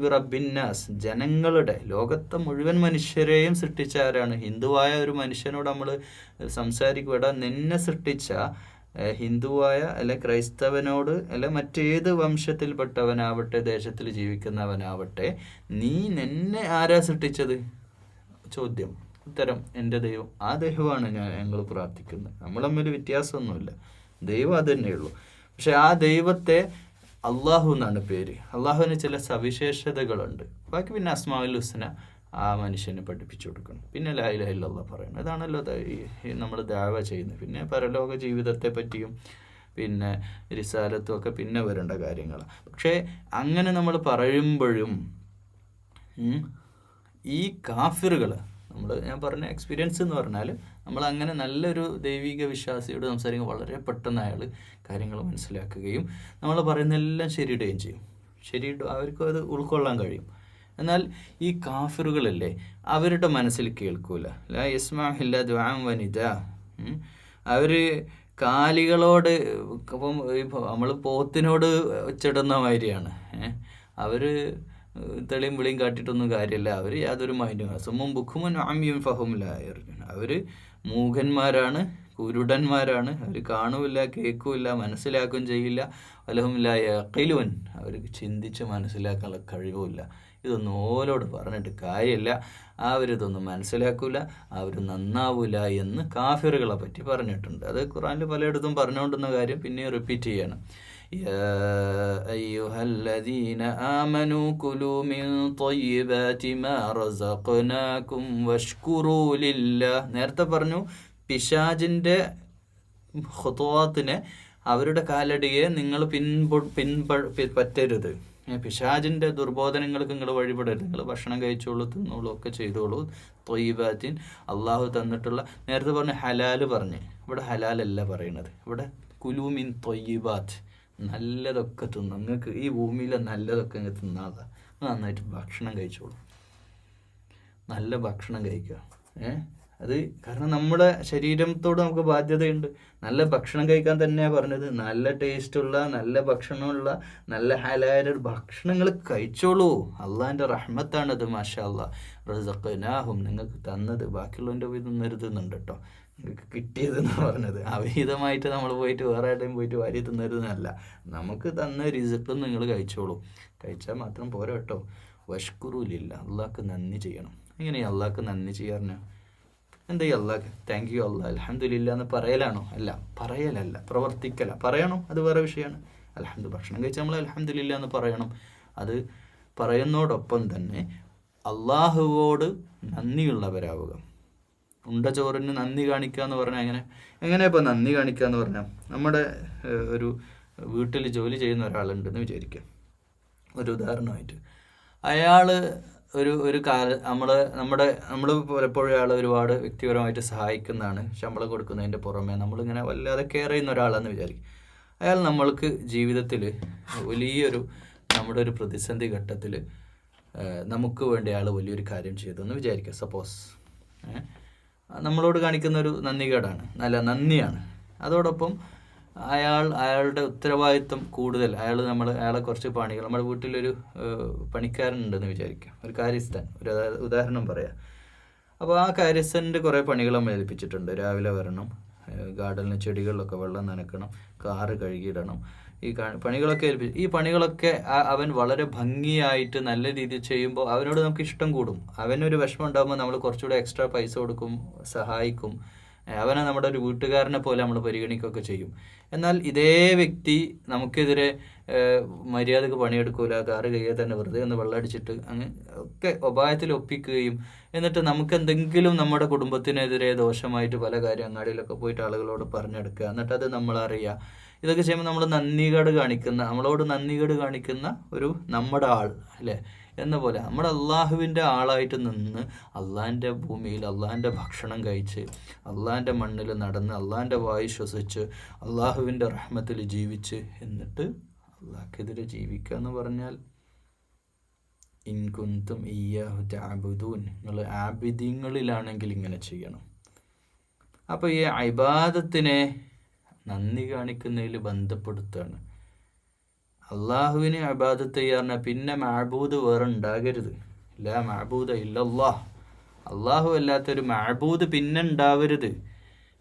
ബിറബിന്നാസ്, ജനങ്ങളുടെ, ലോകത്തെ മുഴുവൻ മനുഷ്യരെയും സൃഷ്ടിച്ച ആരാണ്? ഹിന്ദുവായ ഒരു മനുഷ്യനോട് നമ്മൾ സംസാരിക്കുക, നിന്നെ സൃഷ്ടിച്ച ഹിന്ദുവായ അല്ലെ ക്രൈസ്തവനോട് അല്ലെ മറ്റേത് വംശത്തിൽപ്പെട്ടവനാവട്ടെ, ദേശത്തിൽ ജീവിക്കുന്നവനാവട്ടെ, നിന്നെ ആരാ സൃഷ്ടിച്ചത്? ചോദ്യം. ഉത്തരം, എൻ്റെ ദൈവം. ആ ദൈവമാണ് ഞങ്ങൾ പ്രാർത്ഥിക്കുന്നത്. നമ്മൾ തമ്മിൽ വ്യത്യാസമൊന്നുമില്ല, ദൈവം അത് തന്നെയുള്ളൂ. പക്ഷെ ആ ദൈവത്തെ അള്ളാഹു എന്നാണ് പേര്. അള്ളാഹുവിന് ചില സവിശേഷതകളുണ്ട്. ബാക്കി പിന്നെ അസ്മാഉൽ ഹുസ്ന ആ മനുഷ്യനെ പഠിപ്പിച്ചു കൊടുക്കണം. പിന്നെ ലാ ഇലാഹ ഇല്ലല്ലാഹ് പറയണം. ഇതാണല്ലോ നമ്മൾ ദഅവ ചെയ്യുന്നത്. പിന്നെ പരലോക ജീവിതത്തെ പറ്റിയും പിന്നെ റിസാലത്തും ഒക്കെ പിന്നെ വരേണ്ട കാര്യങ്ങളാണ്. പക്ഷേ അങ്ങനെ നമ്മൾ പറയുമ്പോഴും ഈ കാഫിറുകൾ, ഞാൻ പറഞ്ഞ എക്സ്പീരിയൻസ് എന്ന് പറഞ്ഞാൽ, നമ്മൾ അങ്ങനെ നല്ലൊരു ദൈവിക വിശ്വാസിയോട് സംസാരിക്കുമ്പോൾ വളരെ പെട്ടെന്ന് അയാൾ കാര്യങ്ങൾ മനസ്സിലാക്കുകയും നമ്മൾ പറയുന്നതെല്ലാം ശരിയിടുകയും ചെയ്യും. അവർക്കും അത് ഉൾക്കൊള്ളാൻ കഴിയും. എന്നാൽ ഈ കാഫിറുകളല്ലേ, അവരുടെ മനസ്സിൽ കേൾക്കൂല. ലാ യസ്മഉ ഇല്ലാ ദുആഅൻ വനിദാ. അവർ കാലികളോട്, ഇപ്പം നമ്മൾ പോത്തിനോട് ഒച്ചിടുന്ന മാതിരിയാണ്. അവർ തെളിയും വിളിയും കാട്ടിയിട്ടൊന്നും കാര്യമില്ല. അവർ യാതൊരു മൈൻഡും. സുമ്മും ബുക്കുമുൻ അമ്യും ഫഹും ലാ യർജൂൻ. അവർ മൂകന്മാരാണ്, കുരുടന്മാരാണ്. അവർ കാണുമില്ല, കേൾക്കുമില്ല, മനസ്സിലാക്കുകയും ചെയ്യില്ല. വലഹും ലാ യഖിലൂൻ. അവർക്ക് ചിന്തിച്ച് മനസ്സിലാക്കാനുള്ള കഴിവുമില്ല. ഇതൊന്നും ഓലോട് പറഞ്ഞിട്ട് കാര്യമില്ല. അവരിതൊന്നും മനസ്സിലാക്കൂല, അവർ നന്നാവൂല എന്ന് കാഫിറുകളെ പറ്റി പറഞ്ഞിട്ടുണ്ട്. അത് ഖുർആനിൽ പലയിടത്തും പറഞ്ഞുകൊണ്ടുന്ന കാര്യം പിന്നെയും റിപ്പീറ്റ് ചെയ്യണം. യാ അയ്യുഹല്ലദീന ആമനൂ കുലൂ മിൻ ത്വയ്യിബാതി മാ റസഖ്നാകും വഷ്കുറൂ ലില്ലാഹ്. നേരത്തെ പറഞ്ഞു പിശാചിൻ്റെ ഖുതുവാത്തിനെ, അവരുടെ കാലടിയെ നിങ്ങൾ പറ്റരുത്. പിശാചിൻ്റെ ദുർബോധനങ്ങൾക്ക് നിങ്ങൾ വഴിപ്പെടരുത്. നിങ്ങൾ ഭക്ഷണം കഴിച്ചോളൂ, തിന്നോളൂ, ഒക്കെ ചെയ്തോളൂ. ത്വയ്യിബാത്തിൻ, അള്ളാഹു തന്നിട്ടുള്ള, നേരത്തെ പറഞ്ഞ ഹലാല് പറഞ്ഞ്, ഇവിടെ ഹലാലല്ല പറയുന്നത്. ഇവിടെ കുലൂ മിൻ ത്വയ്യിബാത്ത്, നല്ലതൊക്കെ തിന്നു. നിങ്ങൾക്ക് ഈ ഭൂമിയിലെ നല്ലതൊക്കെ ഇങ്ങനെ തിന്നാതെ നന്നായിട്ട് ഭക്ഷണം കഴിച്ചോളൂ. നല്ല ഭക്ഷണം കഴിക്കുക. അത് കാരണം നമ്മുടെ ശരീരത്തോട് നമുക്ക് ബാധ്യതയുണ്ട്. നല്ല ഭക്ഷണം കഴിക്കാൻ തന്നെയാണ് പറഞ്ഞത്. നല്ല ടേസ്റ്റുള്ള, നല്ല ഭക്ഷണമുള്ള, നല്ല ഹലാല ഭക്ഷണങ്ങൾ കഴിച്ചോളൂ. അള്ളാഹിൻ്റെ റഹ്മത്താണത്. മാഷാ അല്ലാ. റസഖ്നാഹും, നിങ്ങൾക്ക് തന്നത്. ബാക്കിയുള്ളവൻ്റെ പോയി തിന്നരുതെന്നുണ്ട് കേട്ടോ. നിങ്ങൾക്ക് കിട്ടിയതെന്ന് പറഞ്ഞത് അവിഹിതമായിട്ട് നമ്മൾ പോയിട്ട് വേറെ ആരുടെയും പോയിട്ട് വാരി തിന്നരുതെന്നല്ല. നമുക്ക് തന്ന റിസൾട്ടും നിങ്ങൾ കഴിച്ചോളൂ. കഴിച്ചാൽ മാത്രം പോരാ കേട്ടോ. വഷ്കുറൂലില്ല, അള്ളാഹ്ക്ക് നന്ദി ചെയ്യണം. എങ്ങനെയാണ് അള്ളാഹ്ക്ക് നന്ദി ചെയ്യാറിന്? എന്താ ഈ അള്ളാഹ് താങ്ക് യു അള്ളാഹ് അൽഹംദുലില്ലാ എന്ന് പറയലാണോ? അല്ല, പറയലല്ല, പ്രവർത്തിക്കല. പറയണം, അത് വേറെ വിഷയമാണ്. ഭക്ഷണം കഴിച്ചാൽ നമ്മൾ അൽഹംദുലില്ലാ എന്ന് പറയണം. അത് പറയുന്നതോടൊപ്പം തന്നെ അള്ളാഹുവോട് നന്ദിയുള്ളവരാവുക. ഉണ്ട ചോറിന് നന്ദി കാണിക്കുക എന്ന് പറഞ്ഞാൽ എങ്ങനെയാ ഇപ്പോൾ നന്ദി കാണിക്കുക എന്ന് പറഞ്ഞാൽ, നമ്മുടെ ഒരു വീട്ടിൽ ജോലി ചെയ്യുന്ന ഒരാളുണ്ടെന്ന് വിചാരിക്കുക. ഒരു ഉദാഹരണമായിട്ട്, അയാൾ ഒരു നമ്മൾ പലപ്പോഴും അയാൾ ഒരുപാട് വ്യക്തിപരമായിട്ട് സഹായിക്കുന്നതാണ്. ശമ്പളം കൊടുക്കുന്നതിൻ്റെ പുറമെ നമ്മളിങ്ങനെ വല്ലാതെ കെയർ ചെയ്യുന്ന ഒരാളാണെന്ന് വിചാരിക്കും. അയാൾ നമ്മൾക്ക് ജീവിതത്തിൽ വലിയൊരു, നമ്മുടെ ഒരു പ്രതിസന്ധി ഘട്ടത്തിൽ നമുക്ക് വേണ്ടി അയാൾ വലിയൊരു കാര്യം ചെയ്തെന്ന് വിചാരിക്കുക. സപ്പോസ് നമ്മളോട് കാണിക്കുന്ന ഒരു നന്ദികേടാണ്, നല്ല നന്ദിയാണ്. അതോടൊപ്പം അയാളുടെ ഉത്തരവാദിത്വം കൂടുതൽ, അയാളെ കുറച്ച് പണികൾ, നമ്മുടെ വീട്ടിലൊരു പണിക്കാരനുണ്ടെന്ന് വിചാരിക്കുക, ഒരു കാര്യസ്ഥൻ, ഒരു ഉദാഹരണം പറയാം. അപ്പോൾ ആ കാര്യസ്ഥൻ്റെ കുറേ പണികൾ നമ്മൾ ഏൽപ്പിച്ചിട്ടുണ്ട്. രാവിലെ വരണം, ഗാർഡനിലെ ചെടികളിലൊക്കെ വെള്ളം നനയ്ക്കണം, കാറ് കഴുകിയിടണം. ഈ പണികളൊക്കെ ഈ പണികളൊക്കെ അവൻ വളരെ ഭംഗിയായിട്ട് നല്ല രീതിയിൽ ചെയ്യുമ്പോൾ അവനോട് നമുക്ക് ഇഷ്ടം കൂടും. അവനൊരു വിഷമം ഉണ്ടാകുമ്പോൾ നമ്മൾ കുറച്ചുകൂടെ എക്സ്ട്രാ പൈസ കൊടുക്കും, സഹായിക്കും. അവനെ നമ്മുടെ ഒരു വീട്ടുകാരനെ പോലെ നമ്മൾ പരിഗണിക്കുകയൊക്കെ ചെയ്യും. എന്നാൽ ഇതേ വ്യക്തി നമുക്കെതിരെ മര്യാദക്ക് പണിയെടുക്കൂല, കാറ് കഴിയാതെ തന്നെ വെറുതെ ഒന്ന് വെള്ളമടിച്ചിട്ട് അങ്ങ് ഒക്കെ ഉപായത്തിൽ ഒപ്പിക്കുകയും, എന്നിട്ട് നമുക്ക് എന്തെങ്കിലും നമ്മുടെ കുടുംബത്തിനെതിരെ ദോഷമായിട്ട് പല കാര്യം അങ്ങാടിയിലൊക്കെ പോയിട്ട് ആളുകളോട് പറഞ്ഞെടുക്കുക, എന്നിട്ട് അത് നമ്മളറിയുക. ഇതൊക്കെ ചെയ്യുമ്പോൾ നമ്മളോട് നന്ദികേട് കാണിക്കുന്ന ഒരു നമ്മുടെ ആൾ അല്ലേ, എന്ന പോലെ നമ്മൾ അള്ളാഹുവിൻ്റെ ആളായിട്ട് നിന്ന് അള്ളാഹിൻ്റെ ഭൂമിയിൽ അള്ളാഹിൻ്റെ ഭക്ഷണം കഴിച്ച് അള്ളാഹിൻ്റെ മണ്ണിൽ നടന്ന് അള്ളാഹിൻ്റെ വായു ശ്വസിച്ച് അള്ളാഹുവിൻ്റെ റഹ്മത്തിൽ ജീവിച്ച് എന്നിട്ട് അള്ളാഹ്ക്കെതിരെ ജീവിക്കുക എന്ന് പറഞ്ഞാൽ ഇൻ കുന്തും ഇയ്യാഹു തഅബുദൂൻ, നിങ്ങൾ ആബിദീങ്ങളിലാണെങ്കിൽ ഇങ്ങനെ ചെയ്യണം. അപ്പോൾ ഈ ഇബാദത്തിനെ നന്ദി കാണിക്കുന്നതിൽ ബന്ധപ്പെടുത്തുകയാണ്. അള്ളാഹുവിന് ഇബാദത്ത് ചെയ്യാറിന പിന്നെ മഅബൂദ് വേറെ ഉണ്ടാകരുത്. ലാ മഅബൂദ ഇല്ലല്ലാഹ്, അള്ളാഹു അല്ലാത്തൊരു മഅബൂദ് പിന്നെ ഉണ്ടാവരുത്.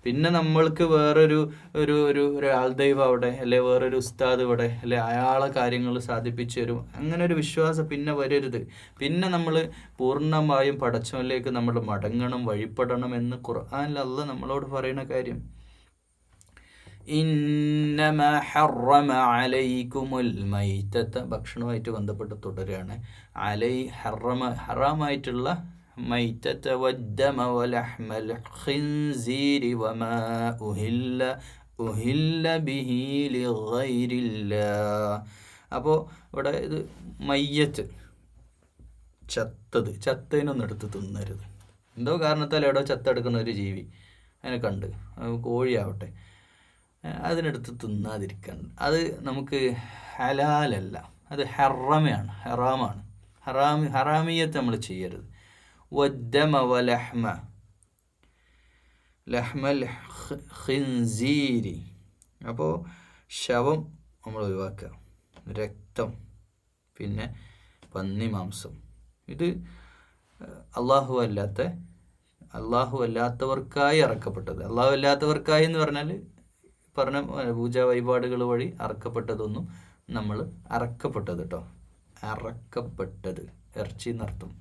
പിന്നെ നമ്മൾക്ക് വേറൊരു ഒരു ആൾദൈവം അവിടെ, അല്ലെ വേറൊരു ഉസ്താദ് ഇവിടെ, അല്ലെ അയാളെ കാര്യങ്ങൾ സാധിപ്പിച്ചു തരും, അങ്ങനെ ഒരു വിശ്വാസം പിന്നെ വരരുത്. പിന്നെ നമ്മൾ പൂർണ്ണമായും പടച്ചവനിലേക്ക് നമ്മൾ മടങ്ങണം, വഴിപ്പെടണം എന്ന് ഖുർആനിൽ അല്ലാഹ് നമ്മളോട് പറയുന്ന കാര്യം. ഇന്നമാ ഹറമ അലൈക്കുമുൽ മൈതത, ഭക്ഷണവുമായിട്ട് ബന്ധപ്പെട്ട് തുടരുകയാണ്. ഹറാമായിട്ടുള്ള മൈതത വദ്ദമ വലഹ്മൽ ഖിൻസീരി വമാ ഉഹില്ല ബിഹി ലിഗൈരില്ലാഹ്. അപ്പോൾ ഇവിടെ ഇത് മയ്യത്ത്, ചത്തതിനൊന്നും എടുത്ത് തിന്നരുത്. എന്തോ കാരണത്താൽ എവിടെയോ ചത്തെടുക്കുന്ന ഒരു ജീവി അതിനെ കണ്ട്, കോഴിയാവട്ടെ, അതിനെടുത്ത് തിന്നാതിരിക്കാൻ. അത് നമുക്ക് ഹലാലല്ല, അത് ഹറാമാണ്. ഹറാമിയത്ത് നമ്മൾ ചെയ്യരുത്. വദ്ദമ ലഹ്മൽ ഖിൻസീരി, അപ്പോൾ ശവം നമ്മൾ ഒഴിവാക്കുക, രക്തം, പിന്നെ പന്നി മാംസം. ഇത് അള്ളാഹു അല്ലാത്തവർക്കായി അറക്കപ്പെട്ടത്. അള്ളാഹു അല്ലാത്തവർക്കായി എന്ന് പറഞ്ഞാൽ പറഞ്ഞ പൂജാ വഴിപാടുകൾ വഴി അറക്കപ്പെട്ടതൊന്നും നമ്മൾ അറക്കപ്പെട്ടത് കേട്ടോ, അറക്കപ്പെട്ടത് ഇറച്ചി എന്നർത്ഥം,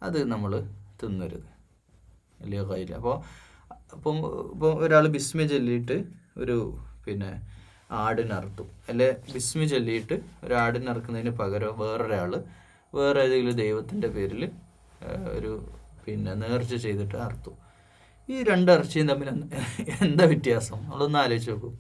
അത് നമ്മൾ തിന്നരുത് അല്ലേ കയ്യിൽ. അപ്പോൾ ഒരാൾ ബിസ്മി ചൊല്ലിയിട്ട് ഒരു പിന്നെ ആടിനറുത്തു, അല്ലെ ബിസ്മി ചൊല്ലിയിട്ട് ഒരു ആടിനറുക്കുന്നതിന് പകരം വേറെ ഏതെങ്കിലും ദൈവത്തിൻ്റെ പേരിൽ ഒരു പിന്നെ നേർച്ച ചെയ്തിട്ട് അറുത്തു. ഈ രണ്ട് ഇറച്ചിയും തമ്മിൽ എന്താ വ്യത്യാസം? നമ്മളൊന്ന് ആലോചിച്ച് നോക്കൂ.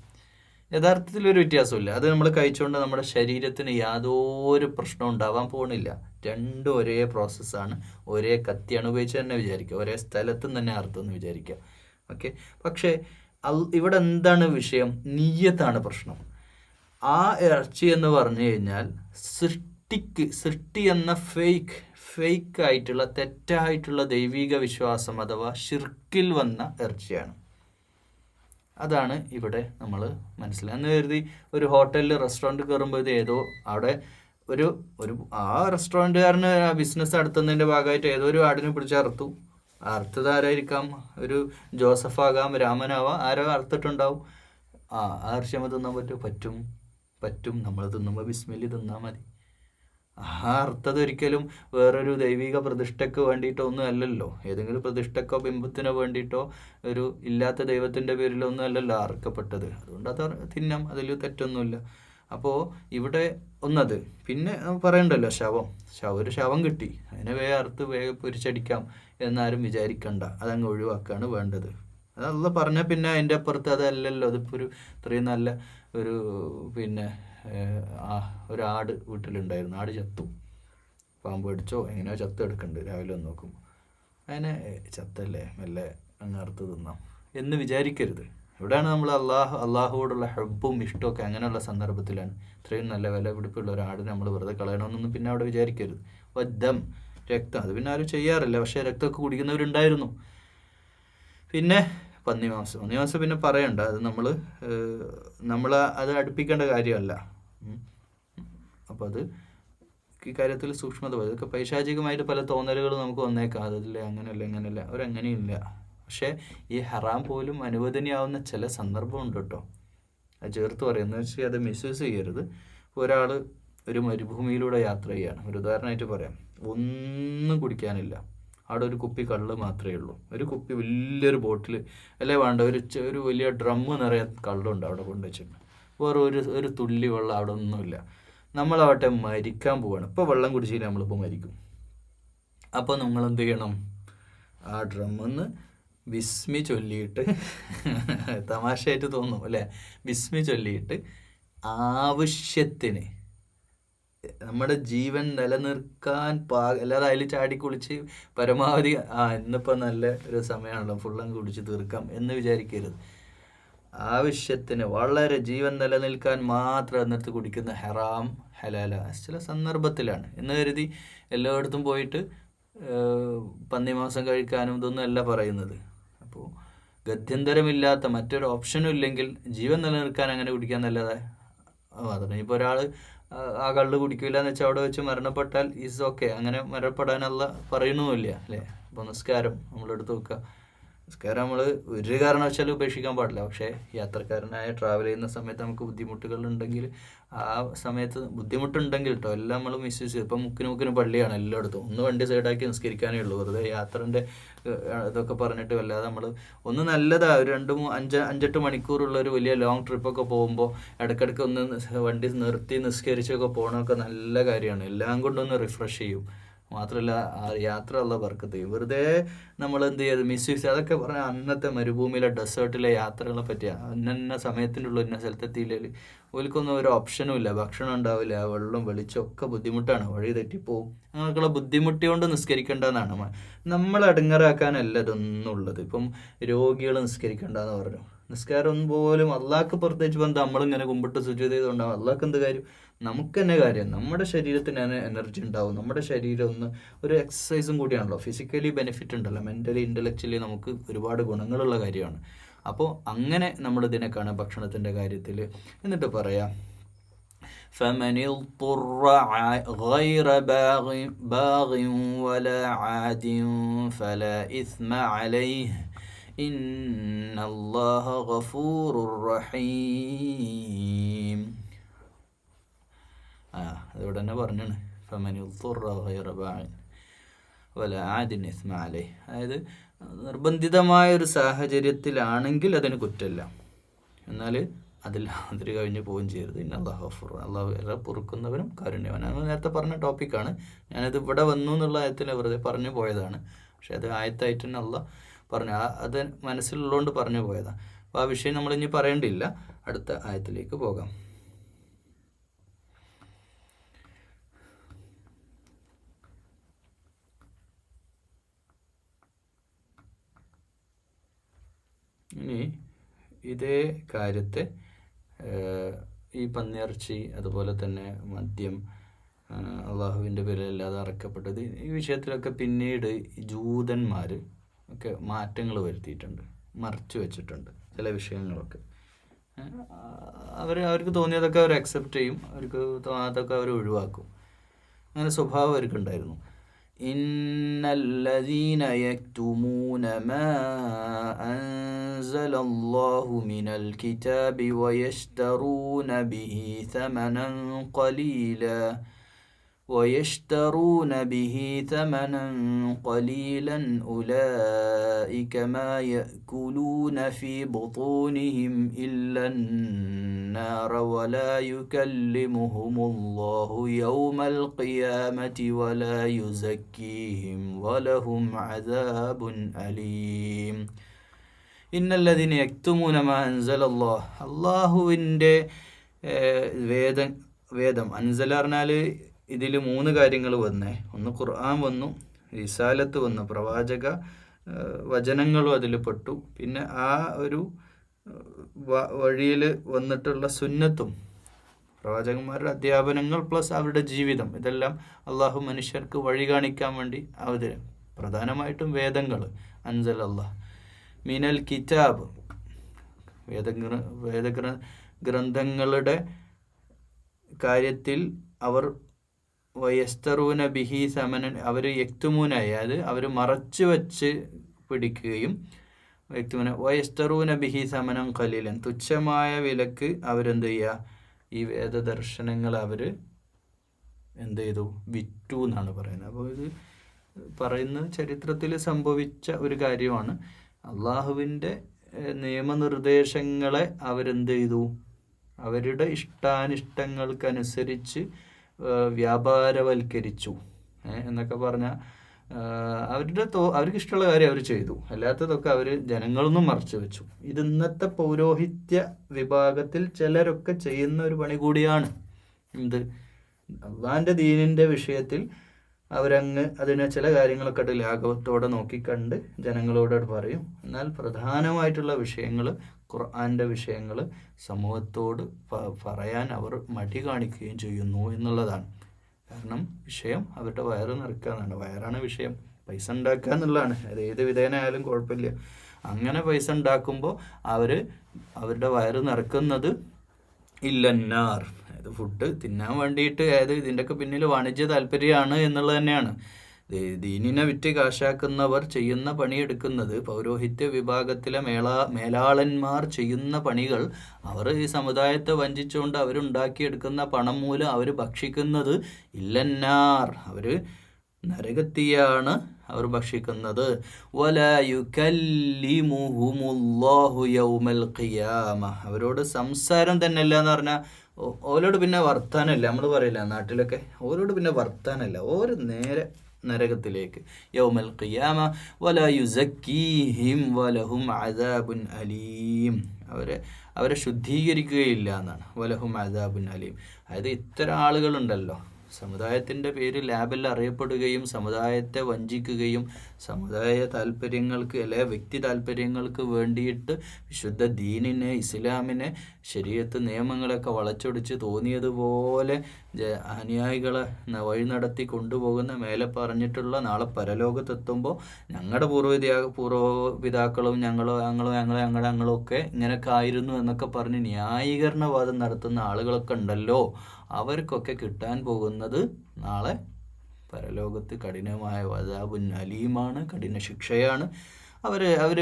യഥാർത്ഥത്തിലൊരു വ്യത്യാസമില്ല. അത് നമ്മൾ കഴിച്ചുകൊണ്ട് നമ്മുടെ ശരീരത്തിന് യാതൊരു പ്രശ്നവും ഉണ്ടാവാൻ പോകുന്നില്ല. രണ്ടും ഒരേ പ്രോസസ്സാണ്, ഒരേ കത്തിയാണ് ഉപയോഗിച്ച് തന്നെ വിചാരിക്കുക, ഒരേ സ്ഥലത്തും തന്നെ അർത്ഥമെന്ന് വിചാരിക്കുക. ഓക്കെ, പക്ഷേ ഇവിടെ എന്താണ് വിഷയം? നിയ്യത്താണ് പ്രശ്നം. ആ ഇറച്ചി എന്ന് പറഞ്ഞു കഴിഞ്ഞാൽ സൃഷ്ടി എന്ന ഫേക്ക് ആയിട്ടുള്ള തെറ്റായിട്ടുള്ള ദൈവിക വിശ്വാസം അഥവാ ഷിർക്കിൽ വന്ന ഇറച്ചിയാണ്. അതാണ് ഇവിടെ നമ്മൾ മനസ്സിലാക്കുക. എന്ന് കരുതി ഒരു ഹോട്ടലിൽ റെസ്റ്റോറൻറ്റ് കയറുമ്പോൾ ഇത് ഏതോ അവിടെ ഒരു ആ റെസ്റ്റോറൻറ്റുകാരന് ആ ബിസിനസ് നടത്തുന്നതിൻ്റെ ഭാഗമായിട്ട് ഏതോ ഒരു ആടിനെ പിടിച്ച് അറുത്തു. അറുത്തത് ആരായിരിക്കാം? ഒരു ജോസഫാകാം, രാമനാവാം, ആരോ അറുത്തിട്ടുണ്ടാവും. ആ ഇറച്ചി നമ്മൾ തിന്നാൻ പറ്റും. നമ്മൾ തിന്നുമ്പോൾ ബിസ്മില്ലി തിന്നാൽ മതി. ആ അർത്ഥത് ഒരിക്കലും വേറൊരു ദൈവിക പ്രതിഷ്ഠയ്ക്ക് വേണ്ടിയിട്ടോ ഒന്നും അല്ലല്ലോ, ഏതെങ്കിലും പ്രതിഷ്ഠക്കോ ബിംബത്തിനോ വേണ്ടിയിട്ടോ ഒരു ഇല്ലാത്ത ദൈവത്തിൻ്റെ പേരിലോ ഒന്നും അല്ലല്ലോ അറുക്കപ്പെട്ടത്. അതുകൊണ്ട് അത് തിന്നാം, അതിൽ തെറ്റൊന്നുമില്ല. അപ്പോൾ ഇവിടെ ഒന്നത് പിന്നെ പറയണ്ടല്ലോ, ഒരു ശവം കിട്ടി, അതിനെ വേഗം പൊരിച്ചടിക്കാം എന്നാരും വിചാരിക്കണ്ട, അതങ്ങ് ഒഴിവാക്കുകയാണ് വേണ്ടത്. അതല്ല പറഞ്ഞാൽ പിന്നെ അതിൻ്റെ അപ്പുറത്ത് അതല്ലല്ലോ, അതിപ്പോൾ ഇത്രയും നല്ല ഒരു പിന്നെ ഒരാട് വീട്ടിലുണ്ടായിരുന്നു, ആട് ചത്തു, പാമ്പ് കടിച്ചോ എങ്ങനെയോ ചത്ത് എടുക്കുന്നുണ്ട്. രാവിലെ ഒന്ന് നോക്കും അതിനെ ചത്തല്ലേ, മെല്ലെ അങ്ങ് അറുത്ത് തിന്നാം എന്ന് വിചാരിക്കരുത്. ഇവിടെയാണ് നമ്മൾ അള്ളാഹുവോടുള്ള ഹബ്ബും ഇഷ്ടമൊക്കെ അങ്ങനെയുള്ള സന്ദർഭത്തിലാണ്. ഇത്രയും നല്ല വില പിടിപ്പുള്ള ഒരാടിനെ നമ്മൾ വെറുതെ കളയണമെന്നൊന്നും പിന്നെ അവിടെ വിചാരിക്കരുത്. വദ്ദം, രക്തം, അത് പിന്നെ ആരും ചെയ്യാറില്ല, പക്ഷേ രക്തമൊക്കെ കുടിക്കുന്നവരുണ്ടായിരുന്നു. പിന്നെ പന്നിമാംസം പിന്നെ പറയണ്ട, അത് നമ്മൾ അത് അടുപ്പിക്കേണ്ട കാര്യമല്ല. അപ്പോൾ അത് ഈ കാര്യത്തിൽ സൂക്ഷ്മത പോയി. ഇതൊക്കെ പൈശാചികമായിട്ട് പല തോന്നലുകളും നമുക്ക് വന്നേക്കാം, അതല്ലേ അങ്ങനെയല്ല അവരങ്ങനെയില്ല. പക്ഷേ ഈ ഹറാം പോലും അനുവദനീയാവുന്ന ചില സന്ദർഭമുണ്ട് കേട്ടോ, അത് ചേർത്ത് പറയുന്നത് വെച്ചാൽ അത് മിസ്യൂസ് ചെയ്യരുത്. ഒരാൾ ഒരു മരുഭൂമിയിലൂടെ യാത്ര ചെയ്യാണ്, ഒരു ഉദാഹരണമായിട്ട് പറയാം, ഒന്നും കുടിക്കാനില്ല, അവിടെ ഒരു കുപ്പി കള്ള് മാത്രമേ ഉള്ളൂ. ഒരു കുപ്പി വലിയൊരു ബോട്ടിൽ അല്ലേ വേണ്ട, ഒരു വലിയ ഡ്രമ്മ് നിറയെ കള്ളുണ്ട് അവിടെ കൊണ്ടുവച്ചിട്ടുണ്ട്. വേറെ ഒരു തുള്ളി വെള്ളം അവിടെ ഒന്നുമില്ല. നമ്മളാവട്ടെ മരിക്കാൻ പോവാണ്. ഇപ്പോൾ വെള്ളം കുടിച്ചില്ല, നമ്മളിപ്പോൾ മരിക്കും. അപ്പോൾ നമ്മളെന്ത് ചെയ്യണം? ആ ഡ്രമ്മെന്ന് ബിസ്മി ചൊല്ലിയിട്ട്, തമാശയായിട്ട് തോന്നും അല്ലേ, ബിസ്മി ചൊല്ലിയിട്ട് ആവശ്യത്തിന് നമ്മുടെ ജീവൻ നിലനിർക്കാൻ അല്ലാതെ അതിൽ ചാടി കുളിച്ച് പരമാവധി ഇന്നിപ്പോൾ നല്ല ഒരു സമയമാണല്ലോ ഫുള്ളങ്ങ് കുടിച്ച് തീർക്കാം എന്ന് വിചാരിക്കരുത്. ആവശ്യത്തിന് വളരെ ജീവൻ നിലനിൽക്കാൻ മാത്രം എന്നിട്ട് കുടിക്കുന്ന ഹറാം ഹലാല ചില സന്ദർഭത്തിലാണ് എന്ന് കരുതി എല്ലായിടത്തും പോയിട്ട് പന്നിമാംസം കഴിക്കാനും ഇതൊന്നും അല്ല പറയുന്നത്. അപ്പോൾ ഗത്യന്തരമില്ലാത്ത മറ്റൊരു ഓപ്ഷനും ഇല്ലെങ്കിൽ ജീവൻ നിലനിൽക്കാൻ അങ്ങനെ കുടിക്കാൻ നല്ലതാ. അതന്നെ ഇപ്പോൾ ഒരാൾ ആ കള്ള് കുടിക്കില്ല എന്ന് വെച്ചാൽ അവിടെ വെച്ച് മരണപ്പെട്ടാൽ ഈസ് ഓക്കെ, അങ്ങനെ മരണപ്പെടാനുള്ള പറയണമെന്നില്ല അല്ലേ. അപ്പോൾ നിസ്കാരം നമ്മളെടുത്ത് നോക്കുക, നിസ്കാരം നമ്മൾ ഒരു കാരണവശാലും ഉപേക്ഷിക്കാൻ പാടില്ല. പക്ഷേ യാത്രക്കാരനായ ട്രാവൽ ചെയ്യുന്ന സമയത്ത് നമുക്ക് ബുദ്ധിമുട്ടുകളുണ്ടെങ്കിൽ ആ സമയത്ത് ബുദ്ധിമുട്ടുണ്ടെങ്കിൽ കേട്ടോ എല്ലാം നമ്മൾ മിസ്യൂസ് ചെയ്യും. ഇപ്പം മുക്കിന് പള്ളിയാണ് എല്ലായിടത്തും, ഒന്ന് വണ്ടി സൈഡാക്കി നിസ്കരിക്കാനേ ഉള്ളൂ. വെറുതെ യാത്രൻ്റെ ഇതൊക്കെ പറഞ്ഞിട്ട് വല്ലാതെ നമ്മൾ ഒന്ന് നല്ലതാണ്. ഒരു 5-8 മണിക്കൂറുള്ള ഒരു വലിയ ലോങ് ട്രിപ്പൊക്കെ പോകുമ്പോൾ ഇടയ്ക്കിടയ്ക്ക് ഒന്ന് വണ്ടി നിർത്തി നിസ്കരിച്ചൊക്കെ പോകണമൊക്കെ നല്ല കാര്യമാണ്. എല്ലാം കൊണ്ടൊന്ന് റിഫ്രഷ് ചെയ്യും. മാത്രമല്ല ആ യാത്ര ഉള്ള ബർക്കത്ത് ചെയ്യും. വെറുതെ നമ്മൾ എന്ത് ചെയ്ത് മിസ്യൂസ് അതൊക്കെ പറഞ്ഞാൽ അന്നത്തെ മരുഭൂമിയിലെ ഡെസേർട്ടിലെ യാത്രകളെ പറ്റിയാണ്. ഇന്ന സമയത്തിനുള്ള ഇന്ന സ്ഥലത്തെത്തിയില്ലെങ്കിൽ ഓൽക്കൊന്നും ഒരു ഓപ്ഷനും ഇല്ല, ഭക്ഷണം ഉണ്ടാവില്ല, വെള്ളം വെളിച്ചമൊക്കെ ബുദ്ധിമുട്ടാണ്, വഴി തെറ്റിപ്പോവും. അങ്ങനെയൊക്കെയുള്ള ബുദ്ധിമുട്ടി കൊണ്ട് നിസ്കരിക്കേണ്ടതെന്നാണ്. നമ്മൾ അടങ്ങറാക്കാനല്ല ഇതൊന്നും ഉള്ളത്. ഇപ്പം രോഗികൾ നിസ്കരിക്കേണ്ടെന്ന് പറഞ്ഞു. നിസ്കാരം പോലും അള്ളാഹ്ക്ക് പ്രത്യേകിച്ച് ബന്ധം നമ്മളിങ്ങനെ കുമ്പിട്ട് സുജൂദ് ചെയ്തുകൊണ്ടാവും. അള്ളാഹ്ക്ക് എന്ത് കാര്യം, നമുക്ക് തന്നെ കാര്യം. നമ്മുടെ ശരീരത്തിന് എനർജി ഉണ്ടാവും. നമ്മുടെ ശരീരം ഒരു എക്സസൈസും കൂടിയാണല്ലോ. ഫിസിക്കലി ബെനിഫിറ്റ് ഉണ്ടല്ലോ, മെൻ്റലി ഇൻ്റലക്ച്വലി നമുക്ക് ഒരുപാട് ഗുണങ്ങളുള്ള കാര്യമാണ്. അപ്പോൾ അങ്ങനെ നമ്മൾ ഇതിനെ കാണാം ഭക്ഷണത്തിൻ്റെ കാര്യത്തിൽ. എന്നിട്ട് പറയാം فمن اضطر غير باغ ولا عاد فلا إثم عليه إن الله غفور رحيم. അതിവിടെ തന്നെ പറഞ്ഞാണ് فمن اضطر غير باغ ولا عاد إثم عليه. അതായത് നിർബന്ധിതമായ ഒരു സാഹചര്യത്തിലാണെങ്കിൽ അതിന് കുറ്റമില്ല, എന്നാൽ അതിൽ കഴിഞ്ഞ് പോവുകയും ചെയ്യരുത്. അല്ലാഹു ഗഫൂർ, അള്ളാഹു ഏറെ പൊറുക്കുന്നവനും കാരുണ്യവാനാണ്. നേരത്തെ പറഞ്ഞ ടോപ്പിക്കാണ്. ഞാനത് ഇവിടെ വന്നു എന്നുള്ള ആയത്തിൽ വെറുതെ പറഞ്ഞു പോയതാണ്. പക്ഷെ അത് ആയത്തായിട്ട് തന്നെ അള്ളാഹ് പറഞ്ഞു, അത് മനസ്സിലുള്ളതുകൊണ്ട് പറഞ്ഞു പോയതാണ്. അപ്പോൾ ആ വിഷയം നമ്മളിനി പറയേണ്ടിയില്ല. അടുത്ത ആയത്തിലേക്ക് പോകാം. ഇനി ഇതേ കാര്യത്തെ ഈ പന്നിയിറച്ചി അതുപോലെ തന്നെ മദ്യം അള്ളാഹുവിൻ്റെ പേരിലല്ലാതെ അറക്കപ്പെട്ടത്, ഈ വിഷയത്തിലൊക്കെ പിന്നീട് ജൂതന്മാർ ഒക്കെ മാറ്റങ്ങൾ വരുത്തിയിട്ടുണ്ട്, മറച്ചു വെച്ചിട്ടുണ്ട് ചില വിഷയങ്ങളൊക്കെ. അവർക്ക് തോന്നിയതൊക്കെ അവർ അക്സെപ്റ്റ് ചെയ്യും, അവർക്ക് തോന്നാത്തതൊക്കെ അവർ ഒഴിവാക്കും. അങ്ങനെ സ്വഭാവം അവർക്കുണ്ടായിരുന്നു. ഇന്നല്ലദീന യക്തുമൂന മാ അൻസലല്ലാഹു മിനൽ കിതാബി വയശ്തറൂന ബിഹി തമനൻ قليلا أولئك ما يأكلون في بطونهم إلا النار ولا يكلمهم الله يوم القيامة ولا يزكيهم ولهم عذاب أليم. إن الذين يكتمون ما أنزل الله. അള്ളാഹുവിൻ്റെ വേദം അൻസല പറഞ്ഞാൽ ഇതിൽ 3 കാര്യങ്ങൾ വന്നേ. ഒന്ന് ഖുർആൻ വന്നു, റിസാലത്ത് വന്നു, പ്രവാചക വചനങ്ങളും അതിൽ പെട്ടു. പിന്നെ ആ ഒരു വഴിയിൽ വന്നിട്ടുള്ള സുന്നത്തും പ്രവാചകന്മാരുടെ അധ്യാപനങ്ങൾ പ്ലസ് അവരുടെ ജീവിതം, ഇതെല്ലാം അള്ളാഹു മനുഷ്യർക്ക് വഴി കാണിക്കാൻ വേണ്ടി പ്രധാനമായിട്ടും വേദങ്ങൾ അൻസൽ അള്ളാഹ് മിനൽ കിതാബ്, വേദഗ്രന്ഥങ്ങളുടെ കാര്യത്തിൽ അവർ വയസ്തറൂന ബിഹി സമനൻ, അവർ യക്തുമൂനായി, അതായത് അവർ മറച്ചു വച്ച് പിടിക്കുകയും വയസ്തറൂന ബിഹി സമനം ഖലീലൻ, തുച്ഛമായ വിലക്ക് അവരെന്ത് ചെയ്യുക, ഈ വേദദർശനങ്ങൾ അവർ എന്ത് ചെയ്തു, വിറ്റു എന്നാണ് പറയുന്നത്. അപ്പോൾ ഇത് പറയുന്നത് ചരിത്രത്തിൽ സംഭവിച്ച ഒരു കാര്യമാണ്. അള്ളാഹുവിൻ്റെ നിയമനിർദ്ദേശങ്ങളെ അവരെന്ത് ചെയ്തു, അവരുടെ ഇഷ്ടാനിഷ്ടങ്ങൾക്കനുസരിച്ച് വ്യാപാരവൽക്കരിച്ചു എന്നൊക്കെ പറഞ്ഞാൽ അവർക്ക് ഇഷ്ടമുള്ള കാര്യം അവർ ചെയ്തു, അല്ലാത്തതൊക്കെ അവർ ജനങ്ങളൊന്നും മറച്ചു വെച്ചു. ഇത് ഇന്നത്തെ പൗരോഹിത്യ വിഭാഗത്തിൽ ചിലരൊക്കെ ചെയ്യുന്ന ഒരു പണി കൂടിയാണ്. എന്ത് അള്ളാഹിൻ്റെ ദീനിൻ്റെ വിഷയത്തിൽ അവരങ്ങ് അതിനെ ചില കാര്യങ്ങളൊക്കെ ഇട്ട് ലാഘവത്തോടെ നോക്കിക്കണ്ട് ജനങ്ങളോട് പറയും. എന്നാൽ പ്രധാനമായിട്ടുള്ള വിഷയങ്ങൾ, ഖുർആൻ്റെ വിഷയങ്ങൾ സമൂഹത്തോട് പറയാൻ അവർ മടി കാണിക്കുകയും ചെയ്യുന്നു എന്നുള്ളതാണ്. കാരണം വിഷയം അവരുടെ വയറ് നിറക്കാന്നാണ്. വയറാണ് വിഷയം. പൈസ ഉണ്ടാക്കുക എന്നുള്ളതാണ്. അത് ഏത് വിധേയനായാലും കുഴപ്പമില്ല. അങ്ങനെ പൈസ ഉണ്ടാക്കുമ്പോൾ അവരുടെ വയറ് നിറക്കുന്നത് ഇല്ലന്നാർ, അതായത് ഫുഡ് തിന്നാൻ വേണ്ടിയിട്ട്, അതായത് ഇതിൻ്റെയൊക്കെ പിന്നിൽ വാണിജ്യ താല്പര്യമാണ് എന്നുള്ളത് തന്നെയാണ്. ദീനിനെ വിറ്റ് കാശാക്കുന്നവർ ചെയ്യുന്ന പണിയെടുക്കുന്നത്, പൗരോഹിത്യ വിഭാഗത്തിലെ മേലാളന്മാർ ചെയ്യുന്ന പണികൾ, അവർ ഈ സമുദായത്തെ വഞ്ചിച്ചുകൊണ്ട് അവരുണ്ടാക്കിയെടുക്കുന്ന പണം മൂലം അവർ ഭക്ഷിക്കുന്നത് ഇല്ലന്നാർ, അവർ നരകത്തിയാണ് അവർ ഭക്ഷിക്കുന്നത്. വലാ യുകല്ലിമുഹുമുല്ലാഹു യൗമൽ ഖിയാമ, അവരോട് സംസാരം തന്നെ ഇല്ല എന്ന് പറഞ്ഞാൽ ഓരോട് പിന്നെ വർത്താനമില്ല. നമ്മൾ പറയില്ല നാട്ടിലൊക്കെ, ഓരോട് പിന്നെ വർത്താനമില്ല, ഓരോ നേരെ നരകത്തിലേക്ക്. യൗമൽ ഖിയാമ വലാ യുസക്കീഹിം വലഹും അദാബുൻ അലീം, അവരെ ശുദ്ധീകരിക്കുകയില്ല എന്നാണ്. വലഹും അദാബുൻ അലീം, അതായത് ഇത്തരം ആളുകളുണ്ടല്ലോ, സമുദായത്തിൻ്റെ പേര് ലാബിൽ അറിയപ്പെടുകയും സമുദായത്തെ വഞ്ചിക്കുകയും സമുദായ താല്പര്യങ്ങൾക്ക് അല്ലെങ്കിൽ വ്യക്തി താല്പര്യങ്ങൾക്ക് വേണ്ടിയിട്ട് വിശുദ്ധ ദീനിനെ, ഇസ്ലാമിനെ, ശരീഅത്ത് നിയമങ്ങളൊക്കെ വളച്ചൊടിച്ച് തോന്നിയതുപോലെ അനുയായികളെ വഴി നടത്തി കൊണ്ടുപോകുന്ന, മേലെ പറഞ്ഞിട്ടുള്ള നാളെ പരലോകത്തെത്തുമ്പോൾ ഞങ്ങളുടെ പൂർവ്വപിതാക്കളും ഞങ്ങളൊക്കെ ഇങ്ങനെയൊക്കെ ആയിരുന്നു എന്നൊക്കെ പറഞ്ഞ് ന്യായീകരണവാദം നടത്തുന്ന ആളുകളൊക്കെ ഉണ്ടല്ലോ, അവർക്കൊക്കെ കിട്ടാൻ പോകുന്നത് നാളെ പരലോകത്ത് കഠിനമായ അദാബുൻ അലീമാണ്, കഠിന ശിക്ഷയാണ്. അവർ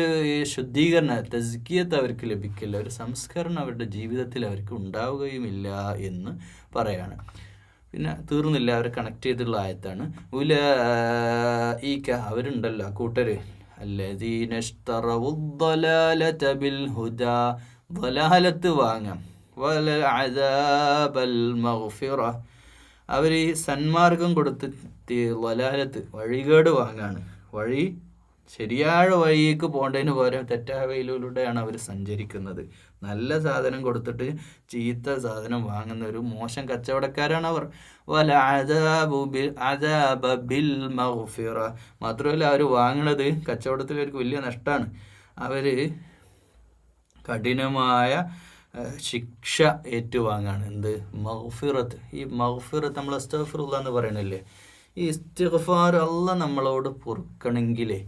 ശുദ്ധീകരണ തസ്കിയത്ത് അവർക്ക് ലഭിക്കില്ല, ഒരു സംസ്കരണം അവരുടെ ജീവിതത്തിൽ അവർക്ക് ഉണ്ടാവുകയുമില്ല എന്ന് പറയാണ്. പിന്നെ തീർന്നില്ല, അവർ കണക്ട് ചെയ്തിട്ടുള്ള ആയത്താണ്. ഉലഈക, അവരുണ്ടല്ലോ കൂട്ടര്, അല്ലദീന ഇശ്തറവുദ് ദലാലത ബിൽ ഹുദാ, ദലാലത്ത് വാങ്ങാം, വലഅദാബൽ മഗ്ഫിറ, അവർ ഈ സന്മാർഗം കൊടുത്ത് വലാലത്ത് വഴികേട് വാങ്ങാണ്. വഴി ശരിയായ വഴിക്ക് പോകേണ്ടതിന് പകരം തെറ്റായ വഴിയിലൂടെയാണ് അവർ സഞ്ചരിക്കുന്നത്. നല്ല സാധനം കൊടുത്തിട്ട് ചീത്ത സാധനം വാങ്ങുന്ന ഒരു മോശം കച്ചവടക്കാരാണ് അവർ. വലഅദാബ ബിൽ മഗ്ഫിറ, മാത്രമല്ല അവർ വാങ്ങണത് കച്ചവടത്തിൽ അവർക്ക് വലിയ നഷ്ടമാണ്. അവർ കഠിനമായ ശിക്ഷ ഏറ്റുവാങ്ങാണ്. എന്ത്? മഗ്ഫിറത്ത്. ഈ മഗ്ഫിറത്ത് നമ്മൾ അസ്തഗ്ഫിറുല്ലാഹ് എന്ന് പറയണില്ലേ, ഈ ഇസ്തിഗ്ഫാർ അല്ലാഹ് നമ്മളോട് പൊറുക്കണമെങ്കിലേ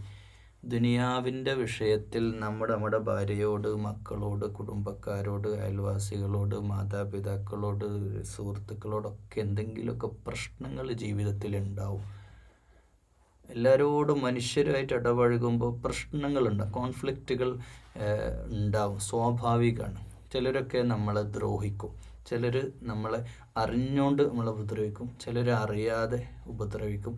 ദുനിയാവിൻ്റെ വിഷയത്തിൽ നമ്മുടെ ഭാര്യയോട്, മക്കളോട്, കുടുംബക്കാരോട്, അയൽവാസികളോട്, മാതാപിതാക്കളോട്, സുഹൃത്തുക്കളോടൊക്കെ എന്തെങ്കിലുമൊക്കെ പ്രശ്നങ്ങൾ ജീവിതത്തിൽ ഉണ്ടാവും. എല്ലാവരോടും മനുഷ്യരുമായിട്ട് ഇടപഴകുമ്പോൾ പ്രശ്നങ്ങളുണ്ടാവും, കോൺഫ്ലിക്റ്റുകൾ ഉണ്ടാവും, സ്വാഭാവികമാണ്. ചിലരൊക്കെ നമ്മളെ ദ്രോഹിക്കും, ചിലർ നമ്മളെ അറിഞ്ഞുകൊണ്ട് നമ്മളെ ഉപദ്രവിക്കും, ചിലർ അറിയാതെ ഉപദ്രവിക്കും,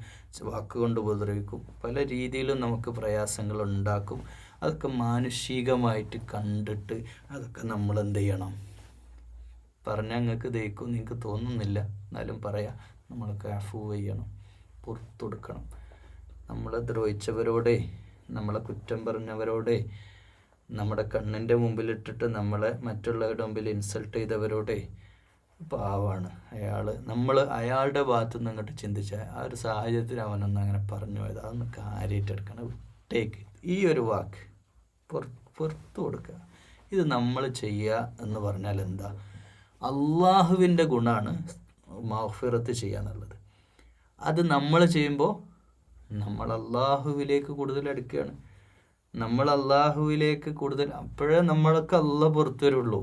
വാക്കുകൊണ്ട് ഉപദ്രവിക്കും, പല രീതിയിലും നമുക്ക് പ്രയാസങ്ങൾ ഉണ്ടാക്കും. അതൊക്കെ മാനുഷികമായിട്ട് കണ്ടിട്ട് അതൊക്കെ നമ്മൾ എന്ത് ചെയ്യണം? പറഞ്ഞാൽ നിങ്ങൾക്ക് ദഹിക്കും നിങ്ങൾക്ക് തോന്നുന്നില്ല, എന്നാലും പറയാം, നമ്മളൊക്കെ അഫൂ ചെയ്യണം, പുറത്തു കൊടുക്കണം. നമ്മളെ ദ്രോഹിച്ചവരോടെ, നമ്മളെ കുറ്റം പറഞ്ഞവരോടെ, നമ്മുടെ കണ്ണിൻ്റെ മുമ്പിലിട്ടിട്ട് നമ്മളെ മറ്റുള്ളവരുടെ മുമ്പിൽ ഇൻസൾട്ട് ചെയ്തവരോടെ, പാവാണ് അയാൾ, നമ്മൾ അയാളുടെ ഭാഗത്തു നിന്ന് അങ്ങോട്ട് ചിന്തിച്ചാൽ ആ ഒരു സാഹചര്യത്തിൽ അവനൊന്നും അങ്ങനെ പറഞ്ഞു പോയത്, അതൊന്ന് കാര്യമായിട്ടെടുക്കണം. വിട്ടേക്ക്, ഈ ഒരു വാക്ക് പുറത്തു കൊടുക്കുക. ഇത് നമ്മൾ ചെയ്യുക എന്ന് പറഞ്ഞാൽ എന്താ? അള്ളാഹുവിൻ്റെ ഗുണമാണ് മഗ്ഫിറത്ത് ചെയ്യുക എന്നുള്ളത്. അത് നമ്മൾ ചെയ്യുമ്പോൾ നമ്മൾ അള്ളാഹുവിലേക്ക് കൂടുതൽ അടുക്കുകയാണ്. നമ്മൾ അള്ളാഹുവിലേക്ക് കൂടുതൽ, അപ്പോഴേ നമ്മളൊക്കെ അള്ളാഹ് പുറത്തു വരുള്ളൂ.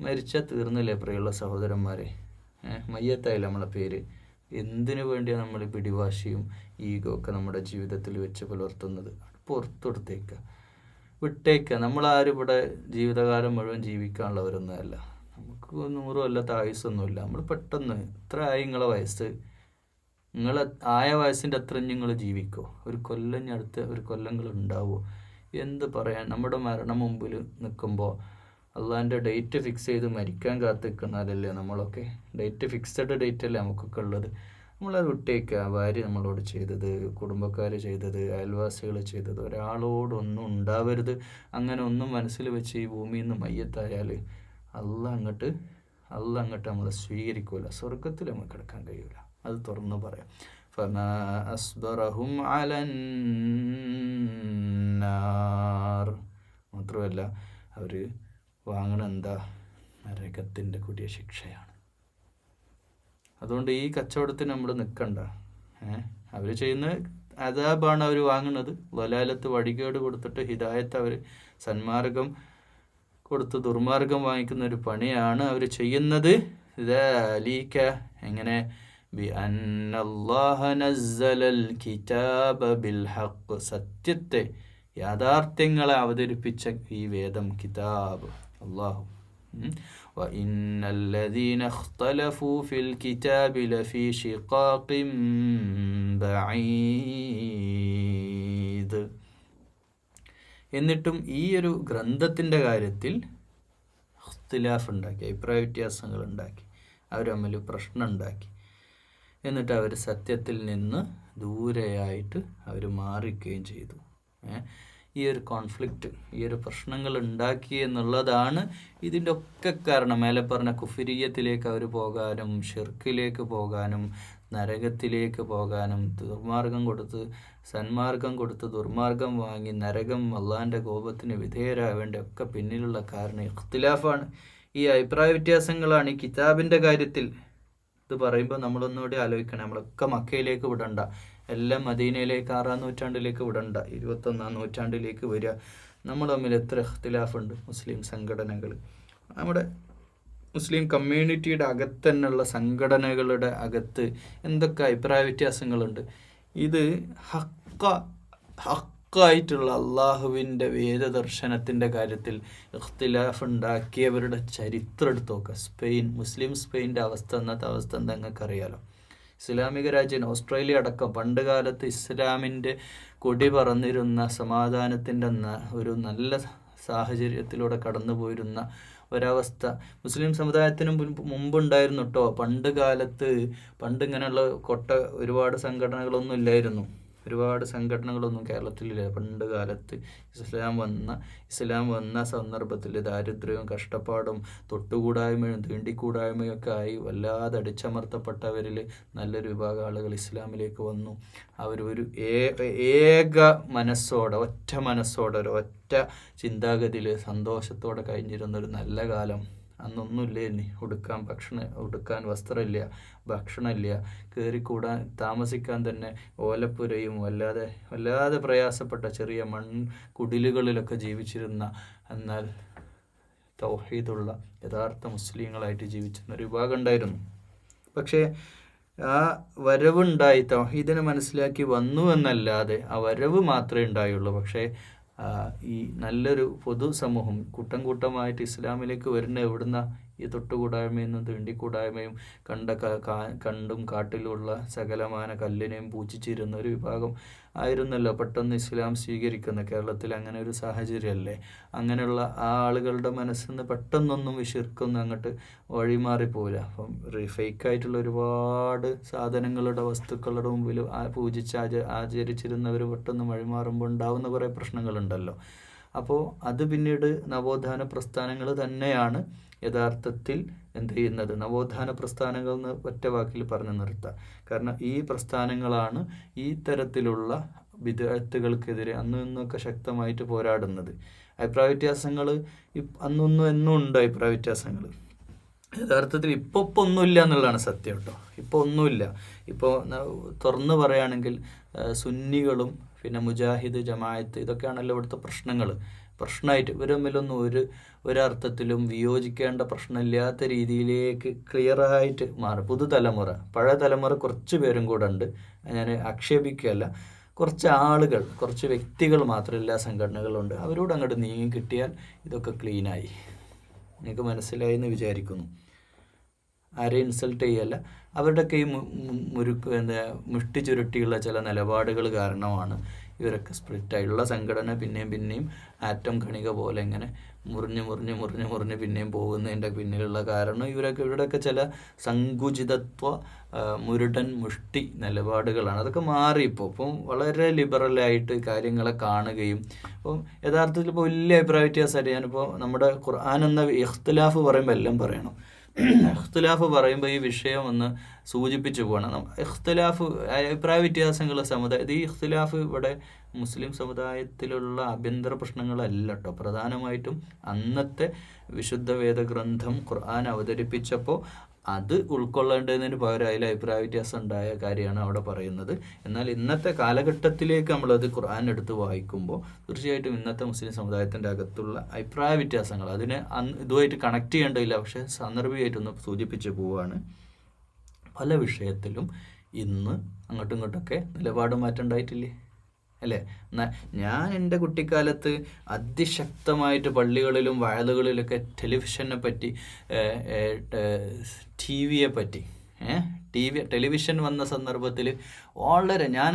മരിച്ചാൽ തീർന്നില്ലേ പ്രിയമുള്ള സഹോദരന്മാരെ? മയ്യത്തായില്ല നമ്മളെ പേര്. എന്തിനു വേണ്ടിയാണ് നമ്മൾ പിടിവാശിയും ഈഗോ ഒക്കെ നമ്മുടെ ജീവിതത്തിൽ വെച്ച് പുലർത്തുന്നത്? പുറത്തെടുത്തേക്കുക, വിട്ടേക്കുക. നമ്മളാരും ഇവിടെ ജീവിതകാലം മുഴുവൻ ജീവിക്കാനുള്ളവരൊന്നും അല്ല. നമുക്ക് 100 കൊല്ലത്തെ ആയുസ്സൊന്നുമില്ല. നമ്മൾ പെട്ടെന്ന്, ഇത്ര ആയി നിങ്ങളെ വയസ്സ്, നിങ്ങൾ ആയ വയസ്സിൻ്റെ അത്രയും നിങ്ങൾ ജീവിക്കോ? ഒരു കൊല്ലഞ്ഞടുത്ത് ഒരു കൊല്ലങ്ങൾ ഉണ്ടാവുമോ? എന്ത് പറയാൻ? നമ്മുടെ മരണം മുമ്പിൽ നിൽക്കുമ്പോൾ അള്ളാഹിൻ്റെ ഡേറ്റ് ഫിക്സ് ചെയ്ത് മരിക്കാൻ കാത്തിക്കുന്നതല്ലേ നമ്മളൊക്കെ. ഡേറ്റ്, ഫിക്സഡ് ഡേറ്റ് അല്ലേ നമുക്കൊക്കെ ഉള്ളത്. നമ്മളത് വിട്ടേക്കുക. ഭാര്യ നമ്മളോട് ചെയ്തത്, കുടുംബക്കാർ ചെയ്തത്, അയൽവാസികൾ ചെയ്തത്, ഒരാളോടൊന്നും ഉണ്ടാവരുത്. അങ്ങനെ ഒന്നും മനസ്സിൽ വെച്ച് ഈ ഭൂമിയിൽ നിന്ന് മയ്യത്തായാൽ അള്ളാഹ് അങ്ങോട്ട് അള്ളാഹ് അങ്ങോട്ട് നമ്മളെ സ്വീകരിക്കൂല, സ്വർഗത്തിൽ നമുക്ക് കിടക്കാൻ കഴിയൂല. അത് തുറന്നു പറയാം. ഫമാ അസ്ബറഹും അലന്നാർ. മാത്രമല്ല അവർ വാങ്ങണ എന്താ? നരകത്തിൻ്റെ കൊടിയ ശിക്ഷയാണ്. അതുകൊണ്ട് ഈ കച്ചവടത്തിന് നമ്മൾ നിൽക്കണ്ട. അവർ ചെയ്യുന്ന അദാബാണ് അവർ വാങ്ങുന്നത്. വലാലത്ത് വഴികേട് കൊടുത്തിട്ട് ഹിദായത്ത് അവർ സന്മാർഗം കൊടുത്ത് ദുർമാർഗം വാങ്ങിക്കുന്ന ഒരു പണിയാണ് അവർ ചെയ്യുന്നത്. ദാലിക എങ്ങനെ? ബിഅന്നല്ലാഹ നസ്സലൽ കിതാബ ബിൽ ഹഖ്, സത്യത്തെ യാഥാർത്ഥ്യങ്ങളെ അവതരിപ്പിച്ച ഈ വേദം, കിതാബ് അല്ലാഹു. വഇന്നല്ലദീന ഇഖ്തലഫൂ ഫിൽ കിതാബി ലഫീ ശിഖാഖിൻ ബഈദ്. എന്നിട്ടും ഈ ഒരു ഗ്രന്ഥത്തിൻ്റെ കാര്യത്തിൽ ഇഖ്തിലാഫ് ഉണ്ടാക്കി, അഭിപ്രായ വ്യത്യാസങ്ങൾ ഉണ്ടാക്കി, അവർ തമ്മിൽ പ്രശ്നം ഉണ്ടാക്കി. എന്നിട്ട് അവർ സത്യത്തിൽ നിന്ന് ദൂരെയായിട്ട് അവർ മാറിക്കുകയും ചെയ്തു. ഈ ഒരു കോൺഫ്ലിക്റ്റ്, ഈ ഒരു പ്രശ്നങ്ങൾ ഉണ്ടാക്കി എന്നുള്ളതാണ് ഇതിൻ്റെ ഒക്കെ കാരണം. മേലെ പറഞ്ഞ കുഫിരിയത്തിലേക്ക് അവർ പോകാനും ഷിർക്കിലേക്ക് പോകാനും നരകത്തിലേക്ക് പോകാനും, ദുർമാർഗം കൊടുത്ത് സന്മാർഗം കൊടുത്ത് ദുർമാർഗം വാങ്ങി നരകം അള്ളാഹിൻ്റെ കോപത്തിന് വിധേയരാവേണ്ട ഒക്കെ പിന്നിലുള്ള കാരണം ഇഖ്തിലാഫാണ്. ഈ അഭിപ്രായ വ്യത്യാസങ്ങളാണ് ഈ കിതാബിൻ്റെ കാര്യത്തിൽ. ഇത് പറയുമ്പോൾ നമ്മളൊന്നുകൂടി ആലോചിക്കണം. നമ്മളൊക്കെ മക്കയിലേക്ക് വിടണ്ട, എല്ലാം മദീനയിലേക്ക് 6-ാം നൂറ്റാണ്ടിലേക്ക് വിടണ്ട, 21-ാം നൂറ്റാണ്ടിലേക്ക് വരിക. നമ്മൾ തമ്മിൽ എത്ര ഇഖ്തിലാഫുണ്ട്. മുസ്ലിം സംഘടനകൾ, നമ്മുടെ മുസ്ലിം കമ്മ്യൂണിറ്റിയുടെ അകത്ത് തന്നെയുള്ള സംഘടനകളുടെ അകത്ത് എന്തൊക്കെ അഭിപ്രായ വ്യത്യാസങ്ങളുണ്ട്. ഇത് ഹക്കായിട്ടുള്ള അള്ളാഹുവിൻ്റെ വേദദർശനത്തിൻ്റെ കാര്യത്തിൽ ഇഖ്തിലാഫ് ഉണ്ടാക്കിയവരുടെ ചരിത്രം എടുത്ത് നോക്കുക. സ്പെയിൻ, മുസ്ലിം സ്പെയിൻ്റെ അവസ്ഥ, അന്നത്തെ അവസ്ഥ എന്താ നിങ്ങൾക്കറിയാലോ. ഇസ്ലാമിക രാജ്യം ഓസ്ട്രേലിയ അടക്കം പണ്ട് കാലത്ത് ഇസ്ലാമിൻ്റെ കൊടി പറന്നിരുന്ന സമാധാനത്തിൻ്റെ ഒരു നല്ല സാഹചര്യത്തിലൂടെ കടന്നു പോയിരുന്ന ഒരവസ്ഥ മുസ്ലിം സമുദായത്തിന് മുമ്പുണ്ടായിരുന്നു കേട്ടോ. പണ്ട് കാലത്ത് ഇങ്ങനെയുള്ള ഒരുപാട് സംഘടനകളൊന്നും ഇല്ലായിരുന്നു. ഒരുപാട് സംഘടനകളൊന്നും കേരളത്തിലില്ല. പണ്ട് കാലത്ത് ഇസ്ലാം വന്ന സന്ദർഭത്തിൽ ദാരിദ്ര്യവും കഷ്ടപ്പാടും തൊട്ടുകൂടായ്മയും തീണ്ടിക്കൂടായ്മയും ഒക്കെ ആയി വല്ലാതെ അടിച്ചമർത്തപ്പെട്ടവരിൽ നല്ലൊരു വിഭാഗം ആളുകൾ ഇസ്ലാമിലേക്ക് വന്നു. അവരൊരു ഏക മനസ്സോടെ, ഒറ്റ മനസ്സോടെ, ഒരു ഒറ്റ ചിന്താഗതിയിൽ സന്തോഷത്തോടെ കഴിഞ്ഞിരുന്നൊരു നല്ല കാലം. അന്നൊന്നുമില്ലേ, ഉടുക്കാൻ വസ്ത്രമില്ല, ഭക്ഷണമില്ല, കയറിക്കൂടാൻ താമസിക്കാൻ തന്നെ ഓലപ്പുരയും വല്ലാതെ പ്രയാസപ്പെട്ട ചെറിയ മൺകുടിലുകളിലൊക്കെ ജീവിച്ചിരുന്ന, എന്നാൽ തൗഹീദുള്ള യഥാർത്ഥ മുസ്ലിങ്ങളായിട്ട് ജീവിച്ചിരുന്ന ഒരു വിഭാഗം ഉണ്ടായിരുന്നു. പക്ഷേ ആ വരവുണ്ടായി, തൗഹീദിനെ മനസ്സിലാക്കി വന്നു എന്നല്ലാതെ ആ വരവ് മാത്രമേ ഉണ്ടായുള്ളൂ. പക്ഷേ ഈ നല്ലൊരു പൊതുസമൂഹം കൂട്ടമായിട്ട് ഇസ്ലാമിലേക്ക് വരുന്ന എവിടുന്ന ഈ തൊട്ടുകൂടായ്മയും തീണ്ടിക്കൂടായ്മയും കണ്ടും കാട്ടിലുള്ള സകലമാന കല്ലിനെയും പൂജിച്ചിരുന്ന ഒരു വിഭാഗം ആയിരുന്നല്ലോ പെട്ടെന്ന് ഇസ്ലാം സ്വീകരിക്കുന്ന. കേരളത്തിൽ അങ്ങനെ ഒരു സാഹചര്യമല്ലേ. അങ്ങനെയുള്ള ആ ആളുകളുടെ മനസ്സിൽ നിന്ന് പെട്ടെന്നൊന്നും വിശിർക്കൊന്നും അങ്ങോട്ട് വഴിമാറിപ്പോവില്ല. അപ്പം ഫേക്കായിട്ടുള്ള ഒരുപാട് സാധനങ്ങളുടെ വസ്തുക്കളുടെ മുമ്പിൽ പൂജിച്ച് ആചരിച്ചിരുന്നവർ പെട്ടെന്ന് വഴിമാറുമ്പോൾ ഉണ്ടാവുന്ന കുറേ പ്രശ്നങ്ങളുണ്ടല്ലോ. അപ്പോൾ അത് പിന്നീട് നവോത്ഥാന പ്രസ്ഥാനങ്ങൾ തന്നെയാണ് യഥാർത്ഥത്തിൽ എന്ത് ചെയ്യുന്നത്. നവോത്ഥാന പ്രസ്ഥാനങ്ങൾ എന്ന് ഒറ്റ വാക്കിൽ പറഞ്ഞു നിർത്താം. കാരണം ഈ പ്രസ്ഥാനങ്ങളാണ് ഈ തരത്തിലുള്ള ബിദ്അത്തുകൾക്കെതിരെ അന്നൊക്കെ ശക്തമായിട്ട് പോരാടുന്നത്. അഭിപ്രായ വ്യത്യാസങ്ങൾ എന്നും ഉണ്ട്. അഭിപ്രായ വ്യത്യാസങ്ങൾ യഥാർത്ഥത്തിൽ ഇപ്പോൾ ഒന്നുമില്ല എന്നുള്ളതാണ് സത്യം കേട്ടോ. ഇപ്പോൾ ഒന്നുമില്ല. ഇപ്പോൾ തുറന്നു പറയുകയാണെങ്കിൽ സുന്നികളും പിന്നെ മുജാഹിദ്, ജമാഅത്ത്, ഇതൊക്കെയാണല്ലോ ഇവിടുത്തെ പ്രശ്നമായിട്ട് ഇവർ തമ്മിലൊന്നും ഒരർത്ഥത്തിലും വിയോജിക്കേണ്ട പ്രശ്നമില്ലാത്ത രീതിയിലേക്ക് ക്ലിയറായിട്ട് മാറും. പുതുതലമുറ, പഴയ തലമുറ കുറച്ച് പേരും കൂടെ ഉണ്ട്. ഞാൻ ആക്ഷേപിക്കുകയല്ല. കുറച്ച് ആളുകൾ, കുറച്ച് വ്യക്തികൾ മാത്രം എല്ലാ സംഘടനകളുണ്ട്. അവരോട് അങ്ങോട്ട് നീങ്ങി കിട്ടിയാൽ ഇതൊക്കെ ക്ലീനായി. നിങ്ങൾക്ക് മനസ്സിലായി എന്ന് വിചാരിക്കുന്നു. ആരെയും ഇൻസൾട്ട് ചെയ്യല്ല. അവരുടെയൊക്കെ ഈ മുഷ്ടി ചുരുട്ടിയുള്ള ചില നിലപാടുകൾ കാരണമാണ് ഇവരൊക്കെ സ്പ്ലിറ്റായിട്ടുള്ള സംഘടന പിന്നെയും ആറ്റം കണിക പോലെ ഇങ്ങനെ മുറിഞ്ഞ് പിന്നെയും പോകുന്നതിൻ്റെ പിന്നിലുള്ള കാരണം ഇവരുടെയൊക്കെ ചില സങ്കുചിതത്വ മുരുടൻ മുഷ്ടി നിലപാടുകളാണ്. അതൊക്കെ മാറി ഇപ്പം വളരെ ലിബറലായിട്ട് കാര്യങ്ങളെ കാണുകയും അപ്പം യഥാർത്ഥത്തിൽ ഇപ്പോൾ വലിയ അഭിപ്രായ വ്യത്യാസമായിട്ട് ഞാനിപ്പോൾ നമ്മുടെ ഖുർആൻ എന്ന ഇഖ്തിലാഫ് പറയുമ്പോൾ എല്ലാം പറയണം. ഇഖ്തിലാഫ് പറയുമ്പോൾ ഈ വിഷയം ഒന്ന് സൂചിപ്പിച്ചു പോകണം. ഇഖ്തിലാഫ് അഭിപ്രായ വ്യത്യാസങ്ങൾ സമുദായം, ഈ ഇഖ്തിലാഫ് ഇവിടെ മുസ്ലിം സമുദായത്തിലുള്ള ആഭ്യന്തര പ്രശ്നങ്ങളല്ല കേട്ടോ. പ്രധാനമായിട്ടും അന്നത്തെ വിശുദ്ധ വേദഗ്രന്ഥം ഖുർആൻ അവതരിപ്പിച്ചപ്പോൾ അത് ഉൾക്കൊള്ളേണ്ടതിന് പകരം അതിൽ അഭിപ്രായ വ്യത്യാസം ഉണ്ടായ കാര്യമാണ് അവിടെ പറയുന്നത്. എന്നാൽ ഇന്നത്തെ കാലഘട്ടത്തിലേക്ക് നമ്മളത് ഖുർആൻ എടുത്ത് വായിക്കുമ്പോൾ തീർച്ചയായിട്ടും ഇന്നത്തെ മുസ്ലിം സമുദായത്തിൻ്റെ അകത്തുള്ള അഭിപ്രായ വ്യത്യാസങ്ങൾ അതിനെ ഇതുമായിട്ട് കണക്ട് ചെയ്യേണ്ടതില്ല, പക്ഷേ സാന്ദർഭികമായിട്ടൊന്ന് സൂചിപ്പിച്ച് പോവുകയാണ്. പല വിഷയത്തിലും ഇന്ന് അങ്ങോട്ടും ഇങ്ങോട്ടൊക്കെ നിലപാട് മാറ്റം ഉണ്ടായിട്ടില്ലേ അല്ലേ? ഞാൻ എൻ്റെ കുട്ടിക്കാലത്ത് അതിശക്തമായിട്ട് പള്ളികളിലും വയലുകളിലൊക്കെ ടെലിവിഷനെ പറ്റി, ടി വിയെ പറ്റി, ടെലിവിഷൻ വന്ന സന്ദർഭത്തിൽ വളരെ ഞാൻ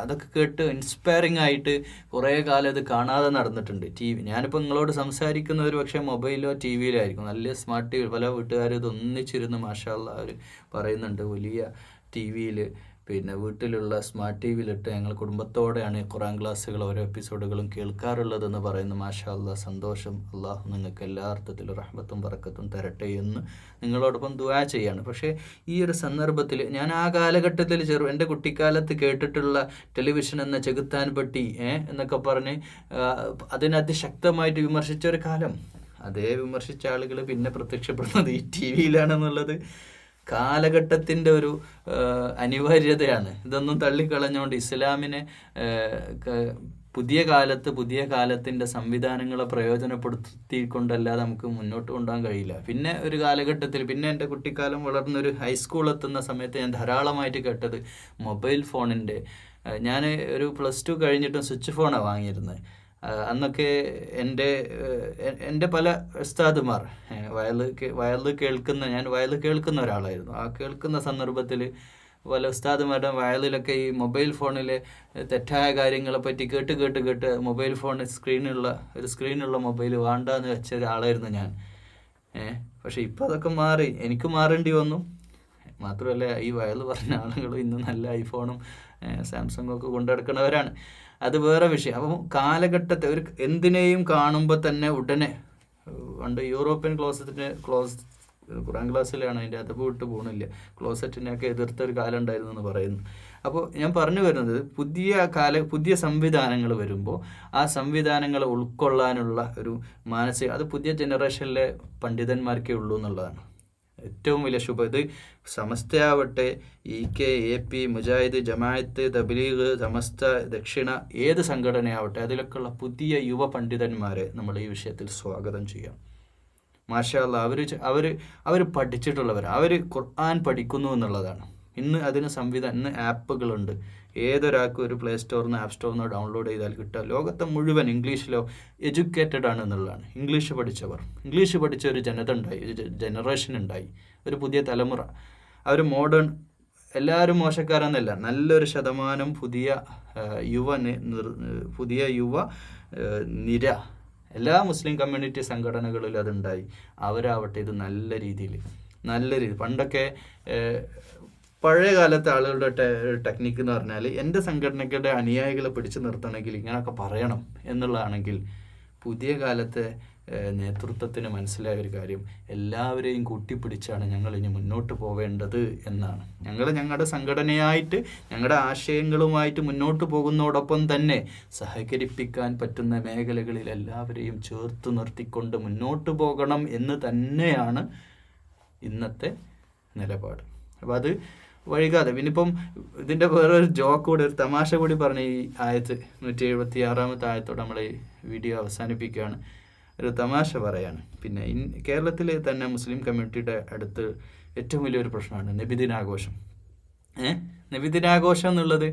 അതൊക്കെ കേട്ട് ഇൻസ്പയറിംഗ് ആയിട്ട് കുറേ കാലം അത് കാണാതെ നടന്നിട്ടുണ്ട്. ടി വി ഞാനിപ്പോൾ നിങ്ങളോട് സംസാരിക്കുന്ന ഒരു പക്ഷേ മൊബൈലോ ടി വിയിലോ ആയിരിക്കും. നല്ല സ്മാർട്ട് ടി വി, പല വീട്ടുകാരും ഇത് ഒന്നിച്ചിരുന്ന് മാഷാ അല്ലാഹ് അവർ പറയുന്നുണ്ട്. വലിയ ടി വിയിൽ, പിന്നെ വീട്ടിലുള്ള സ്മാർട്ട് ടി വിയിലിട്ട് ഞങ്ങൾ കുടുംബത്തോടെയാണ് ഖുർആൻ ക്ലാസ്സുകൾ ഓരോ എപ്പിസോഡുകളും കേൾക്കാറുള്ളതെന്ന് പറയുന്നു. മാഷാ അല്ലാഹ്, സന്തോഷം. അള്ളാഹു നിങ്ങൾക്ക് എല്ലാ അർത്ഥത്തിലും റഹ്മത്തും ബറക്കത്തും തരട്ടെ എന്ന് നിങ്ങളോടൊപ്പം ദുആ ചെയ്യാണ്. പക്ഷേ ഈ ഒരു സന്ദർഭത്തിൽ ഞാൻ ആ കാലഘട്ടത്തിൽ എൻ്റെ കുട്ടിക്കാലത്ത് കേട്ടിട്ടുള്ള ടെലിവിഷൻ എന്ന ചെകുത്താൻ പെട്ടി എന്നൊക്കെ പറഞ്ഞ് അതിനെ അതിശക്തമായിട്ട് വിമർശിച്ച ഒരു കാലം, അതേ വിമർശിച്ച ആളുകൾ പിന്നെ പ്രത്യക്ഷപ്പെടുന്നത് ഈ ടി വിയിലാണെന്നുള്ളത് കാലഘട്ടത്തിൻ്റെ ഒരു അനിവാര്യതയാണ്. ഇതൊന്നും തള്ളിക്കളഞ്ഞുകൊണ്ട് ഇസ്ലാമിനെ പുതിയ കാലത്തിൻ്റെ സംവിധാനങ്ങളെ പ്രയോജനപ്പെടുത്തിക്കൊണ്ടല്ലാതെ നമുക്ക് മുന്നോട്ട് കൊണ്ടുപോകാൻ കഴിയില്ല. പിന്നെ ഒരു കാലഘട്ടത്തിൽ, പിന്നെ എൻ്റെ കുട്ടിക്കാലം വളർന്നൊരു ഹൈസ്കൂൾ എത്തുന്ന സമയത്ത് ഞാൻ ധാരാളമായിട്ട് കേട്ടത് മൊബൈൽ ഫോണിൻ്റെ, ഞാൻ ഒരു +2 കഴിഞ്ഞിട്ടും സ്വിച്ച് ഫോണാണ് വാങ്ങിയിരുന്നത്. അന്നൊക്കെ എൻ്റെ പല ഉസ്താദുമാർ വയലിൽ കേൾക്കുന്ന, ഞാൻ വയലിൽ കേൾക്കുന്ന ഒരാളായിരുന്നു. ആ കേൾക്കുന്ന സന്ദർഭത്തിൽ പല ഉസ്താദുമാരുടെ വയലിലൊക്കെ ഈ മൊബൈൽ ഫോണിലെ തെറ്റായ കാര്യങ്ങളെ പറ്റി കേട്ട് മൊബൈൽ ഫോൺ സ്ക്രീനുള്ള മൊബൈൽ വേണ്ടാന്ന് വെച്ച ഒരാളായിരുന്നു ഞാൻ. പക്ഷെ ഇപ്പോൾ അതൊക്കെ മാറി, എനിക്ക് മാറേണ്ടി വന്നു. മാത്രമല്ല ഈ വയൽ പറഞ്ഞ ആളുകൾ ഇന്ന് നല്ല ഐഫോണും സാംസങ്ങും ഒക്കെ കൊണ്ടുനടക്കുന്നവരാണ്. അത് വേറെ വിഷയം. അപ്പം കാലഘട്ടത്തെ എന്തിനേയും കാണുമ്പോൾ തന്നെ ഉടനെ പണ്ട് യൂറോപ്യൻ ഖുർആൻ ക്ലാസ്സിലാണ് അതിൻ്റെ അത് വിട്ട് പോകണില്ല, ക്ലോസറ്റിനെയൊക്കെ എതിർത്ത ഒരു കാലം ഉണ്ടായിരുന്നു എന്ന് പറയുന്നു. അപ്പോൾ ഞാൻ പറഞ്ഞു വരുന്നത് പുതിയ സംവിധാനങ്ങൾ വരുമ്പോൾ ആ സംവിധാനങ്ങളെ ഉൾക്കൊള്ളാനുള്ള ഒരു മാനസിക, അത് പുതിയ ജനറേഷനിലെ പണ്ഡിതന്മാർക്കേ ഉള്ളൂ എന്നുള്ളതാണ് ഏറ്റവും വലിയ ശുഭം. ഇത് സമസ്തയാവട്ടെ, EK, AP, മുജാഹിദ്, ജമാഅത്ത്, തബ്ലീഗ്, സമസ്ത, ദക്ഷിണ, ഏത് സംഘടനയാവട്ടെ, അതിലൊക്കെയുള്ള പുതിയ യുവ പണ്ഡിതന്മാരെ നമ്മൾ ഈ വിഷയത്തിൽ സ്വാഗതം ചെയ്യാം. മാഷാ അല്ലാഹ്, അവർ പഠിച്ചിട്ടുള്ളവർ, അവർ ഖുർആൻ പഠിക്കുന്നു എന്നുള്ളതാണ്. ഇന്ന് അതിന് ഇന്ന് ആപ്പുകളുണ്ട്. ഏതൊരാൾക്കും ഒരു പ്ലേ സ്റ്റോറിൽ ആപ്പ് സ്റ്റോറിൽ നിന്ന് ഡൗൺലോഡ് ചെയ്താൽ കിട്ടുക. ലോകത്തെ മുഴുവൻ ഇംഗ്ലീഷിലോ എഡ്യൂക്കേറ്റഡ് ആണ് എന്നുള്ളതാണ്. ഇംഗ്ലീഷ് പഠിച്ച ഒരു ജനറേഷൻ ഉണ്ടായി, ഒരു പുതിയ തലമുറ. അവർ മോഡേൺ, എല്ലാവരും മോശക്കാരെന്നല്ല, നല്ലൊരു ശതമാനം പുതിയ യുവ നിര എല്ലാ മുസ്ലിം കമ്മ്യൂണിറ്റി സംഘടനകളിലും അതുണ്ടായി. അവരാവട്ടെ ഇത് നല്ല രീതിയിൽ പണ്ടൊക്കെ പഴയ കാലത്തെ ആളുകളുടെ ടെക്നിക്ക് എന്ന് പറഞ്ഞാൽ എൻ്റെ സംഘടനകളുടെ അനുയായികളെ പിടിച്ചു നിർത്തണമെങ്കിൽ ഇങ്ങനെയൊക്കെ പറയണം എന്നുള്ളതാണെങ്കിൽ, പുതിയ കാലത്തെ നേതൃത്വത്തിന് മനസ്സിലായ ഒരു കാര്യം, എല്ലാവരെയും കൂട്ടിപ്പിടിച്ചാണ് ഞങ്ങൾ ഇനി മുന്നോട്ട് പോവേണ്ടത് എന്നാണ്. ഞങ്ങളുടെ സംഘടനയായിട്ട്, ഞങ്ങളുടെ ആശയങ്ങളുമായിട്ട് മുന്നോട്ട് പോകുന്നതോടൊപ്പം തന്നെ സഹകരിപ്പിക്കാൻ പറ്റുന്ന മേഖലകളിൽ എല്ലാവരെയും ചേർത്ത് നിർത്തിക്കൊണ്ട് മുന്നോട്ട് പോകണം എന്ന് തന്നെയാണ് ഇന്നത്തെ നിലപാട്. അപ്പോൾ അത് വൈകാതെ, പിന്നിപ്പം ഇതിൻ്റെ വേറൊരു ജോക്ക് കൂടി, ഒരു തമാശ കൂടി പറഞ്ഞ് ഈ ആയത്ത് 176 ആയത്തോടെ നമ്മൾ ഈ വീഡിയോ അവസാനിപ്പിക്കുകയാണ്. ഒരു തമാശ പറയാണ്. പിന്നെ കേരളത്തിൽ തന്നെ മുസ്ലിം കമ്മ്യൂണിറ്റിയുടെ അടുത്ത് ഏറ്റവും വലിയൊരു പ്രശ്നമാണ് നബിദിനാഘോഷം. നബിദിനാഘോഷം എന്നുള്ളത്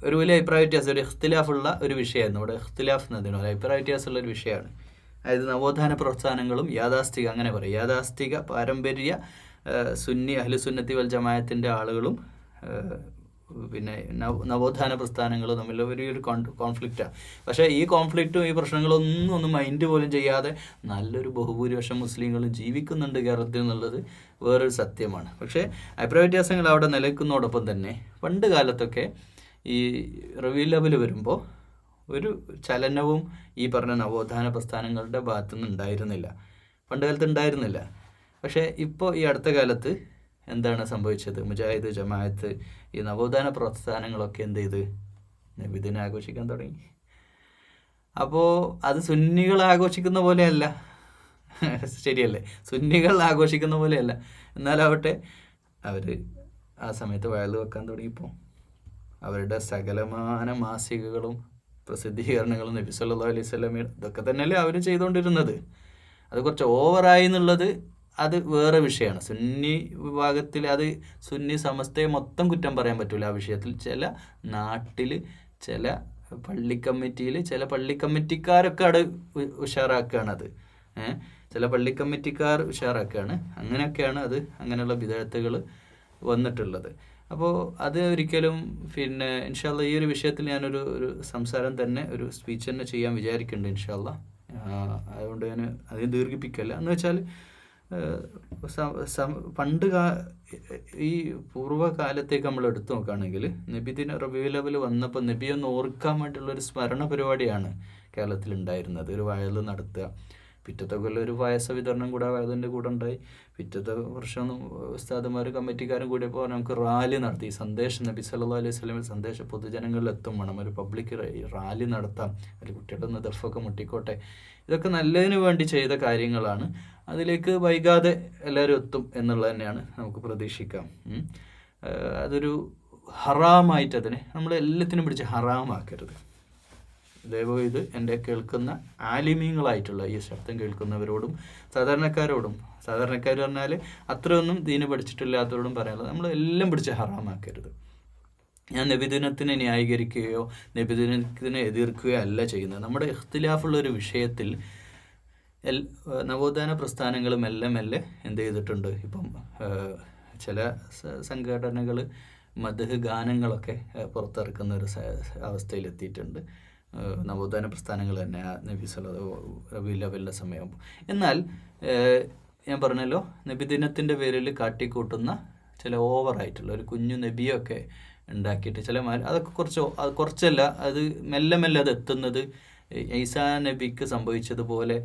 ഒരു വലിയ അഭിപ്രായ വ്യത്യാസം, ഒരു ഇഖ്തിലാഫുള്ള ഒരു വിഷയമായിരുന്നു. ഇവിടെ ഇഖ്തിലാഫ് എന്നതിനോ അഭിപ്രായ വ്യത്യാസമുള്ള ഒരു വിഷയമാണ്. അതായത് നവോത്ഥാന പ്രസ്ഥാനങ്ങളും യാഥാസ്ഥിക പാരമ്പര്യ സുന്നി അഹ്ലുസുന്നത്തി വൽ ജമാഅത്തിൻ്റെ ആളുകളും പിന്നെ നവോത്ഥാന പ്രസ്ഥാനങ്ങളും തമ്മിൽ വലിയൊരു കോൺഫ്ലിക്റ്റാണ്. പക്ഷേ ഈ കോൺഫ്ലിക്റ്റും ഈ പ്രശ്നങ്ങളൊന്നും മൈൻഡ് പോലും ചെയ്യാതെ നല്ലൊരു ബഹുഭൂരിപക്ഷം മുസ്ലിങ്ങളും ജീവിക്കുന്നുണ്ട് കേരളത്തിൽ എന്നുള്ളത് വേറൊരു സത്യമാണ്. പക്ഷേ അഭിപ്രായ വ്യത്യാസങ്ങൾ അവിടെ നിലനിൽക്കുന്നതോടൊപ്പം തന്നെ പണ്ട് കാലത്തൊക്കെ ഈ റബീഉൽ അവ്വൽ വരുമ്പോൾ ഒരു ചലനവും ഈ പറഞ്ഞ നവോത്ഥാന പ്രസ്ഥാനങ്ങളുടെ ഭാഗത്തുനിന്ന് ഉണ്ടായിരുന്നില്ല. പണ്ട് കാലത്ത് ഉണ്ടായിരുന്നില്ല. പക്ഷേ ഇപ്പോൾ ഈ അടുത്ത കാലത്ത് എന്താണ് സംഭവിച്ചത്? മുജാഹിദ്, ജമാഅത്ത്, ഈ നവോത്ഥാന പ്രസ്ഥാനങ്ങളൊക്കെ എന്ത് ചെയ്ത് നബിദിനം ആഘോഷിക്കാൻ തുടങ്ങി. അപ്പോൾ അത് സുന്നികൾ ആഘോഷിക്കുന്ന പോലെയല്ല, ശരിയല്ലേ? സുന്നികൾ ആഘോഷിക്കുന്ന പോലെയല്ല. എന്നാലാവട്ടെ അവർ ആ സമയത്ത് വയല് വെക്കാൻ തുടങ്ങിയപ്പോൾ അവരുടെ സകലമാന മാസികകളും പ്രസിദ്ധീകരണങ്ങളും നബി സല്ലല്ലാഹു അലൈഹി വസല്ലമയുടെ ഇതൊക്കെ തന്നെയല്ലേ അവർ ചെയ്തുകൊണ്ടിരുന്നത്. അത് കുറച്ച് ഓവറായി എന്നുള്ളത് അത് വേറെ വിഷയമാണ്. സുന്നി വിഭാഗത്തിൽ അത് സുന്നി സമസ്തയെ മൊത്തം കുറ്റം പറയാൻ പറ്റില്ല ആ വിഷയത്തിൽ. ചില നാട്ടിൽ ചില പള്ളി കമ്മിറ്റിയിൽ ചില പള്ളി കമ്മിറ്റിക്കാരൊക്കെ അവിടെ ഉഷാറാക്കുകയാണത്. ചില പള്ളി കമ്മിറ്റിക്കാർ ഉഷാറാക്കുകയാണ്. അങ്ങനെയൊക്കെയാണ് അത് അങ്ങനെയുള്ള ബിദഅത്തുകൾ വന്നിട്ടുള്ളത്. അപ്പോൾ അത് ഒരിക്കലും പിന്നെ ഇൻഷാ അല്ലാഹ് ഈ ഒരു വിഷയത്തിൽ ഞാനൊരു സംസാരം തന്നെ, ഒരു സ്പീച്ച് തന്നെ ചെയ്യാൻ വിചാരിക്കുന്നുണ്ട് ഇൻഷാ അല്ലാഹ്. അതുകൊണ്ട് ഞാൻ അതിന് ദീർഘിപ്പിക്കല്ല. എന്ന് വെച്ചാൽ പണ്ട് ഈ പൂർവ്വകാലത്തേക്ക് നമ്മൾ എടുത്തു നോക്കുകയാണെങ്കിൽ നബിദിന റബീഉൽ അവ്വൽ വന്നപ്പോൾ നബിയെ ഒന്ന് ഓർക്കാൻ വേണ്ടിയുള്ളൊരു സ്മരണ പരിപാടിയാണ് കേരളത്തിലുണ്ടായിരുന്നത്. ഒരു വയല് നടത്തുക, പിറ്റത്തെ കൊല്ലം ഒരു പായസ വിതരണം കൂടെ വയലിൻ്റെ കൂടെ ഉണ്ടായി. പിറ്റത്തെ വർഷം ഉസ്താദുമാർ കമ്മിറ്റിക്കാരും കൂടിയപ്പോൾ നമുക്ക് റാലി നടത്തി. സന്ദേശം നബി സല്ലല്ലാഹു അലൈഹി വസല്ലം സന്ദേശം പൊതുജനങ്ങളിൽ എത്തും വേണം, ഒരു പബ്ലിക് റാലി നടത്താം, അതിൽ കുട്ടികളൊന്ന് ദഫൊക്കെ മുട്ടിക്കോട്ടെ. ഇതൊക്കെ നല്ലതിന് വേണ്ടി ചെയ്ത കാര്യങ്ങളാണ്. അതിലേക്ക് വൈകാതെ എല്ലാവരും എത്തും എന്നുള്ളത് തന്നെയാണ് നമുക്ക് പ്രതീക്ഷിക്കാം. അതൊരു ഹറാമായിട്ട് അതിനെ നമ്മൾ എല്ലാത്തിനും പിടിച്ച് ഹറാമാക്കരുത്. ദയവായി ഇത് എൻ്റെ കേൾക്കുന്ന ആലിമീങ്ങളായിട്ടുള്ള ഈ ശബ്ദം കേൾക്കുന്നവരോടും സാധാരണക്കാരോടും, സാധാരണക്കാർ പറഞ്ഞാൽ അത്രയൊന്നും ദീന് പഠിച്ചിട്ടില്ലാത്തവരോടും പറയാനുള്ളത്, നമ്മൾ എല്ലാം പിടിച്ച് ഹറാമാക്കരുത്. ഞാൻ നബിദിനത്തിനെ ന്യായീകരിക്കുകയോ നബിദിനത്തിനെ എതിർക്കുകയോ അല്ല ചെയ്യുന്നത്. നമ്മുടെ ഇഖ്തിലാഫുള്ളൊരു വിഷയത്തിൽ നവോത്ഥാന പ്രസ്ഥാനങ്ങൾ മെല്ലെ മെല്ലെ എന്ത് ചെയ്തിട്ടുണ്ട്. ഇപ്പം ചില സംഘടനകൾ മദ്ഹ് ഗാനങ്ങളൊക്കെ പുറത്തിറക്കുന്ന ഒരു അവസ്ഥയിലെത്തിയിട്ടുണ്ട്. നവോത്ഥാന പ്രസ്ഥാനങ്ങൾ തന്നെ നബി റബീഉൽ അവ്വലിൻ്റെ സമയമാകുമ്പോൾ. എന്നാൽ ഞാൻ പറഞ്ഞല്ലോ, നബിദിനത്തിൻ്റെ പേരിൽ കാട്ടിക്കൂട്ടുന്ന ചില ഓവറായിട്ടുള്ള ഒരു കുഞ്ഞു നബിയൊക്കെ ഉണ്ടാക്കിയിട്ട് ചില അതൊക്കെ കുറച്ചല്ല, അത് മെല്ലെ മെല്ലെ അത് എത്തുന്നത് ഈസാ നബിക്ക് സംഭവിച്ചതുപോലെ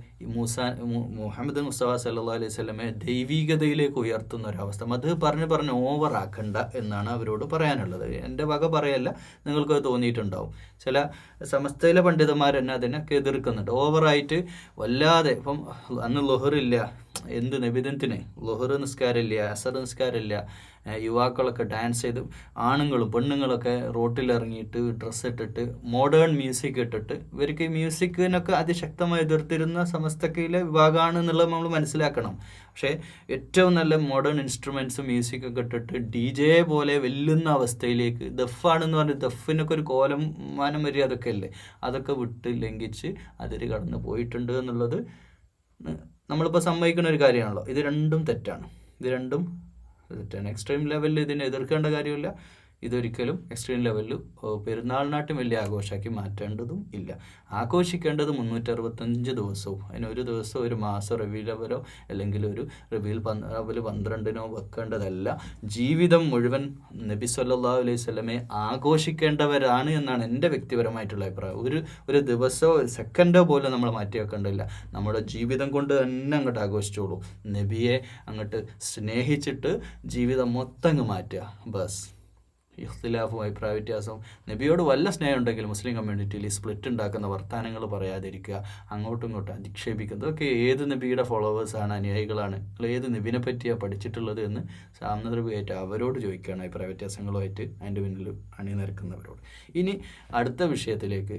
മുഹമ്മദ് മുസ്തഫ സല്ലല്ലാഹു അലൈഹി വസല്ലമയെ ദൈവികതയിലേക്ക് ഉയർത്തുന്ന ഒരവസ്ഥ. അത് പറഞ്ഞ് ഓവറാക്കണ്ട എന്നാണ് അവരോട് പറയാനുള്ളത്. എൻ്റെ വക പറയല്ല, നിങ്ങൾക്കത് തോന്നിയിട്ടുണ്ടാവും. ചില സമസ്തയിലെ പണ്ഡിതന്മാർ തന്നെ അതിനൊക്കെ എതിർക്കുന്നുണ്ട്. ഓവറായിട്ട് വല്ലാതെ ഇപ്പം അന്ന് ളുഹറില്ല, എന്ത് നബിദിനത്തിന് ളുഹർ നിസ്കാരമില്ല, അസർ നിസ്കാരമില്ല, യുവാക്കളൊക്കെ ഡാൻസ് ചെയ്ത്, ആണുങ്ങളും പെണ്ണുങ്ങളൊക്കെ റോട്ടിലിറങ്ങിയിട്ട് ഡ്രസ്സ് ഇട്ടിട്ട് മോഡേൺ മ്യൂസിക് ഇട്ടിട്ട്, ഇവർക്ക് ഈ മ്യൂസിക്കിനൊക്കെ അതിശക്തമായി എതിർത്തിരുന്ന സമസ്തക്കയിലെ വിഭാഗമാണ് എന്നുള്ളത് നമ്മൾ മനസ്സിലാക്കണം. പക്ഷേ ഏറ്റവും നല്ല മോഡേൺ ഇൻസ്ട്രുമെൻറ്റ്സും മ്യൂസിക്കൊക്കെ ഇട്ടിട്ട് DJ പോലെ വെല്ലുന്ന അവസ്ഥയിലേക്ക്, ദഫാണെന്ന് പറഞ്ഞ് ദഫിനൊക്കെ ഒരു കോലം മാനം മര്യാദയൊക്കെ അല്ലേ, അതൊക്കെ വിട്ട് ലംഘിച്ച് അതിൽ കടന്നു പോയിട്ടുണ്ട് എന്നുള്ളത് നമ്മളിപ്പോൾ സമ്മതിക്കുന്ന ഒരു കാര്യമാണല്ലോ. ഇത് രണ്ടും തെറ്റാണ്. എക്സ്ട്രീം ലെവലിൽ ഇതിനെ എതിർക്കേണ്ട കാര്യമില്ല. ഇതൊരിക്കലും എക്സ്ട്രീം ലെവലിൽ പെരുന്നാളിനാട്ടും വലിയ ആഘോഷമാക്കി മാറ്റേണ്ടതും ഇല്ല. ആഘോഷിക്കേണ്ടത് 365 ദിവസവും. അതിനൊരു ദിവസം ഒരു മാസം റബീഉൽ അവ്വലോ അല്ലെങ്കിൽ ഒരു റബീഉൽ അവ്വൽ 12 വെക്കേണ്ടതല്ല. ജീവിതം മുഴുവൻ നബി സല്ലല്ലാഹു അലൈഹി വസല്ലമയെ ആഘോഷിക്കേണ്ടവരാണ് എന്നാണ് എൻ്റെ വ്യക്തിപരമായിട്ടുള്ള അഭിപ്രായം. ഒരു ദിവസമോ ഒരു സെക്കൻഡോ പോലും നമ്മൾ മാറ്റി വെക്കേണ്ടതില്ല. നമ്മുടെ ജീവിതം കൊണ്ട് തന്നെ അങ്ങോട്ട് ആഘോഷിച്ചോളൂ. നബിയെ അങ്ങോട്ട് സ്നേഹിച്ചിട്ട് ജീവിതം മൊത്തം അങ്ങ് മാറ്റുക. ബസ് ഇഖ്തിലാഫും അഭിപ്രായ വ്യത്യാസവും, നബിയോട് വല്ല സ്നേഹം ഉണ്ടെങ്കിൽ മുസ്ലിം കമ്മ്യൂണിറ്റിയിൽ സ്പ്ലിറ്റ് ഉണ്ടാക്കുന്ന വർത്തമാനങ്ങൾ പറയാതിരിക്കുക, അങ്ങോട്ടും ഇങ്ങോട്ടും അധിക്ഷേപിക്കുന്നത്. ഇതൊക്കെ ഏത് നബിയുടെ ഫോളോവേഴ്സാണ്, അനുയായികളാണ്, ഏത് നബിനെ പറ്റിയാണ് പഠിച്ചിട്ടുള്ളത് എന്ന് സാമൂഹികമായിട്ട് അവരോട് ചോദിക്കുകയാണ്, അഭിപ്രായ വ്യത്യാസങ്ങളുമായിട്ട് അതിൻ്റെ പിന്നിൽ അണിനിരക്കുന്നവരോട്. ഇനി അടുത്ത വിഷയത്തിലേക്ക്,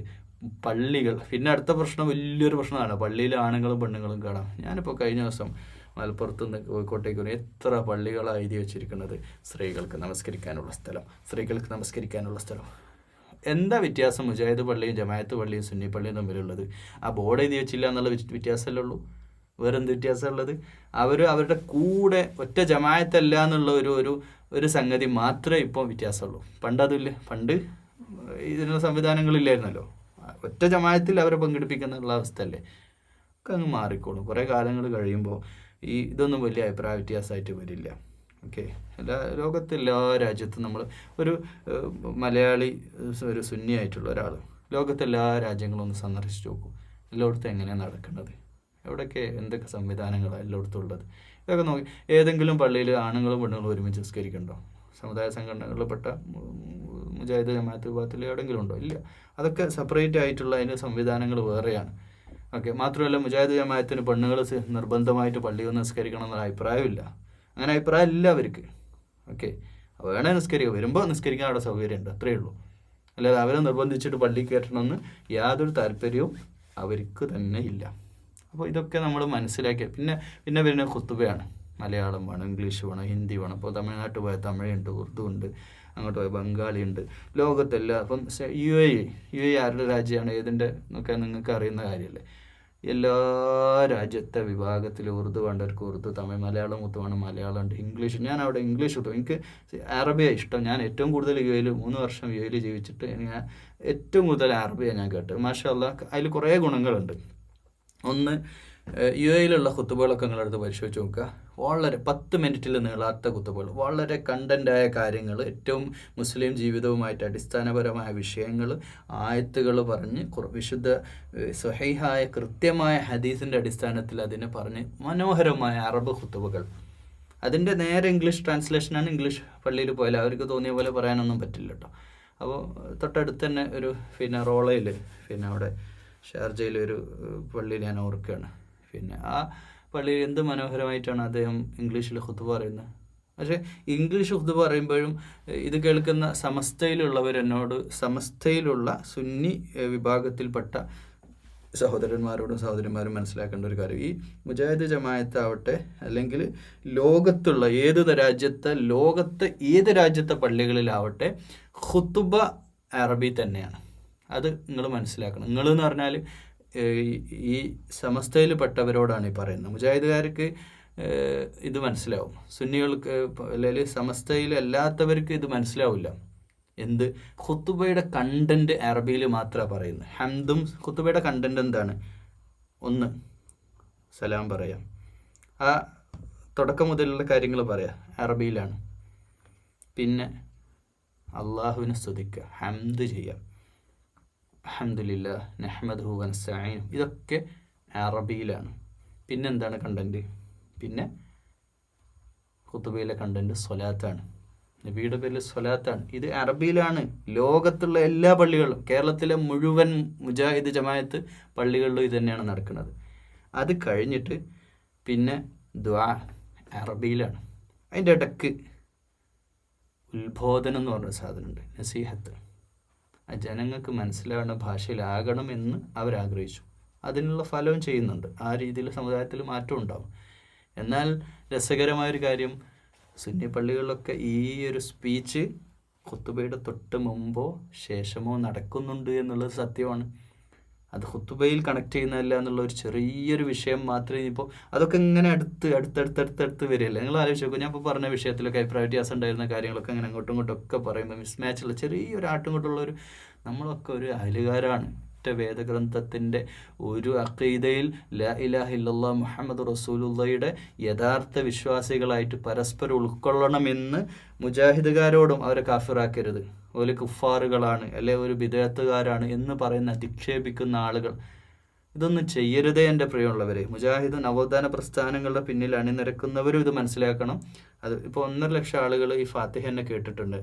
പള്ളികൾ. പിന്നെ അടുത്ത പ്രശ്നം വലിയൊരു പ്രശ്നമാണ്, പള്ളിയിൽ ആണുങ്ങളും പെണ്ണുങ്ങളും കാണാം. ഞാനിപ്പോൾ കഴിഞ്ഞ ദിവസം മലപ്പുറത്ത് നിന്ന് കോഴിക്കോട്ടേക്ക് എത്ര പള്ളികളാണ് എഴുതി വെച്ചിരിക്കുന്നത്, സ്ത്രീകൾക്ക് നമസ്കരിക്കാനുള്ള സ്ഥലം. എന്താ വ്യത്യാസം മുജാഹിദ് പള്ളിയും ജമാഅത്ത് പള്ളിയും സുന്നി പള്ളിയും തമ്മിലുള്ളത്? ആ ബോർഡ് എഴുതി വെച്ചില്ല എന്നുള്ള വ്യത്യാസമല്ലേ ഉള്ളൂ. വേറെന്ത് വ്യത്യാസമുള്ളത്? അവരുടെ കൂടെ ഒറ്റ ജമാഅത്തല്ല എന്നുള്ള ഒരു സംഗതി മാത്രമേ ഇപ്പോൾ വ്യത്യാസമുള്ളൂ. പണ്ടതില്ല. പണ്ട് ഇതിനുള്ള സംവിധാനങ്ങളില്ലായിരുന്നല്ലോ. ഒറ്റ ജമാഅത്തിൽ അവരെ പങ്കെടുപ്പിക്കുന്നുള്ള അവസ്ഥയല്ലേ. ഒക്കെ അങ്ങ് മാറിക്കോളും. കുറേ കാലങ്ങൾ കഴിയുമ്പോൾ ഇതൊന്നും വലിയ അഭിപ്രായ വ്യത്യാസമായിട്ട് വരില്ല. ഓക്കെ, ലോകത്തെല്ലാ രാജ്യത്തും നമ്മൾ ഒരു മലയാളി, ഒരു സുന്നി ആയിട്ടുള്ള ഒരാൾ ലോകത്തെല്ലാ രാജ്യങ്ങളും ഒന്ന് സന്ദർശിച്ച് നോക്കും. എല്ലായിടത്തും എങ്ങനെയാണ് നടക്കുന്നത്. എവിടെയൊക്കെ എന്തൊക്കെ സംവിധാനങ്ങളാണ് എല്ലായിടത്തും ഉള്ളത്. ഇതൊക്കെ നോക്കി ഏതെങ്കിലും പള്ളിയിൽ ആണുങ്ങളും പെണ്ണുങ്ങളും ഒരുമിച്ച് നിസ്കരിക്കുന്നുണ്ടോ? സമുദായ സംഘടനകളിൽപ്പെട്ട മുജാഹിദ് ജമാഅത്ത് വിഭാഗത്തിൽ എവിടെയെങ്കിലും ഉണ്ടോ? ഇല്ല. അതൊക്കെ സെപ്പറേറ്റ് ആയിട്ടുള്ള അതിൻ്റെ സംവിധാനങ്ങൾ വേറെയാണ്. ഓക്കെ. മാത്രമല്ല മുജാഹിദ് ജമാഅത്തിന് പെണ്ണുങ്ങൾ നിർബന്ധമായിട്ട് പള്ളിയിൽ നിസ്കരിക്കണം എന്നൊരു അഭിപ്രായമില്ല. അങ്ങനെ അഭിപ്രായം ഇല്ല അവർക്ക്. ഓക്കെ. വേണേ നിസ്കരിക്കുക, വരുമ്പോൾ നിസ്കരിക്കാൻ അവിടെ സൗകര്യമുണ്ട്, അത്രയേ ഉള്ളൂ. അല്ലാതെ അവരെ നിർബന്ധിച്ചിട്ട് പള്ളിയിൽ കയറ്റണമെന്ന് യാതൊരു താല്പര്യവും അവർക്ക് തന്നെ ഇല്ല. അപ്പോൾ ഇതൊക്കെ നമ്മൾ മനസ്സിലാക്കിയ പിന്നെ വരുന്ന ഖുത്ബയാണ്. മലയാളം വേണം, ഇംഗ്ലീഷ് വേണം, ഹിന്ദി വേണം. ഇപ്പോൾ തമിഴ്നാട്ടിൽ പോയാൽ തമിഴുണ്ട്, ഉറുദു ഉണ്ട്, അങ്ങോട്ട് പോയാൽ ബംഗാളി ഉണ്ട്. ലോകത്തെല്ലാം ഇപ്പം യു എ ആരുടെ രാജ്യമാണ് ഏതിൻ്റെ എന്നൊക്കെ നിങ്ങൾക്ക് അറിയുന്ന കാര്യമല്ലേ. എല്ലാ രാജ്യത്തെ വിഭാഗത്തിൽ ഉറുദു വേണ്ടവർക്ക് ഉറുദു, തമിഴ്, മലയാളം മുത്ത് വേണം, മലയാളം ഉണ്ട്, ഇംഗ്ലീഷ്. ഞാൻ അവിടെ ഇംഗ്ലീഷ് കിട്ടും. എനിക്ക് അറബിയാണ് ഇഷ്ടം. ഞാൻ ഏറ്റവും കൂടുതൽ യു എയിൽ 3 വർഷം യു എയിൽ ജീവിച്ചിട്ട് ഞാൻ ഏറ്റവും കൂടുതൽ അറബിയാണ് ഞാൻ കേട്ടത്. മാഷാ അല്ലാഹ്. അതിൽ കുറേ ഗുണങ്ങളുണ്ട്. ഒന്ന്, യു എയിലുള്ള കുത്തുബുകളൊക്കെ നിങ്ങളടുത്ത് പരിശോധിച്ച് നോക്കുക. വളരെ 10 മിനിറ്റിൽ നീളാത്ത കുത്തുബുകൾ, വളരെ കണ്ടൻ്റായ കാര്യങ്ങൾ, ഏറ്റവും മുസ്ലിം ജീവിതവുമായിട്ട് അടിസ്ഥാനപരമായ വിഷയങ്ങൾ, ആയത്തുകൾ പറഞ്ഞ് വിശുദ്ധ സ്വഹീഹായ കൃത്യമായ ഹദീസിൻ്റെ അടിസ്ഥാനത്തിൽ അതിനെ പറഞ്ഞ് മനോഹരമായ അറബ് കുത്തുബുകൾ. അതിൻ്റെ നേരെ ഇംഗ്ലീഷ് ട്രാൻസ്ലേഷനാണ്. ഇംഗ്ലീഷ് പള്ളിയിൽ പോയാൽ അവർക്ക് തോന്നിയ പോലെ പറയാനൊന്നും പറ്റില്ല കേട്ടോ. അപ്പോൾ തൊട്ടടുത്ത് തന്നെ ഒരു റോളയിൽ അവിടെ ഷാർജയിൽ ഒരു പള്ളിയിൽ ഞാൻ ഓർക്കുകയാണ്. ആ പള്ളിയിൽ എന്ത് മനോഹരമായിട്ടാണ് അദ്ദേഹം ഇംഗ്ലീഷിൽ ഖുത്ബ പറയുന്നത്. പക്ഷേ ഇംഗ്ലീഷ് ഖുത്ബ പറയുമ്പോഴും ഇത് കേൾക്കുന്ന സമസ്തയിലുള്ളവരെന്നോട്, സമസ്തയിലുള്ള സുന്നി വിഭാഗത്തിൽപ്പെട്ട സഹോദരന്മാരോടും സഹോദരിമാരും മനസ്സിലാക്കേണ്ട ഒരു കാര്യം, ഈ മുജാഹിദ് ജമാഅത്ത് ആവട്ടെ അല്ലെങ്കിൽ ലോകത്തുള്ള ലോകത്തെ ഏത് രാജ്യത്തെ പള്ളികളിലാവട്ടെ ഖുത്ബ അറബി തന്നെയാണ്. അത് നിങ്ങൾ മനസ്സിലാക്കണം. നിങ്ങളെന്ന് പറഞ്ഞാൽ ഈ സമസ്തയിൽപ്പെട്ടവരോടാണ് ഈ പറയുന്നത്. മുജാഹിദുകാർക്ക് ഇത് മനസ്സിലാവും, സുന്നികൾക്ക് അല്ലെങ്കിൽ സമസ്തയിലല്ലാത്തവർക്ക് ഇത് മനസ്സിലാവില്ല. എന്ത് ഖുത്ബയുടെ കണ്ടന്റ് അറബിയിൽ മാത്രമാണ് പറയുന്നത്. ഹംദും ഖുത്ബയുടെ കണ്ടന്റ് എന്താണ്? ഒന്ന്, സലാം പറയാം. ആ തുടക്കം മുതലുള്ള കാര്യങ്ങൾ പറയാം അറബിയിലാണ്. പിന്നെ അള്ളാഹുവിനെ സ്തുതിക്കുക, ഹംദ് ചെയ്യാം, അൽഹംദുലില്ലാഹ് നഹ്മദുഹു വനസ്തഈൻ, ഇതൊക്കെ അറബിയിലാണ്. പിന്നെന്താണ് കണ്ടന്റ്? പിന്നെ ഖുത്ബയിലെ കണ്ടന്റ് സ്വലാത്താണ്, നബിയുടെ പേരിൽ സ്വലാത്താണ്. ഇത് അറബിയിലാണ്. ലോകത്തുള്ള എല്ലാ പള്ളികളും, കേരളത്തിലെ മുഴുവൻ മുജാഹിദ് ജമാഅത്ത് പള്ളികളിലും ഇത് തന്നെയാണ് നടക്കുന്നത്. അത് കഴിഞ്ഞിട്ട് പിന്നെ ദുആ അറബിയിലാണ്. അതിൻ്റെ ഇടയ്ക്ക് ഉത്ബോധനം എന്ന് പറഞ്ഞ സാധനമുണ്ട്, നസീഹത്ത്. ആ ജനങ്ങൾക്ക് മനസ്സിലാവുന്ന ഭാഷയിലാകണമെന്ന് അവരാഗ്രഹിച്ചു. അതിനുള്ള ഫലവും ചെയ്യുന്നുണ്ട്. ആ രീതിയിൽ സമുദായത്തിൽ മാറ്റം ഉണ്ടാവും. എന്നാൽ രസകരമായൊരു കാര്യം, സുന്നി പള്ളികളിലൊക്കെ ഈ ഒരു സ്പീച്ച് ഖുത്ബയുടെ തൊട്ട് മുമ്പോ ശേഷമോ നടക്കുന്നുണ്ട് എന്നുള്ളത് സത്യമാണ്. അത് ഖുത്ബയിൽ കണക്ട് ചെയ്യുന്നതല്ല എന്നുള്ള ഒരു ചെറിയൊരു വിഷയം മാത്രമേ. ഇപ്പോൾ അതൊക്കെ ഇങ്ങനെ അടുത്തടുത്ത് വരികയല്ലേ. നിങ്ങൾ ആലോചിച്ച് നോക്കും, ഞാൻ ഇപ്പോൾ പറഞ്ഞ വിഷയത്തിലൊക്കെ അഭിപ്രായ വ്യത്യാസം ഉണ്ടായിരുന്ന കാര്യങ്ങളൊക്കെ അങ്ങനെ അങ്ങോട്ടും ഇങ്ങോട്ടും ഒക്കെ പറയുമ്പോൾ മിസ്മാച്ചുള്ള ചെറിയൊരു ആട്ടും ഇങ്ങോട്ടുള്ളൊരു, നമ്മളൊക്കെ ഒരു അയലുകാരാണ്. വേദഗ്രന്ഥത്തിൻ്റെ ഒരു അഖീദയിൽ ലാ ഇലാഹ ഇല്ലല്ലാഹ് മുഹമ്മദ് റസൂലുള്ളാഹിയുടെ യഥാർത്ഥ വിശ്വാസികളായിട്ട് പരസ്പരം ഉൾക്കൊള്ളണമെന്ന് മുജാഹിദുകാരോടും അവരെ കാഫിറാക്കരുത്, ഒരു കുഫാറുകളാണ് അല്ലെ ഒരു ബിദഅത്തുകാരാണ് എന്ന് പറയുന്ന അധിക്ഷേപിക്കുന്ന ആളുകൾ, ഇതൊന്നും ചെയ്യരുതേ എൻ്റെ പ്രിയമുള്ളവരെ. മുജാഹിദ് നവോത്ഥാന പ്രസ്ഥാനങ്ങളുടെ പിന്നിൽ അണിനിരക്കുന്നവരും ഇത് മനസ്സിലാക്കണം. അത് ഇപ്പോൾ 1.5 ലക്ഷം ആളുകൾ ഈ ഫാത്തിഹ എന്നെ കേട്ടിട്ടുണ്ട്.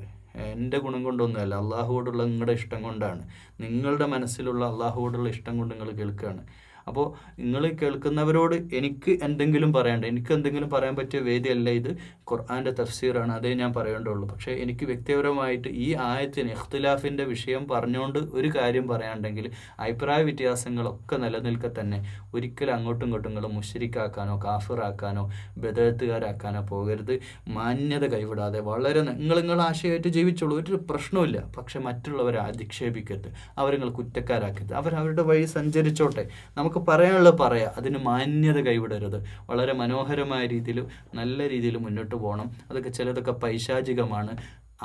എൻ്റെ ഗുണം കൊണ്ടൊന്നുമല്ല, അള്ളാഹുവോടുള്ള നിങ്ങളുടെ ഇഷ്ടം കൊണ്ടാണ്. നിങ്ങളുടെ മനസ്സിലുള്ള അള്ളാഹുവോടുള്ള ഇഷ്ടം കൊണ്ട് നിങ്ങൾ കേൾക്കുകയാണ്. അപ്പോൾ നിങ്ങൾ കേൾക്കുന്നവരോട് എനിക്ക് എന്തെങ്കിലും പറയണ്ട, എനിക്ക് എന്തെങ്കിലും പറയാൻ പറ്റിയ വേദിയല്ല ഇത്. ഖുർആൻ്റെ തഫ്സീറാണ്, അതേ ഞാൻ പറയേണ്ടുള്ളൂ. പക്ഷേ എനിക്ക് വ്യക്തിപരമായിട്ട് ഈ ആയത്തിന് ഇഖ്തിലാഫിൻ്റെ വിഷയം പറഞ്ഞുകൊണ്ട് ഒരു കാര്യം പറയാനുണ്ടെങ്കിൽ അഭിപ്രായ വ്യത്യാസങ്ങളൊക്കെ നിലനിൽക്കെ തന്നെ ഒരിക്കലും അങ്ങോട്ടും ഇങ്ങോട്ടും നിങ്ങൾ മുശ്രിക്കാക്കാനോ കാഫിറാക്കാനോ ബദഅത്തുകാരാക്കാനോ പോകരുത്. മാന്യത കൈവിടാതെ വളരെ നിങ്ങൾ ആശയമായിട്ട് ജീവിച്ചോളൂ, ഒരു പ്രശ്നമില്ല. പക്ഷെ മറ്റുള്ളവരെ അധിക്ഷേപിക്കരുത്, അവരെ നിങ്ങൾ കുറ്റക്കാരാക്കരുത്. അവരുടെ വഴി സഞ്ചരിച്ചോട്ടെ, നമുക്ക് പറയാനുള്ളത് പറയാം, അതിന് മാന്യത കൈവിടരുത്. വളരെ മനോഹരമായ രീതിയിൽ നല്ല രീതിയിൽ മുന്നോട്ട് പോകണം. അതൊക്കെ ചിലതൊക്കെ പൈശാചികമാണ്.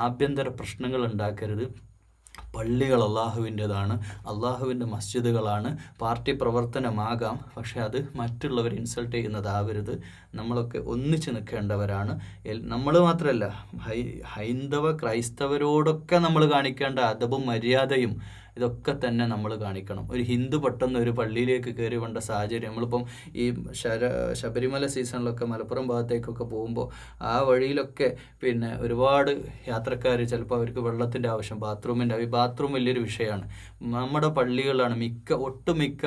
ആഭ്യന്തര പ്രശ്നങ്ങൾ ഉണ്ടാക്കരുത്. പള്ളികൾ അള്ളാഹുവിൻ്റെതാണ്, അള്ളാഹുവിൻ്റെ മസ്ജിദുകളാണ്. പാർട്ടി പ്രവർത്തനമാകാം, പക്ഷേ അത് മറ്റുള്ളവർ ഇൻസൾട്ട് ചെയ്യുന്നതാവരുത്. നമ്മളൊക്കെ ഒന്നിച്ച് നിൽക്കേണ്ടവരാണ്. നമ്മൾ മാത്രമല്ല, ഹൈന്ദവ ക്രൈസ്തവരോടൊക്കെ നമ്മൾ കാണിക്കേണ്ട അദബും മര്യാദയും ഇതൊക്കെ തന്നെ നമ്മൾ കാണിക്കണം. ഒരു ഹിന്ദു പെട്ടെന്ന് ഒരു പള്ളിയിലേക്ക് കയറി വേണ്ട സാഹചര്യം, നമ്മളിപ്പം ഈ ശബരിമല സീസണിലൊക്കെ മലപ്പുറം ഭാഗത്തേക്കൊക്കെ പോകുമ്പോൾ ആ വഴിയിലൊക്കെ പിന്നെ ഒരുപാട് യാത്രക്കാർ ചിലപ്പോൾ അവർക്ക് വെള്ളത്തിൻ്റെ ആവശ്യം, ബാത്റൂം വലിയൊരു വിഷയമാണ്. നമ്മുടെ പള്ളികളാണ് ഒട്ടുമിക്ക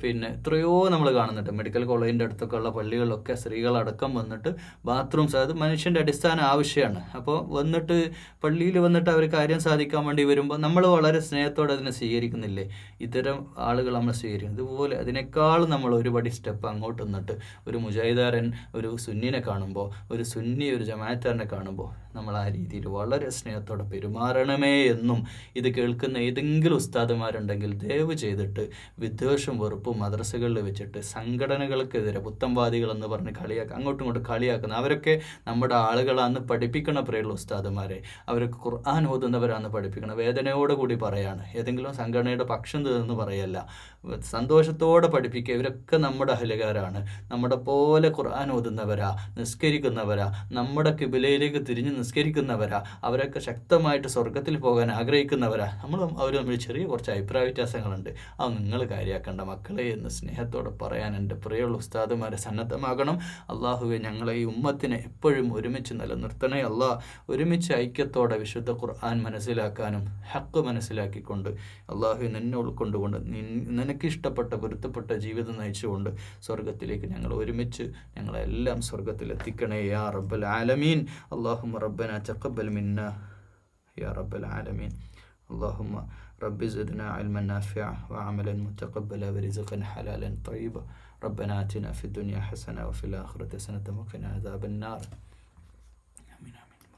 പിന്നെ എത്രയോ നമ്മൾ കാണുന്നുണ്ട്. മെഡിക്കൽ കോളേജിൻ്റെ അടുത്തൊക്കെ ഉള്ള പള്ളികളിലൊക്കെ സ്ത്രീകളടക്കം വന്നിട്ട് ബാത്റൂംസ്, അത് മനുഷ്യൻ്റെ അടിസ്ഥാന ആവശ്യമാണ്. അപ്പോൾ വന്നിട്ട് പള്ളിയിൽ വന്നിട്ട് അവർ കാര്യം സാധിക്കാൻ വേണ്ടി വരുമ്പോൾ നമ്മൾ വളരെ സ്നേഹത്തോടെ അതിനെ സ്വീകരിക്കുന്നില്ലേ? ഇത്തരം ആളുകൾ നമ്മൾ സ്വീകരിക്കും. ഇതുപോലെ അതിനേക്കാളും നമ്മൾ ഒരുപടി സ്റ്റെപ്പ് അങ്ങോട്ട് നിന്നിട്ട് ഒരു മുജാഹിദാരൻ ഒരു സുന്നിനെ കാണുമ്പോൾ, ഒരു സുന്നി ഒരു ജമാഅത്താരനെ കാണുമ്പോൾ നമ്മൾ ആ രീതിയിൽ വളരെ സ്നേഹത്തോടെ പെരുമാറണമേ എന്നും ഇത് കേൾക്കുന്ന ഏതെങ്കിലും ഉസ്താദുമാരുണ്ടെങ്കിൽ ദയവ് ചെയ്തിട്ട് വിദ്വേഷം വെറുപ്പും മദ്രസകളിൽ വെച്ചിട്ട് സംഘടനകൾക്കെതിരെ പുത്തംവാദികളെന്ന് പറഞ്ഞ് അങ്ങോട്ടും ഇങ്ങോട്ടും കളിയാക്കുന്ന അവരൊക്കെ നമ്മുടെ ആളുകളാന്ന് പഠിപ്പിക്കണ പ്രിയുള്ള ഉസ്താദുമാരെ, അവരൊക്കെ ഖുർആൻ ഓതുന്നവരാന്ന് പഠിപ്പിക്കണം. വേദനയോടെ കൂടി പറയാണ്, ഏതെങ്കിലും സംഘടനയുടെ പക്ഷം തീർന്ന് പറയല്ല, സന്തോഷത്തോടെ പഠിപ്പിക്കുക. ഇവരൊക്കെ നമ്മുടെ അഹലുകാരാണ്, നമ്മുടെ പോലെ ഖുർആൻ ഓതുന്നവരാ, നിസ്കരിക്കുന്നവരാ, നമ്മുടെ കിബിലയിലേക്ക് തിരിഞ്ഞ് നിസ്കരിക്കുന്നവരാ, അവരൊക്കെ ശക്തമായിട്ട് സ്വർഗത്തിൽ പോകാൻ ആഗ്രഹിക്കുന്നവരാ. അവർ തമ്മിൽ ചെറിയ കുറച്ച് അഭിപ്രായ വ്യത്യാസങ്ങളുണ്ട്, അത് നിങ്ങൾ കാര്യമാക്കേണ്ട മക്കളെ എന്ന് സ്നേഹത്തോടെ പറയാൻ എൻ്റെ പ്രിയമുള്ള ഉസ്താദുമാരെ സന്നദ്ധമാകണം. അള്ളാഹുവെ, ഞങ്ങളെ ഈ ഉമ്മത്തിനെ എപ്പോഴും ഒരുമിച്ച് നിലനിർത്തണേ അല്ലാ. ഒരുമിച്ച് ഐക്യത്തോടെ വിശുദ്ധ ഖുർആൻ മനസ്സിലാക്കാനും ഹക്ക് മനസ്സിലാക്കിക്കൊണ്ട് അള്ളാഹു നിന്നെ ഉൾക്കൊണ്ടുകൊണ്ട് നിനക്കിഷ്ടപ്പെട്ട പൊരുത്തപ്പെട്ട ജീവിതം നയിച്ചുകൊണ്ട് സ്വർഗത്തിലേക്ക് ഞങ്ങളെല്ലാം സ്വർഗത്തിലെത്തിക്കണേ യാ റബ്ബൽ ആലമീൻ. അല്ലാഹുമ്മ റബ്ബനാ തഖബ്ബൽ മിന്നാ യാ റബ്ബൽ ആലമീൻ. اللهم رب زدنا علما نافعا وعملا متقبلا ورزقا حلالا طيبا. ربنا آتنا في الدنيا حسنة وفي الآخرة حسنة وقنا عذاب النار.